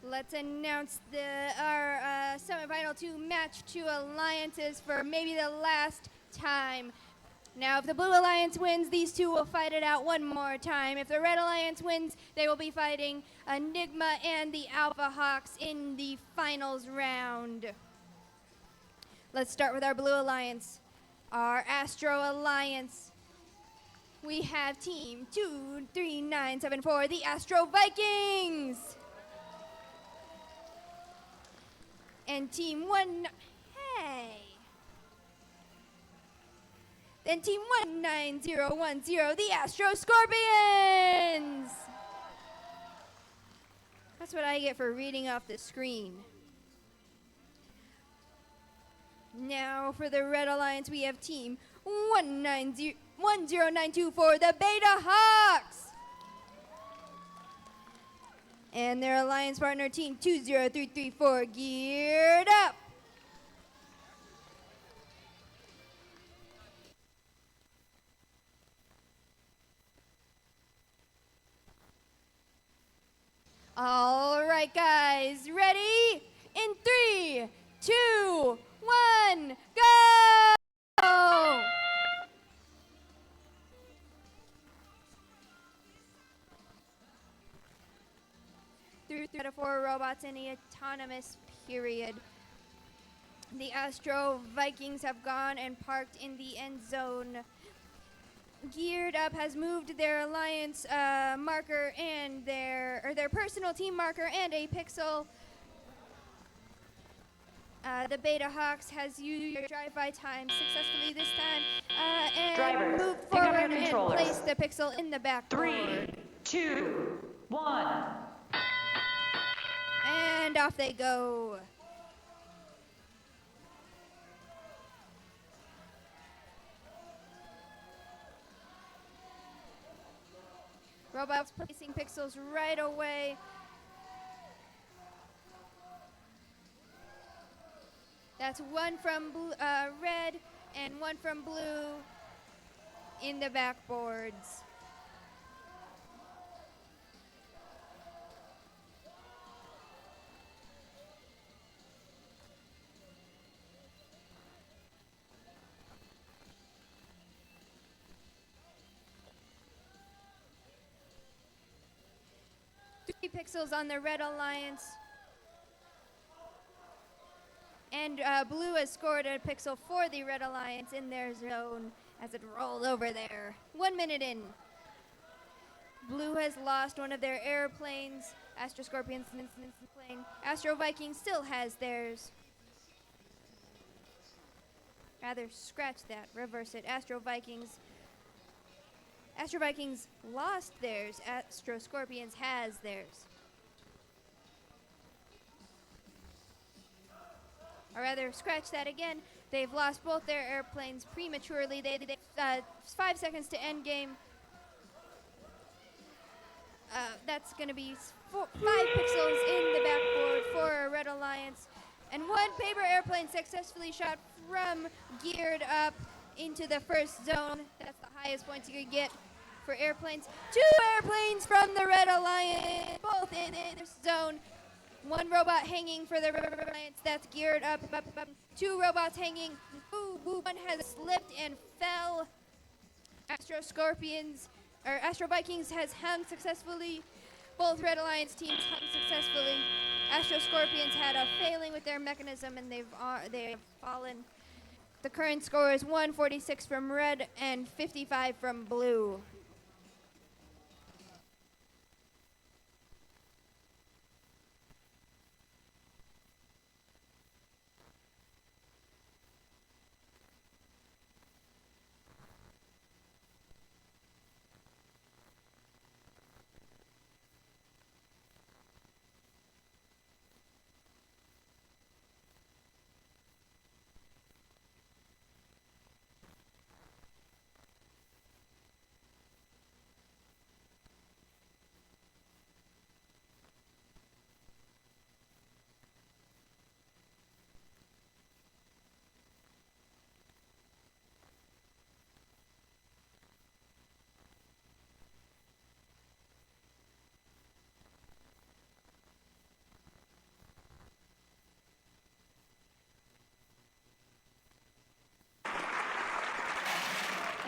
Let's announce our semifinal 2 match 2 alliances for maybe the last time. Now, if the Blue Alliance wins, these two will fight it out one more time. If the Red Alliance wins, they will be fighting Enigma and the Alpha Hawks in the finals round. Let's start with our Blue Alliance, our Astro Alliance. We have Team 23974, the Astro Vikings. And Team Then Team 19010, the Astro Scorpions. That's what I get for reading off the screen. Now for the Red Alliance, we have Team 10924, the Beta Hawks. And their alliance partner, Team 20334, geared up. All right, guys, ready? In 3, 2, 1, go! Through 3 out of 4 robots in the autonomous period. The Astro Vikings have gone and parked in the end zone. Geared Up has moved their alliance marker and their personal team marker and a pixel The Beta Hawks has used your drive-by time successfully this time, and Driver, moved pick up your forward and controllers. placed the pixel in the backboard. 3, 2, 1. And off they go. Robots placing pixels right away. That's one from red and one from blue in the backboards. Three pixels on the Red Alliance. And blue has scored a pixel for the Red Alliance in their zone as it rolled over there. 1 minute in. Blue has lost one of their airplanes. Astro Scorpions plane. Astro Vikings still has theirs. Rather, scratch that. Reverse it. Astro Vikings lost theirs. Astro Scorpions has theirs. Or rather, scratch that again. They've lost both their airplanes prematurely. They 5 seconds to end game. That's going to be 5 pixels in the backboard for Red Alliance. And one paper airplane successfully shot from geared up into the first zone. That's the highest points you could get for airplanes. 2 airplanes from the Red Alliance, both in this zone. One robot hanging for the Red Alliance that's geared up. 2 robots hanging. One has slipped and fell. Astro Vikings has hung successfully. Both Red Alliance teams hung successfully. Astro Scorpions had a failing with their mechanism and they have fallen. The current score is 146 from red and 55 from blue.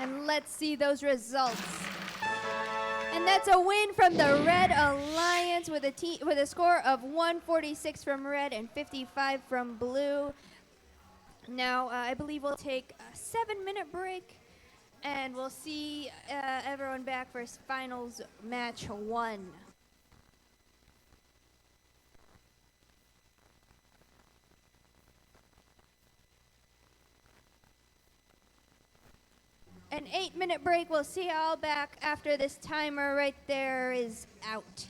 And let's see those results. And that's a win from the Red Alliance with a score of 146 from red and 55 from blue. Now, I believe we'll take a 7-minute break, and we'll see everyone back for finals match 1. An 8-minute break. We'll see you all back after this timer right there is out.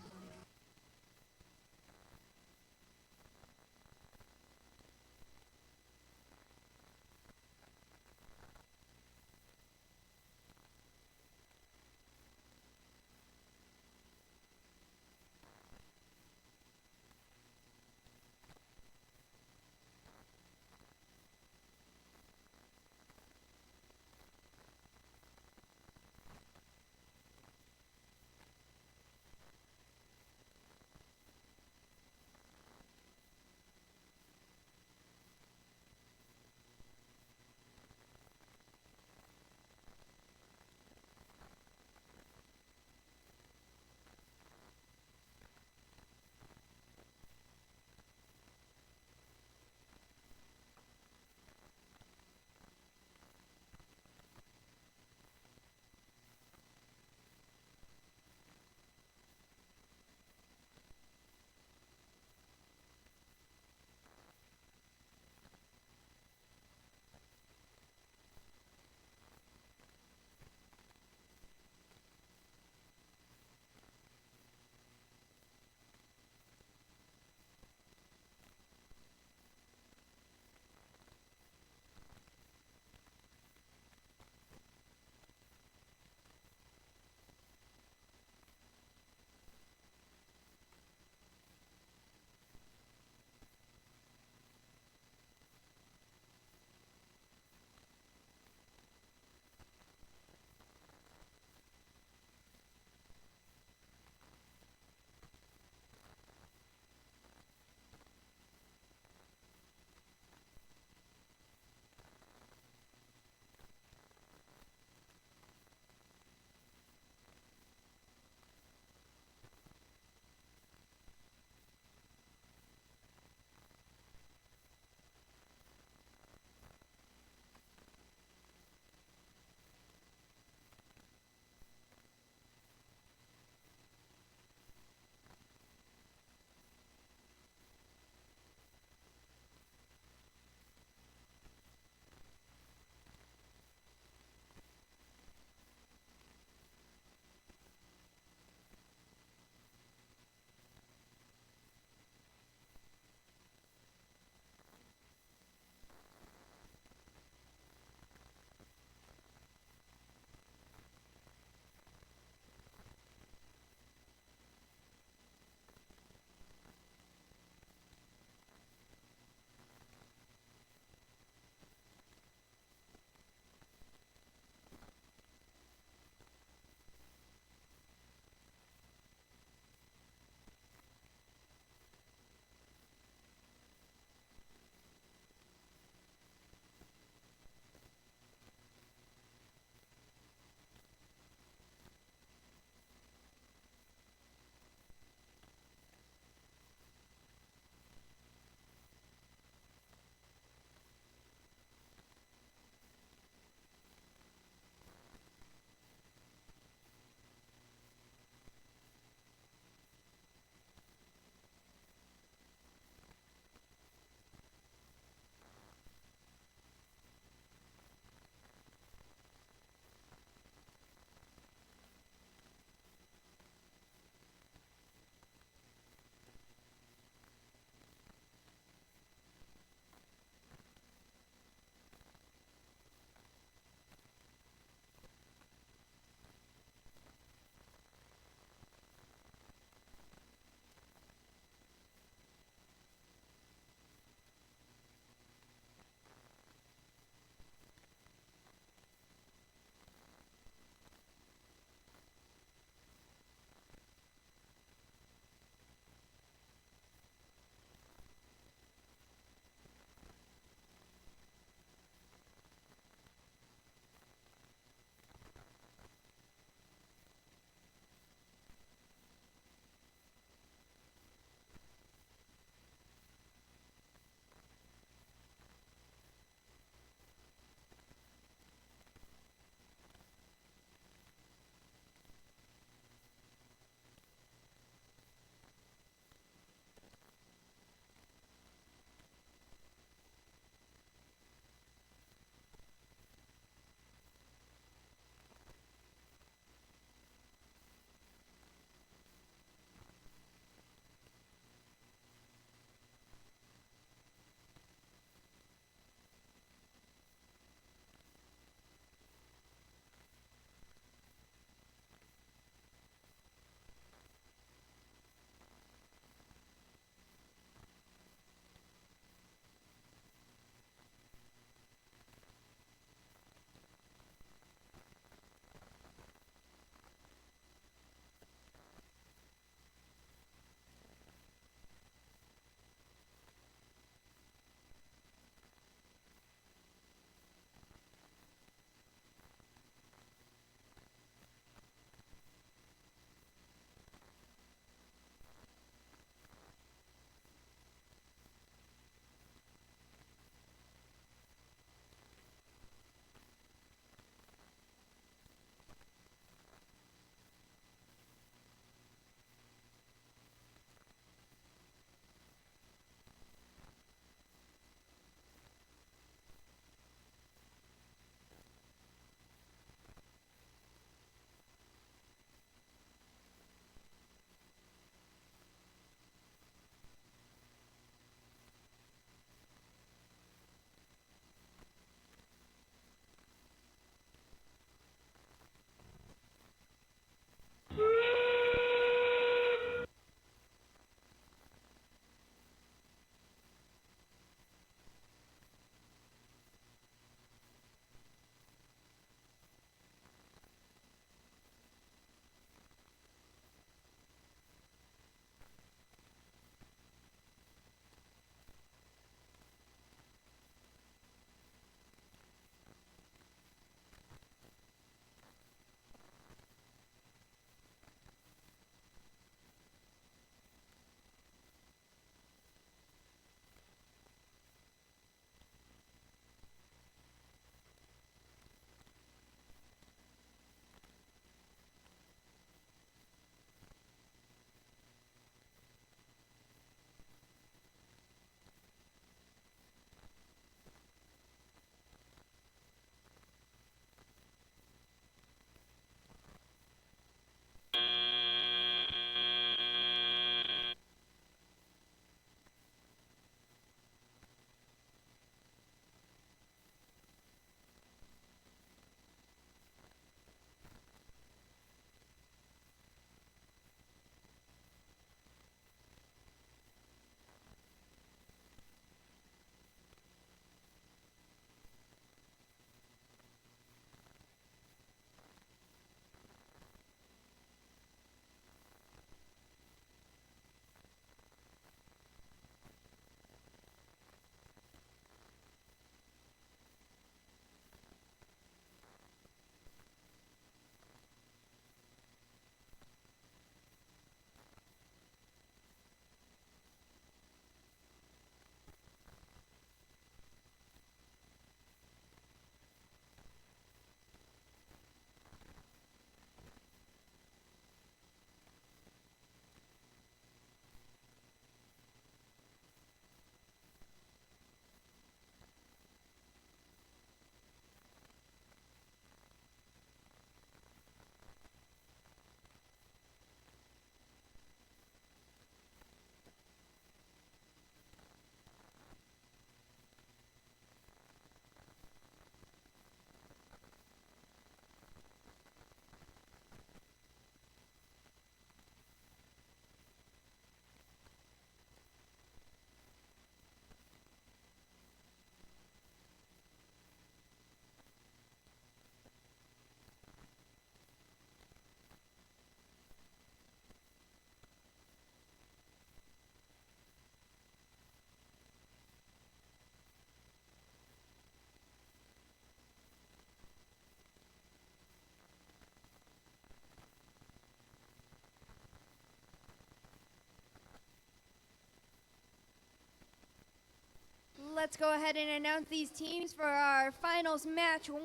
let's go ahead and announce these teams for our finals match 1.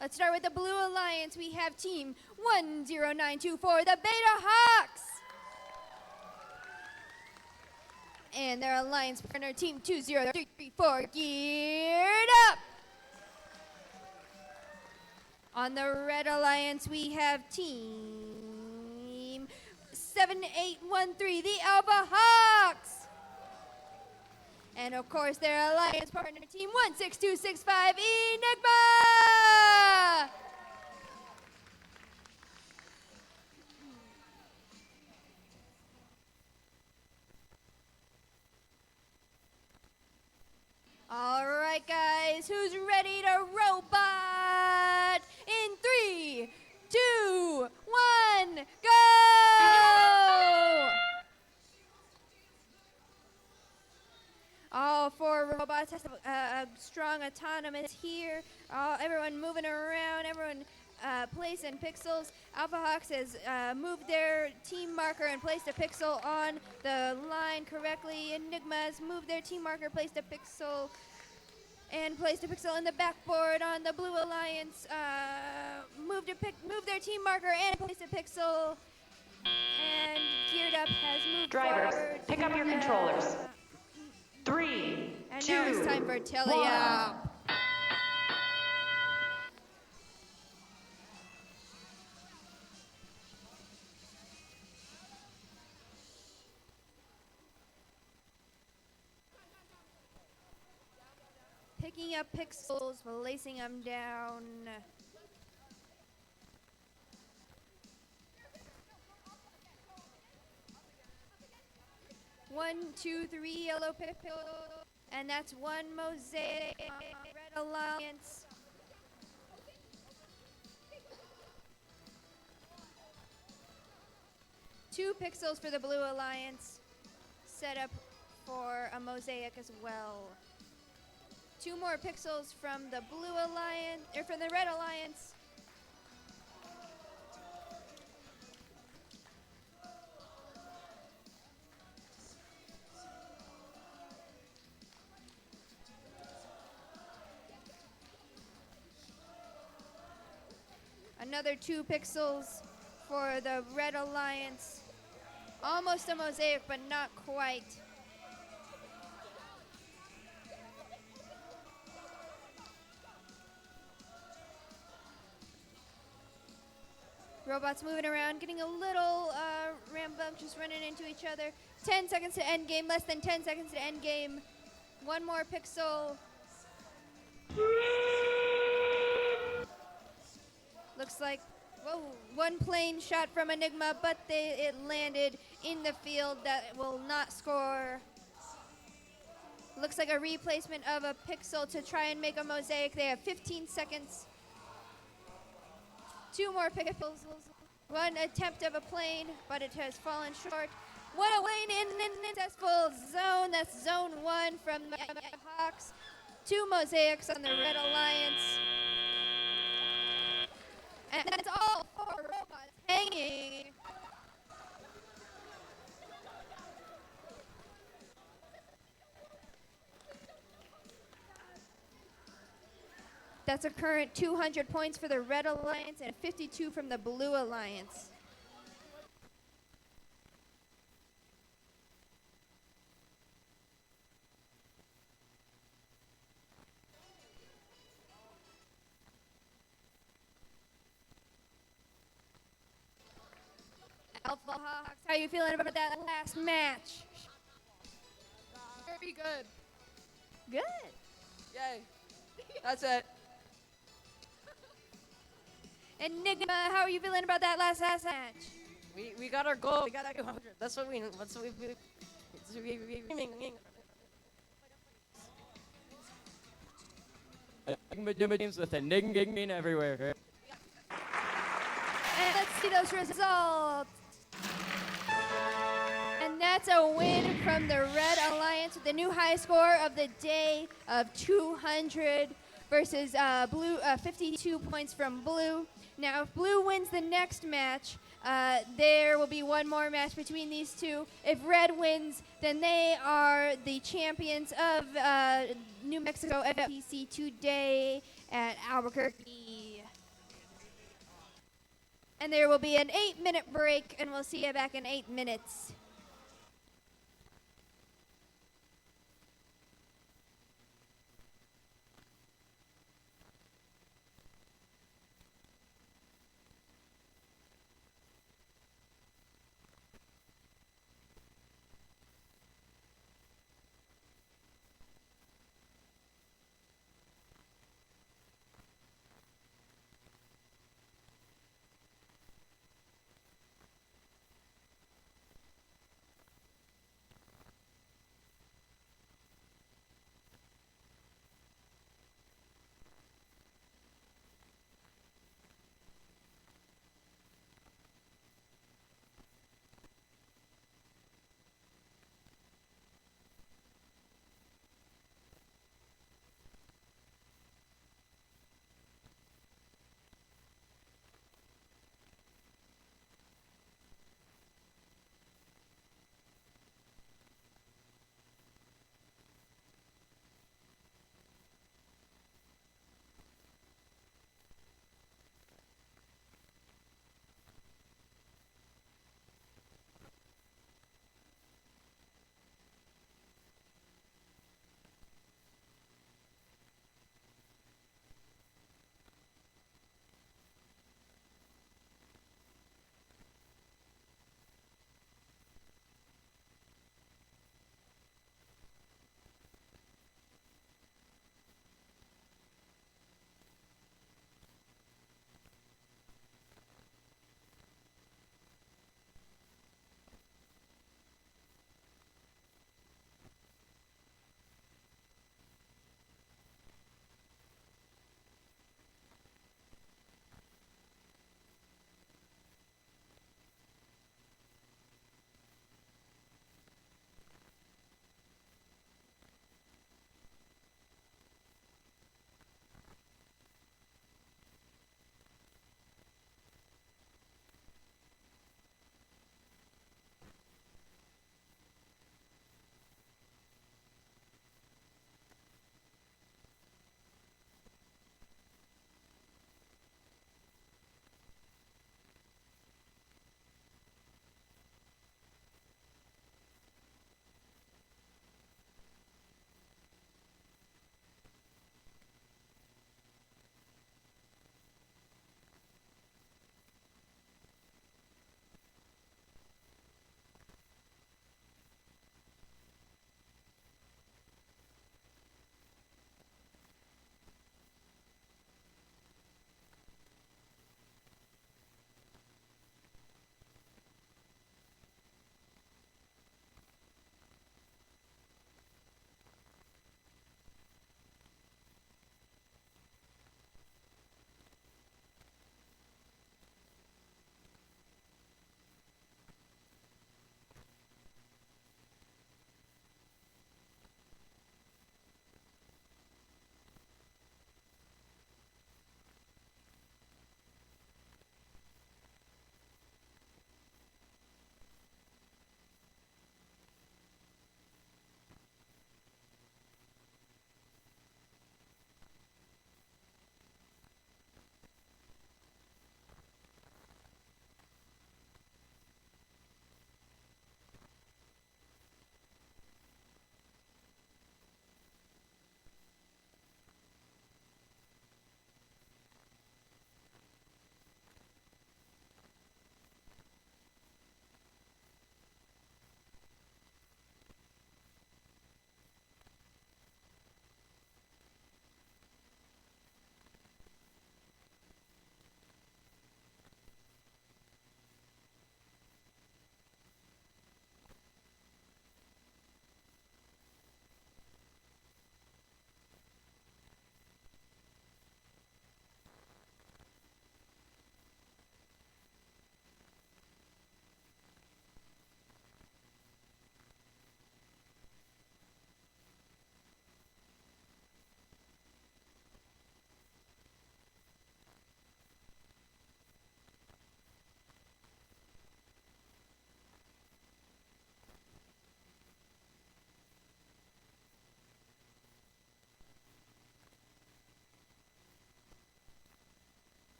Let's start with the Blue Alliance. We have team 10924, the Beta Hawks. And their alliance partner, team 20334, Geared Up. On the Red Alliance, we have team 7813, the Alpha Hawks. And of course, their alliance partner, team 16265, Enigma. All right, guys, who's ready to robot? In 3, 2, 1, go! All 4 robots have a strong autonomous here. Everyone moving around, everyone placing pixels. Alpha Hawks has moved their team marker and placed a pixel on the line correctly. Enigma's moved their team marker, placed a pixel, and placed a pixel in the backboard. On the Blue Alliance, moved their team marker and placed a pixel. And Geared Up has moved Drivers, forward. pick up your controllers. 3, And 2, now it's time for Teleop. Picking up pixels, placing them down. One, two, 3 yellow pixels, and that's 1 mosaic. Red Alliance. Two pixels for the Blue Alliance. Set up for a mosaic as well. 2 more pixels from the Blue Alliance, or from the Red Alliance. Another 2 pixels for the Red Alliance. Almost a mosaic, but not quite. Robots moving around, getting a little rambunctious, running into each other. 10 seconds to end game, less than 10 seconds to end game. 1 more pixel. Looks like, whoa, 1 plane shot from Enigma, but it landed in the field. That will not score. Looks like a replacement of a pixel to try and make a mosaic. They have 15 seconds. 2 more pixels. 1 attempt of a plane, but it has fallen short. 1 plane in an successful zone. That's zone 1 from the Hawks. 2 mosaics on the Red Alliance. And that's all 4 robots hanging. That's a current 200 points for the Red Alliance and 52 from the Blue Alliance. Alpha Hawks, how are you feeling about that last match? Very good. Good. Yay. That's it. Enigma, how are you feeling about that last match? We got our goal. We got our 200. That's what we. Enigma teams with Enigma everywhere. And let's see those results. And that's a win from the Red Alliance with the new high score of the day of 200 versus Blue, 52 points from Blue. Now, if Blue wins the next match, There will be one more match between these two. If red wins, then they are the champions of New Mexico FFPC today at Albuquerque. And there will be an 8-minute break, and we'll see you back in 8 minutes.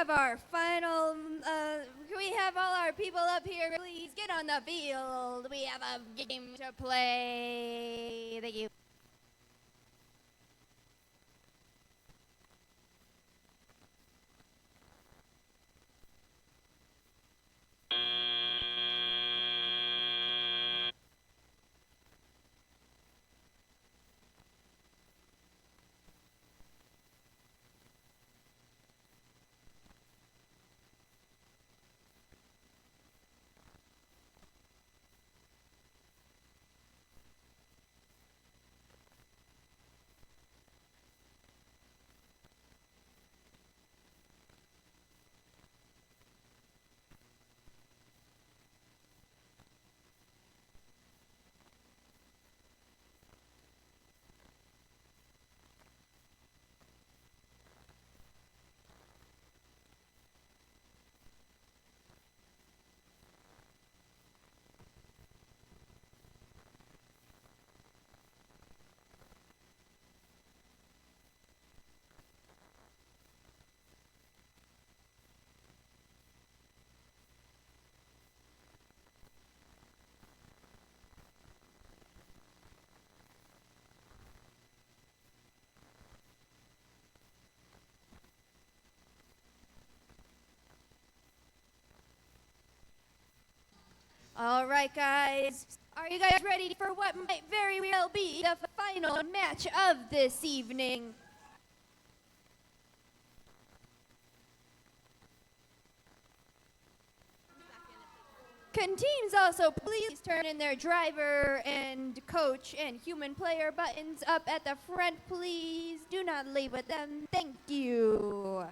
have our final, can we have all our people up here? Please get on the field. We have a game to play. Thank you. All right, guys. Are you guys ready for what might very well be the final match of this evening? Can teams also please turn in their driver and coach and human player buttons up at the front, please? Do not leave with them. Thank you.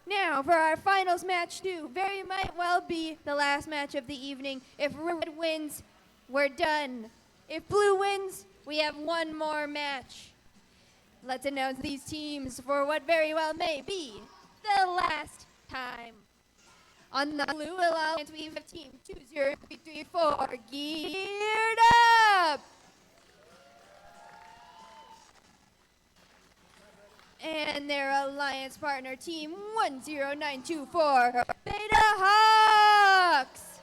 Now, for our finals match too, very might well be the last match of the evening. If red wins, we're done. If blue wins, we have one more match. Let's announce these teams for what very well may be the last time. On the blue alliance, we have team 20334 geared up. And their alliance partner, team 10924, Beta Hawks.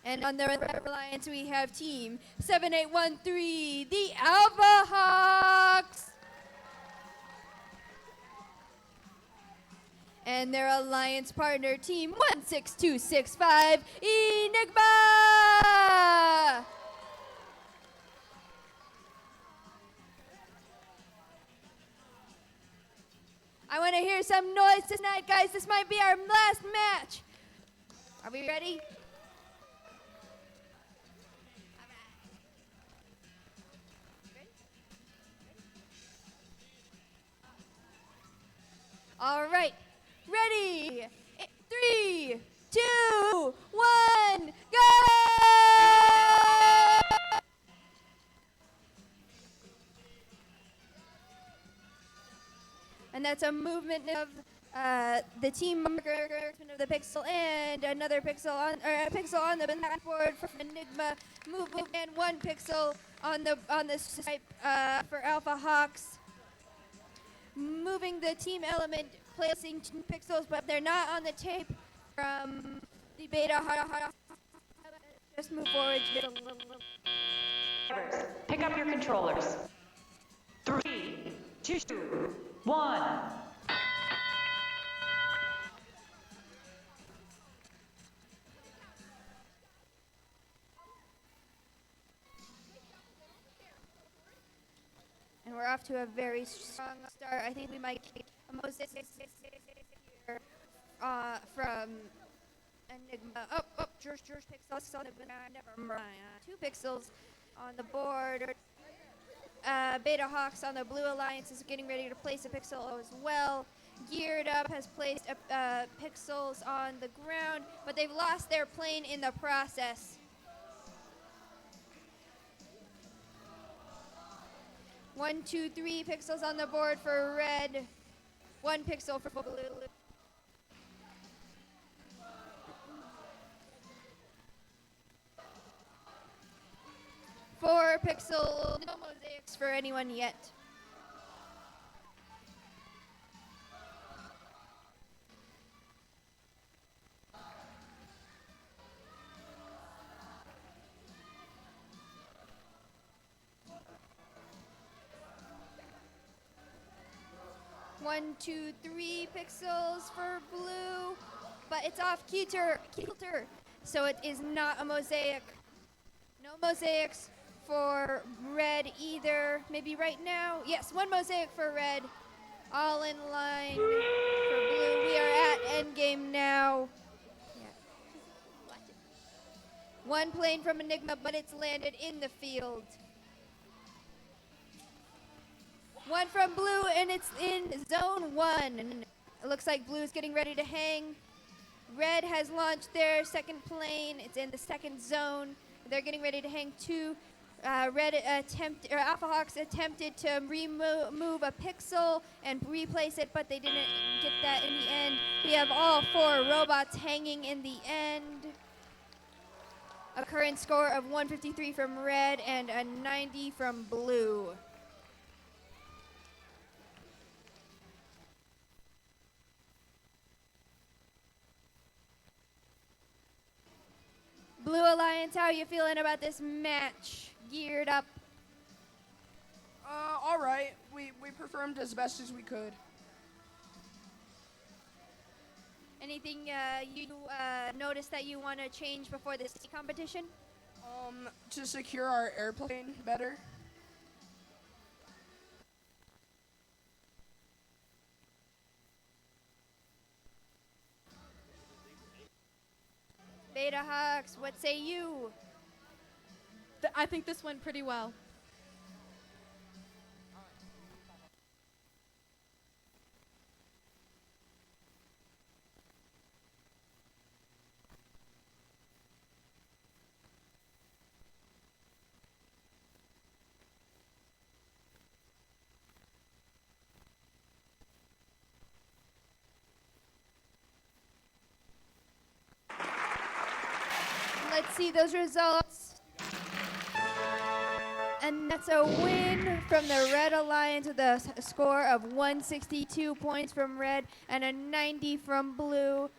And on their alliance, we have team 7813, the Alpha Hawks. And their alliance partner, team 16265, Enigma. I want to hear some noise tonight, guys. This might be our last match. Are we ready? All right. Ready? 3, 2, 1, go! And that's a movement of the team marker of the pixel and another pixel on the blackboard for Enigma. Movement and 1 pixel on the stripe for Alpha Hawks. Moving the team element, placing 2 pixels, but they're not on the tape from the Beta Hawks. Just move forward just a little. Pick up your controllers. 3, 2, 1. And we're off to a very strong start. I think we might kick almost here from Enigma. Oh, George pixels on the never mind. 2 pixels on the board. Beta Hawks on the blue alliance is getting ready to place a pixel as well. Geared Up has placed pixels on the ground, but they've lost their plane in the process. 1, 2, 3 pixels on the board for red. 1 pixel for blue. 4 pixel, no mosaics for anyone yet. 1, 2, 3 pixels for blue, but it's off kilter. So it is not a mosaic. No mosaics for red either. Maybe right now. Yes, 1 mosaic for red. All in line for blue. We are at endgame now. Yeah. 1 plane from Enigma, but it's landed in the field. 1 from blue, and it's in zone 1. It looks like blue is getting ready to hang. Red has launched their second plane. It's in the second zone. They're getting ready to hang 2. Alpha Hawks attempted to remove a pixel and replace it, but they didn't get that in the end. We have all 4 robots hanging in the end. A current score of 153 from red and a 90 from blue. Blue Alliance, how are you feeling about this match? Geared up? All right. We performed as best as we could. Anything you noticed that you want to change before this competition? To secure our airplane better. Beta Hawks, what say you? I think this went pretty well. Let's see those results. And that's a win from the Red Alliance with a score of 162 points from red and a 90 from blue.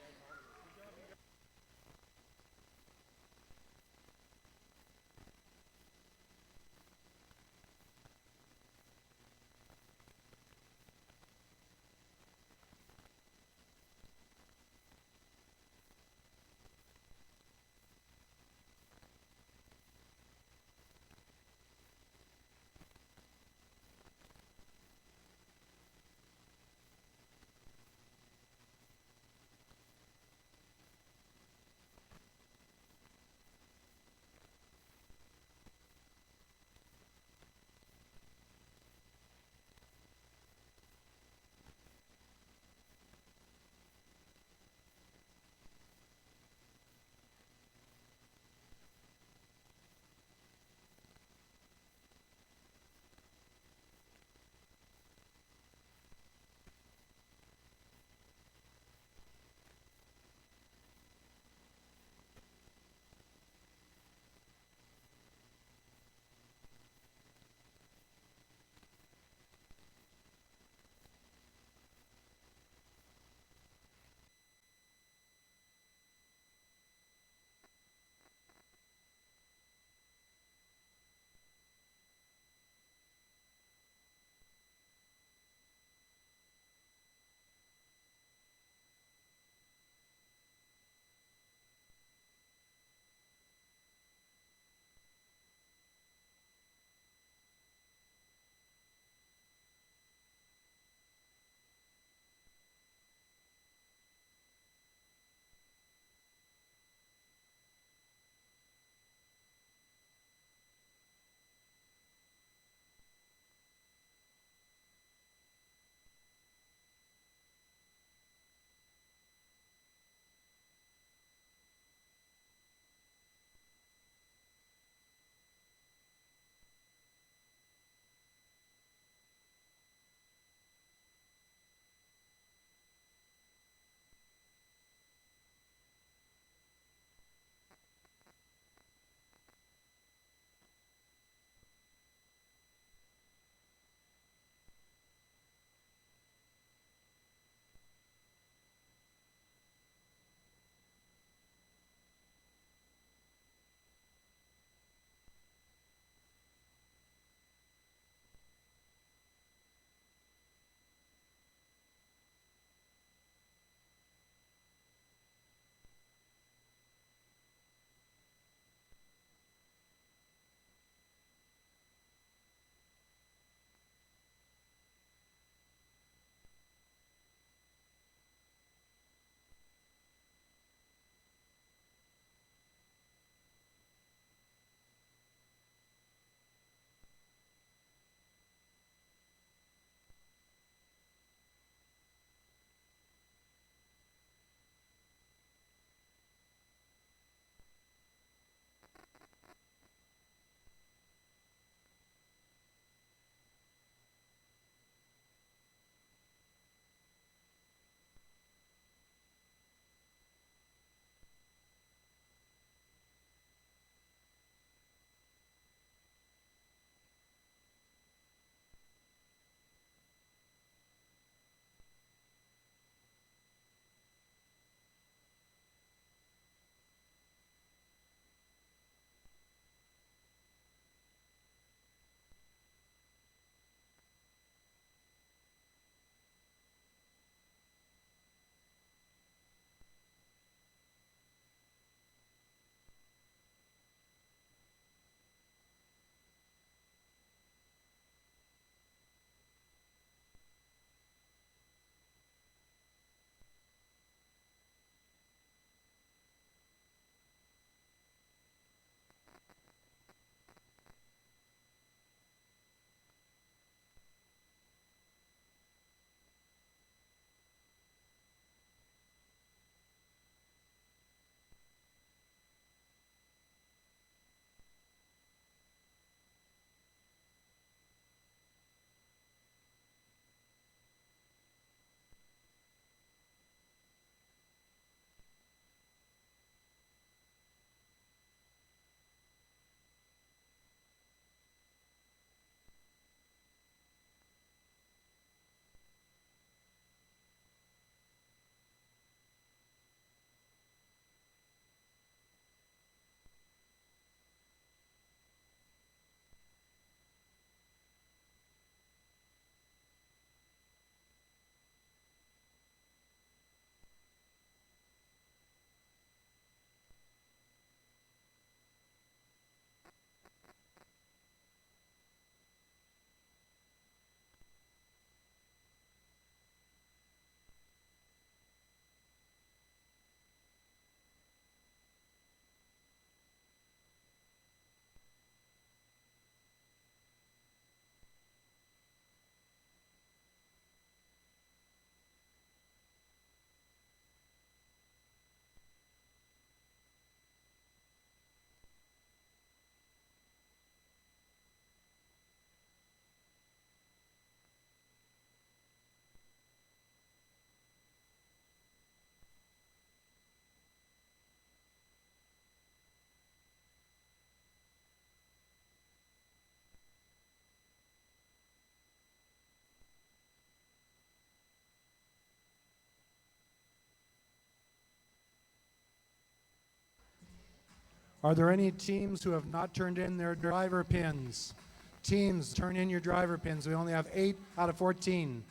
Are there any teams who have not turned in their driver pins? Teams, turn in your driver pins. We only have 8 out of 14.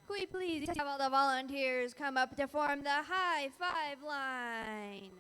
Could we please have all the volunteers come up to form the high five line?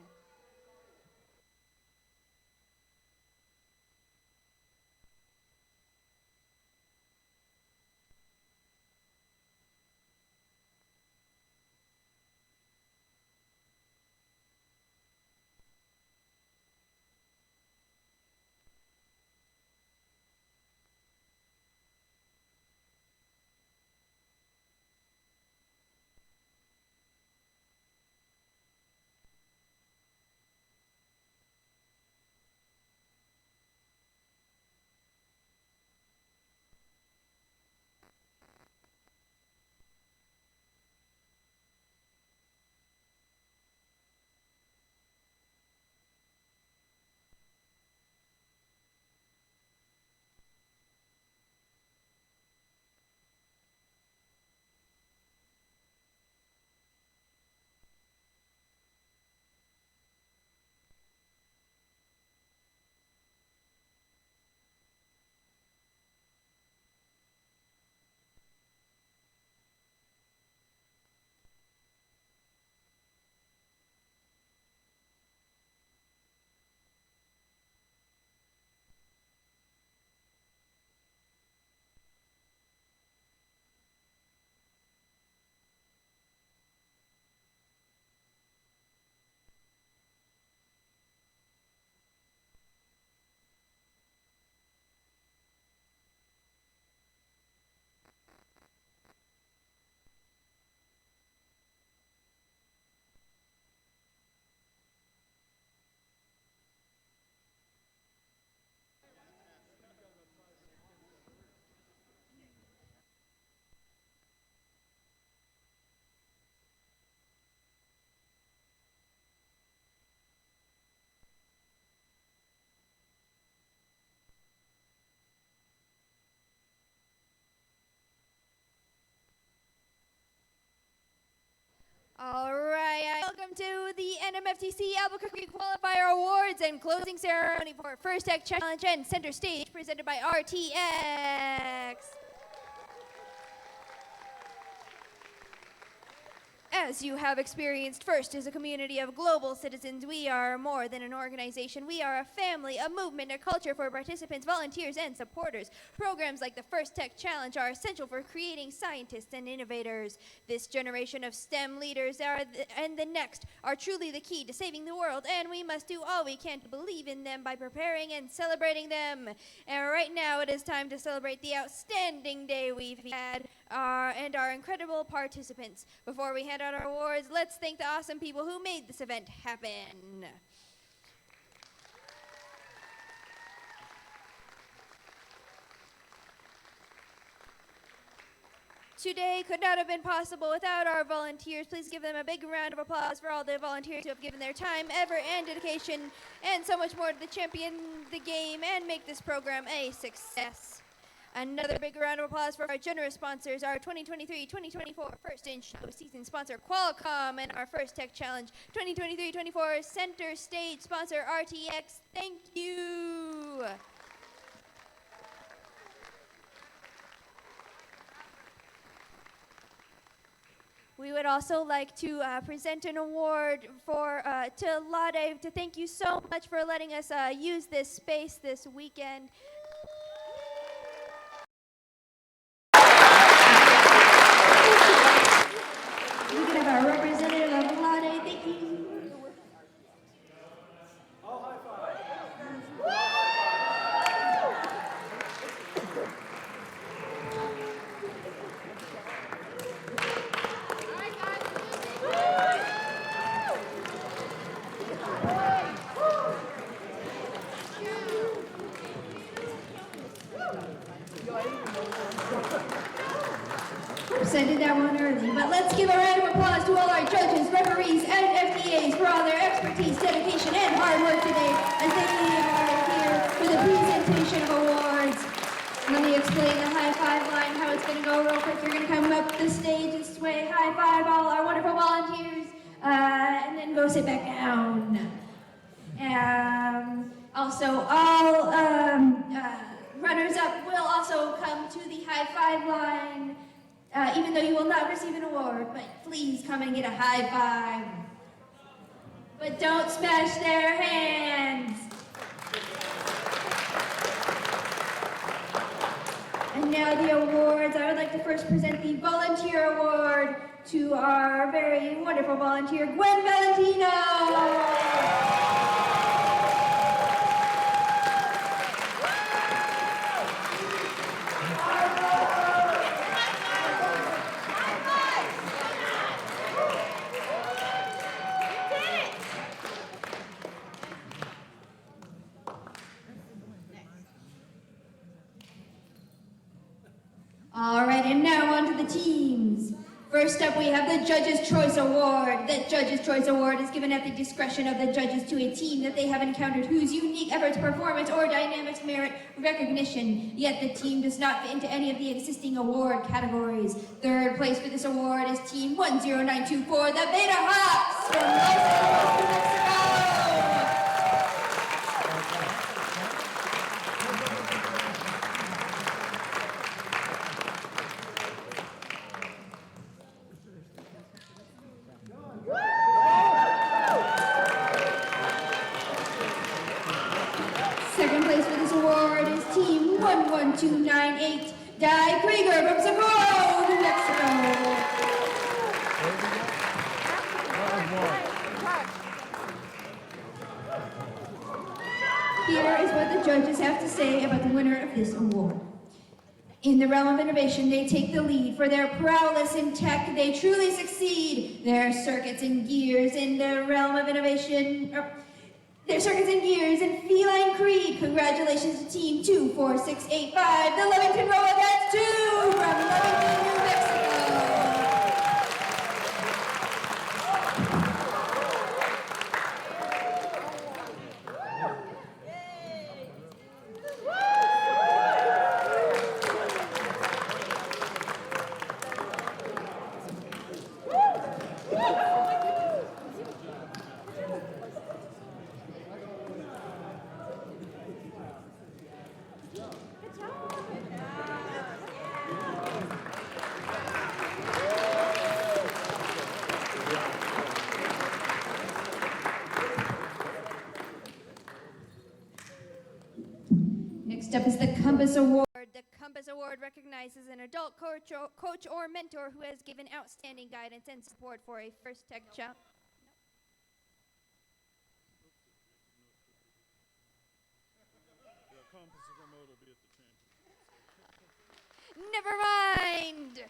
All right, welcome to the NMFTC Albuquerque Qualifier Awards and closing ceremony for First Tech Challenge and Center Stage presented by RTX. As you have experienced, FIRST is a community of global citizens. We are more than an organization. We are a family, a movement, a culture for participants, volunteers, and supporters. Programs like the FIRST Tech Challenge are essential for creating scientists and innovators. This generation of STEM leaders and the next are truly the key to saving the world, and we must do all we can to believe in them by preparing and celebrating them. And right now it is time to celebrate the outstanding day we've had and our incredible participants. Before we hand out our awards, let's thank the awesome people who made this event happen. Today could not have been possible without our volunteers. Please give them a big round of applause for all the volunteers who have given their time, effort, and dedication, and so much more to champion the game and make this program a success. Another big round of applause for our generous sponsors, our 2023-2024 First in Show season sponsor Qualcomm, and our First Tech Challenge 2023-24 Center Stage sponsor RTX. Thank you. We would also like to present an award to Lade to thank you so much for letting us use this space this weekend. We can have our representative of Lade. Thank you. Presented that one early, but let's give a round of applause to all our judges, referees, and FDAs for all their expertise, dedication, and hard work today as they are here for the presentation of awards. Let me explain the high five line, how it's going to go real quick. You're going to come up the stage and sway, high five all our wonderful volunteers, and then go sit back down. Also, all runners-up will also come to the high five line. Even though you will not receive an award, but please come and get a high five. But don't smash their hands. And now the awards. I would like to first present the Volunteer Award to our very wonderful volunteer, Gwen Valentino. All right, and now on to the teams. First up, we have the Judges' Choice Award. The Judges' Choice Award is given at the discretion of the judges to a team that they have encountered whose unique efforts, performance, or dynamics merit recognition, yet the team does not fit into any of the existing award categories. Third place for this award is Team 10924, the Beta Hawks from Los Angeles, New Mexico. Second place for this award is Team 11298, Di Krieger from Socorro, New Mexico. Here is what the judges have to say about the winner of this award. In the realm of innovation, they take the lead. For their prowess in tech, they truly succeed. Their circuits and gears in the realm of innovation... Their circuits and gears and feline creed. Congratulations to Team 24685, the Lovington Robots 2 from Lovington, New Mexico. up is the Compass Award. The Compass Award recognizes an adult coach or mentor who has given outstanding guidance and support for a first tech child. Never mind.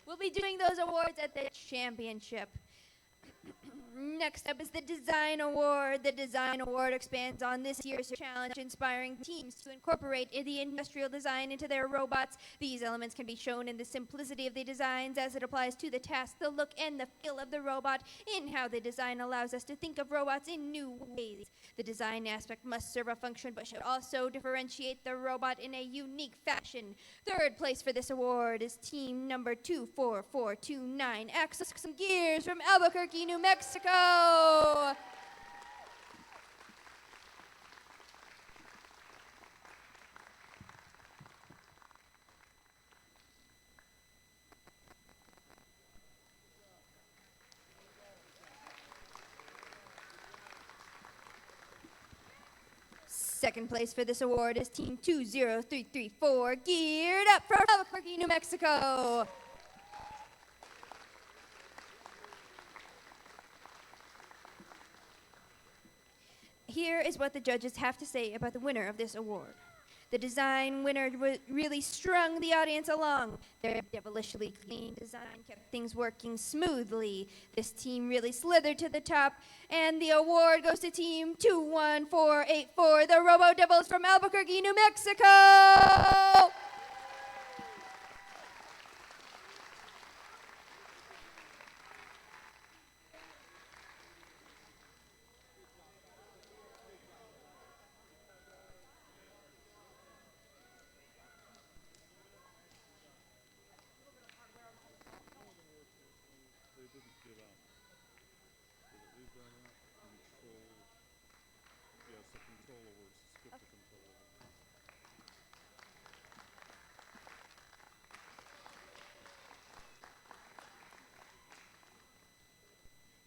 We'll be doing those awards at the championship. Next up is the Design Award. The Design Award expands on this year's challenge, inspiring teams to incorporate the industrial design into their robots. These elements can be shown in the simplicity of the designs as it applies to the task, the look, and the feel of the robot, in how the design allows us to think of robots in new ways. The design aspect must serve a function but should also differentiate the robot in a unique fashion. Third place for this award is team number 24429, Axis and Gears from Albuquerque, New Mexico. Second place for this award is team 20334, Geared Up from Albuquerque, New Mexico. Here is what the judges have to say about the winner of this award. The design winner really strung the audience along. Their devilishly clean design kept things working smoothly. This team really slithered to the top, and the award goes to team 21484, the Robo Devils from Albuquerque, New Mexico.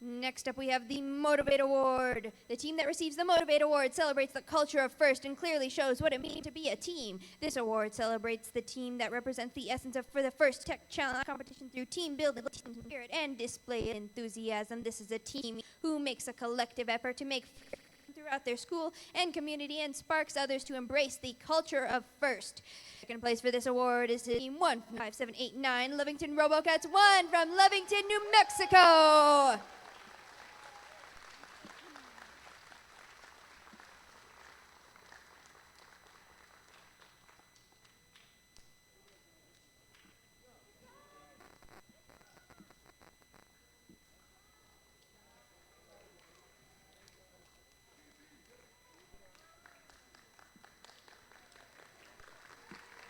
Next up, we have the Motivate Award. The team that receives the Motivate Award celebrates the culture of FIRST and clearly shows what it means to be a team. This award celebrates the team that represents the essence of for the FIRST Tech Challenge competition through team building, team spirit, and display enthusiasm. This is a team who makes a collective effort to make throughout their school and community and sparks others to embrace the culture of FIRST. Second place for this award is team 15789, Lovington RoboCats 1 from Lovington, New Mexico.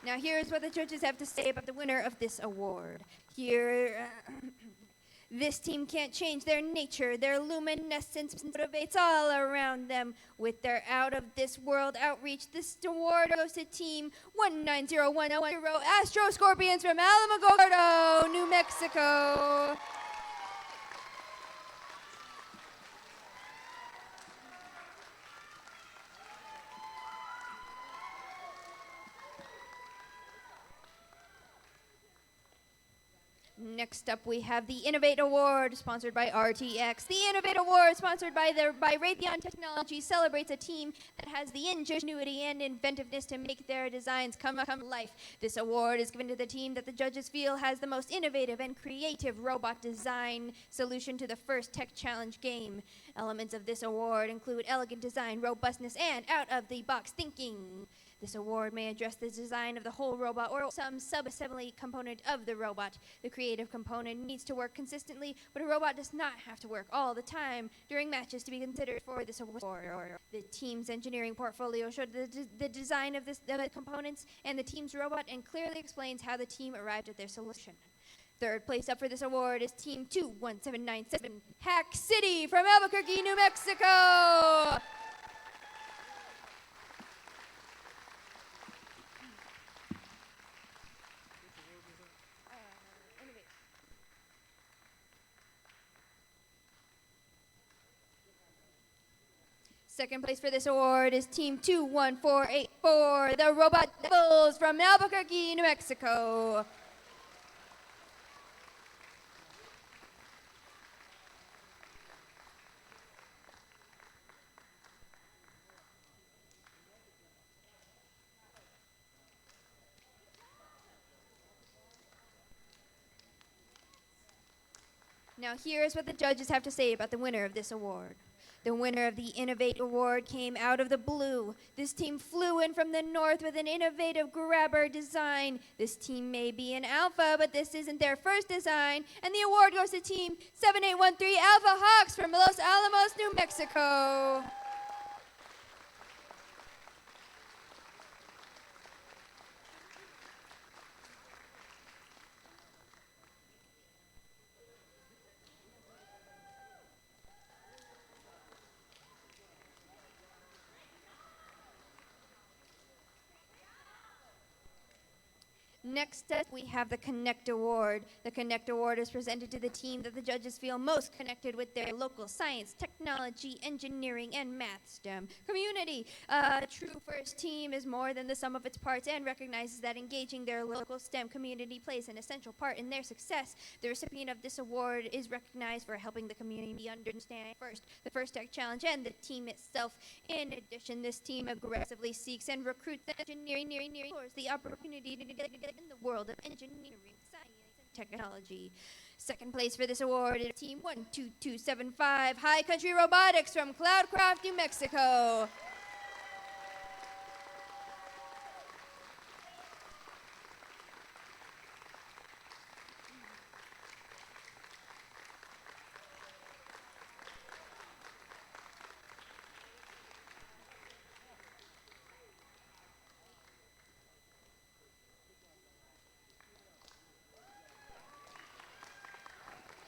Now here's what the judges have to say about the winner of this award. This team can't change their nature. Their luminescence motivates all around them. With their out-of-this-world outreach, this award goes to team 19010, Astro Scorpions from Alamogordo, New Mexico. Next up, we have the Innovate Award, sponsored by RTX. The Innovate Award, sponsored by Raytheon Technology, celebrates a team that has the ingenuity and inventiveness to make their designs come to life. This award is given to the team that the judges feel has the most innovative and creative robot design solution to the FIRST Tech Challenge game. Elements of this award include elegant design, robustness, and out-of-the-box thinking. This award may address the design of the whole robot or some sub-assembly component of the robot. The creative component needs to work consistently, but a robot does not have to work all the time during matches to be considered for this award. The team's engineering portfolio showed the design of the components and the team's robot and clearly explains how the team arrived at their solution. Third place up for this award is Team 21797, Hack City from Albuquerque, New Mexico. Second place for this award is Team 21484, the Robot Devils from Albuquerque, New Mexico. Now here's what the judges have to say about the winner of this award. The winner of the Innovate Award came out of the blue. This team flew in from the north with an innovative grabber design. This team may be an alpha, but this isn't their first design. And the award goes to Team 7813 Alpha Hawks from Los Alamos, New Mexico. Next up, we have the Connect Award. The Connect Award is presented to the team that the judges feel most connected with their local science, technology, engineering, and math STEM community. A true first team is more than the sum of its parts and recognizes that engaging their local STEM community plays an essential part in their success. The recipient of this award is recognized for helping the community understand the First Tech Challenge and the team itself. In addition, this team aggressively seeks and recruits engineering towards the opportunity to in the world of engineering, science, and technology. Second place for this award is Team 12275, High Country Robotics from Cloudcroft, New Mexico.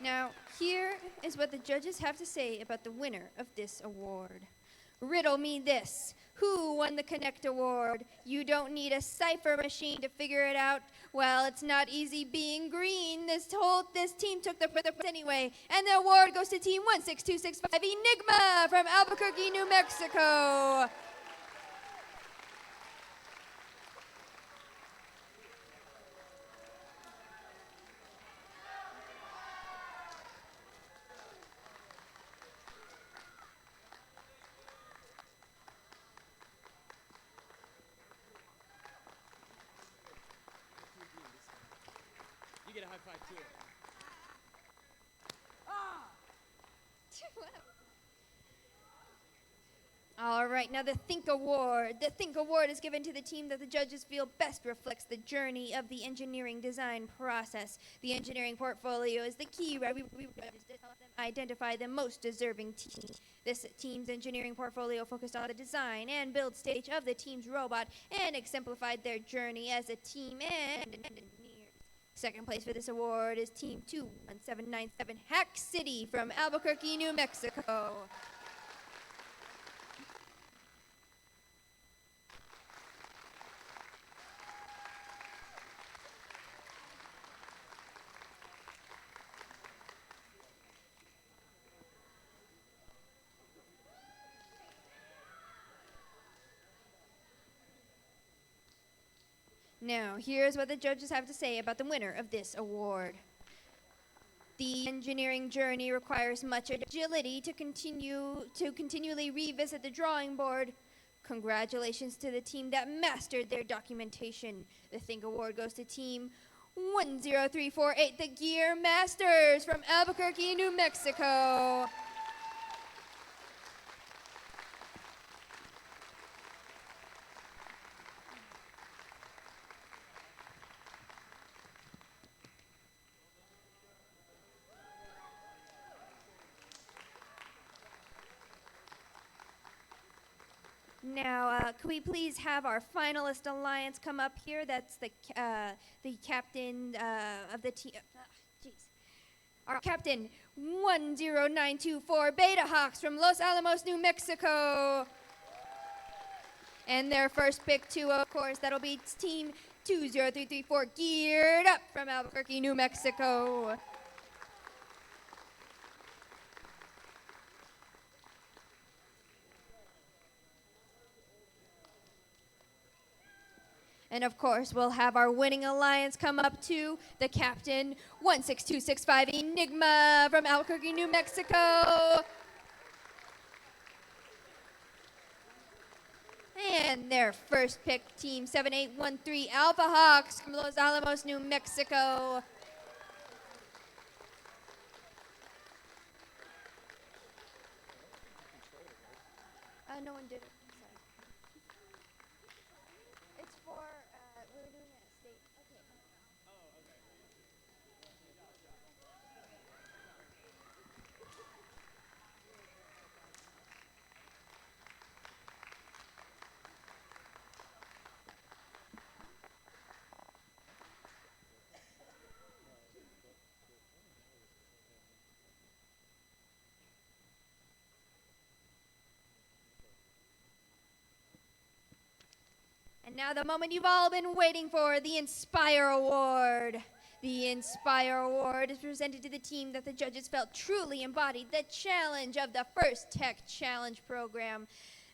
Now, here is what the judges have to say about the winner of this award. Riddle me this. Who won the Connect Award? You don't need a cipher machine to figure it out. Well, it's not easy being green. This team took the anyway. And the award goes to Team 16265 Enigma from Albuquerque, New Mexico. Get a high five too. All right, now the Think Award. The Think Award is given to the team that the judges feel best reflects the journey of the engineering design process. The engineering portfolio is the key where we judges to help them identify the most deserving team. This team's engineering portfolio focused on the design and build stage of the team's robot and exemplified their journey as a team and engineers. Second place for this award is Team 21797 Hack City from Albuquerque, New Mexico. Now, here's what the judges have to say about the winner of this award. The engineering journey requires much agility to continually revisit the drawing board. Congratulations to the team that mastered their documentation. The Think Award goes to Team 10348, the Gear Masters from Albuquerque, New Mexico. Now, could we please have our finalist alliance come up here? That's the captain of the team. Our captain, 10924 Beta Hawks from Los Alamos, New Mexico. And their first pick, too, of course, that'll be Team 20334 Geared Up from Albuquerque, New Mexico. And of course, we'll have our winning alliance come up to the captain, 16265 Enigma from Albuquerque, New Mexico. And their first pick, team 7813 Alpha Hawks from Los Alamos, New Mexico. No one did it. Sorry. It's for, we're doing it at state. Okay. And now the moment you've all been waiting for, the Inspire Award. The Inspire Award is presented to the team that the judges felt truly embodied the challenge of the First Tech Challenge program.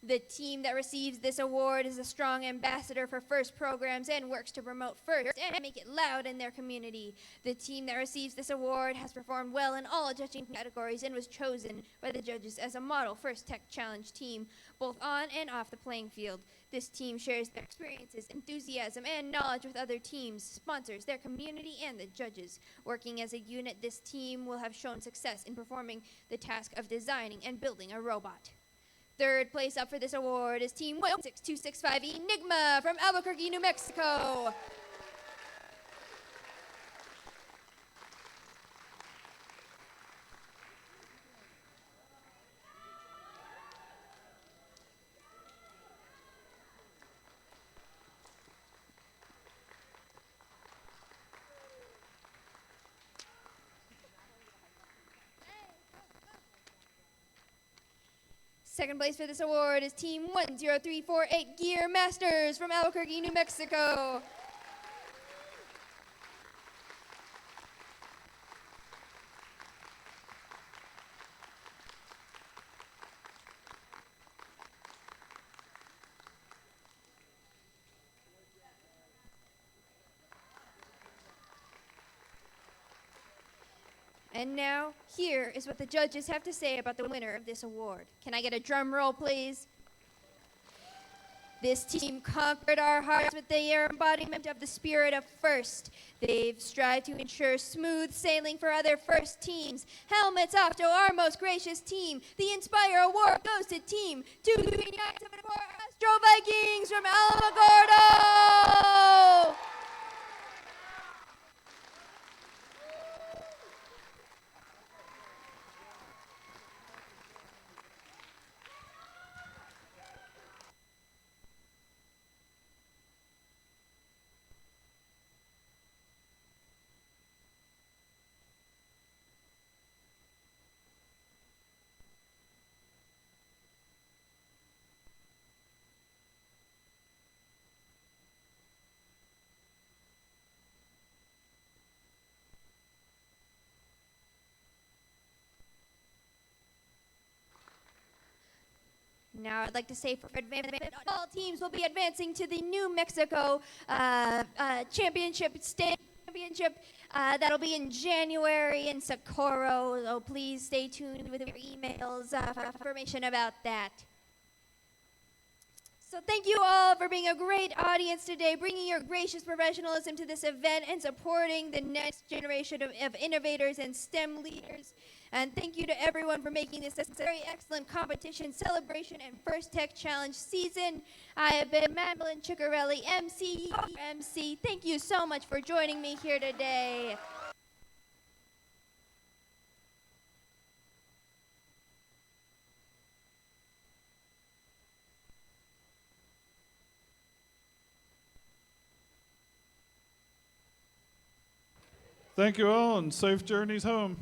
The team that receives this award is a strong ambassador for FIRST programs and works to promote FIRST and make it loud in their community. The team that receives this award has performed well in all judging categories and was chosen by the judges as a model FIRST Tech Challenge team, both on and off the playing field. This team shares their experiences, enthusiasm, and knowledge with other teams, sponsors, their community, and the judges. Working as a unit, this team will have shown success in performing the task of designing and building a robot. Third place up for this award is Team 16265 Enigma from Albuquerque, New Mexico. Second place for this award is Team 10348 Gear Masters from Albuquerque, New Mexico. And now, here is what the judges have to say about the winner of this award. Can I get a drum roll, please? This team conquered our hearts with their embodiment of the spirit of FIRST. They've strived to ensure smooth sailing for other FIRST teams. Helmets off to our most gracious team. The Inspire Award goes to Team 23974 Astro Vikings from Alamogordo! Now I'd like to say for advancement, all teams will be advancing to the New Mexico Championship State Championship. That'll be in January in Socorro, so please stay tuned with your emails for information about that. So thank you all for being a great audience today, bringing your gracious professionalism to this event and supporting the next generation of innovators and STEM leaders. And thank you to everyone for making this a very excellent competition, celebration, and First Tech Challenge season. I have been Madeline Ciccarelli, MC. Thank you so much for joining me here today. Thank you all, and safe journeys home.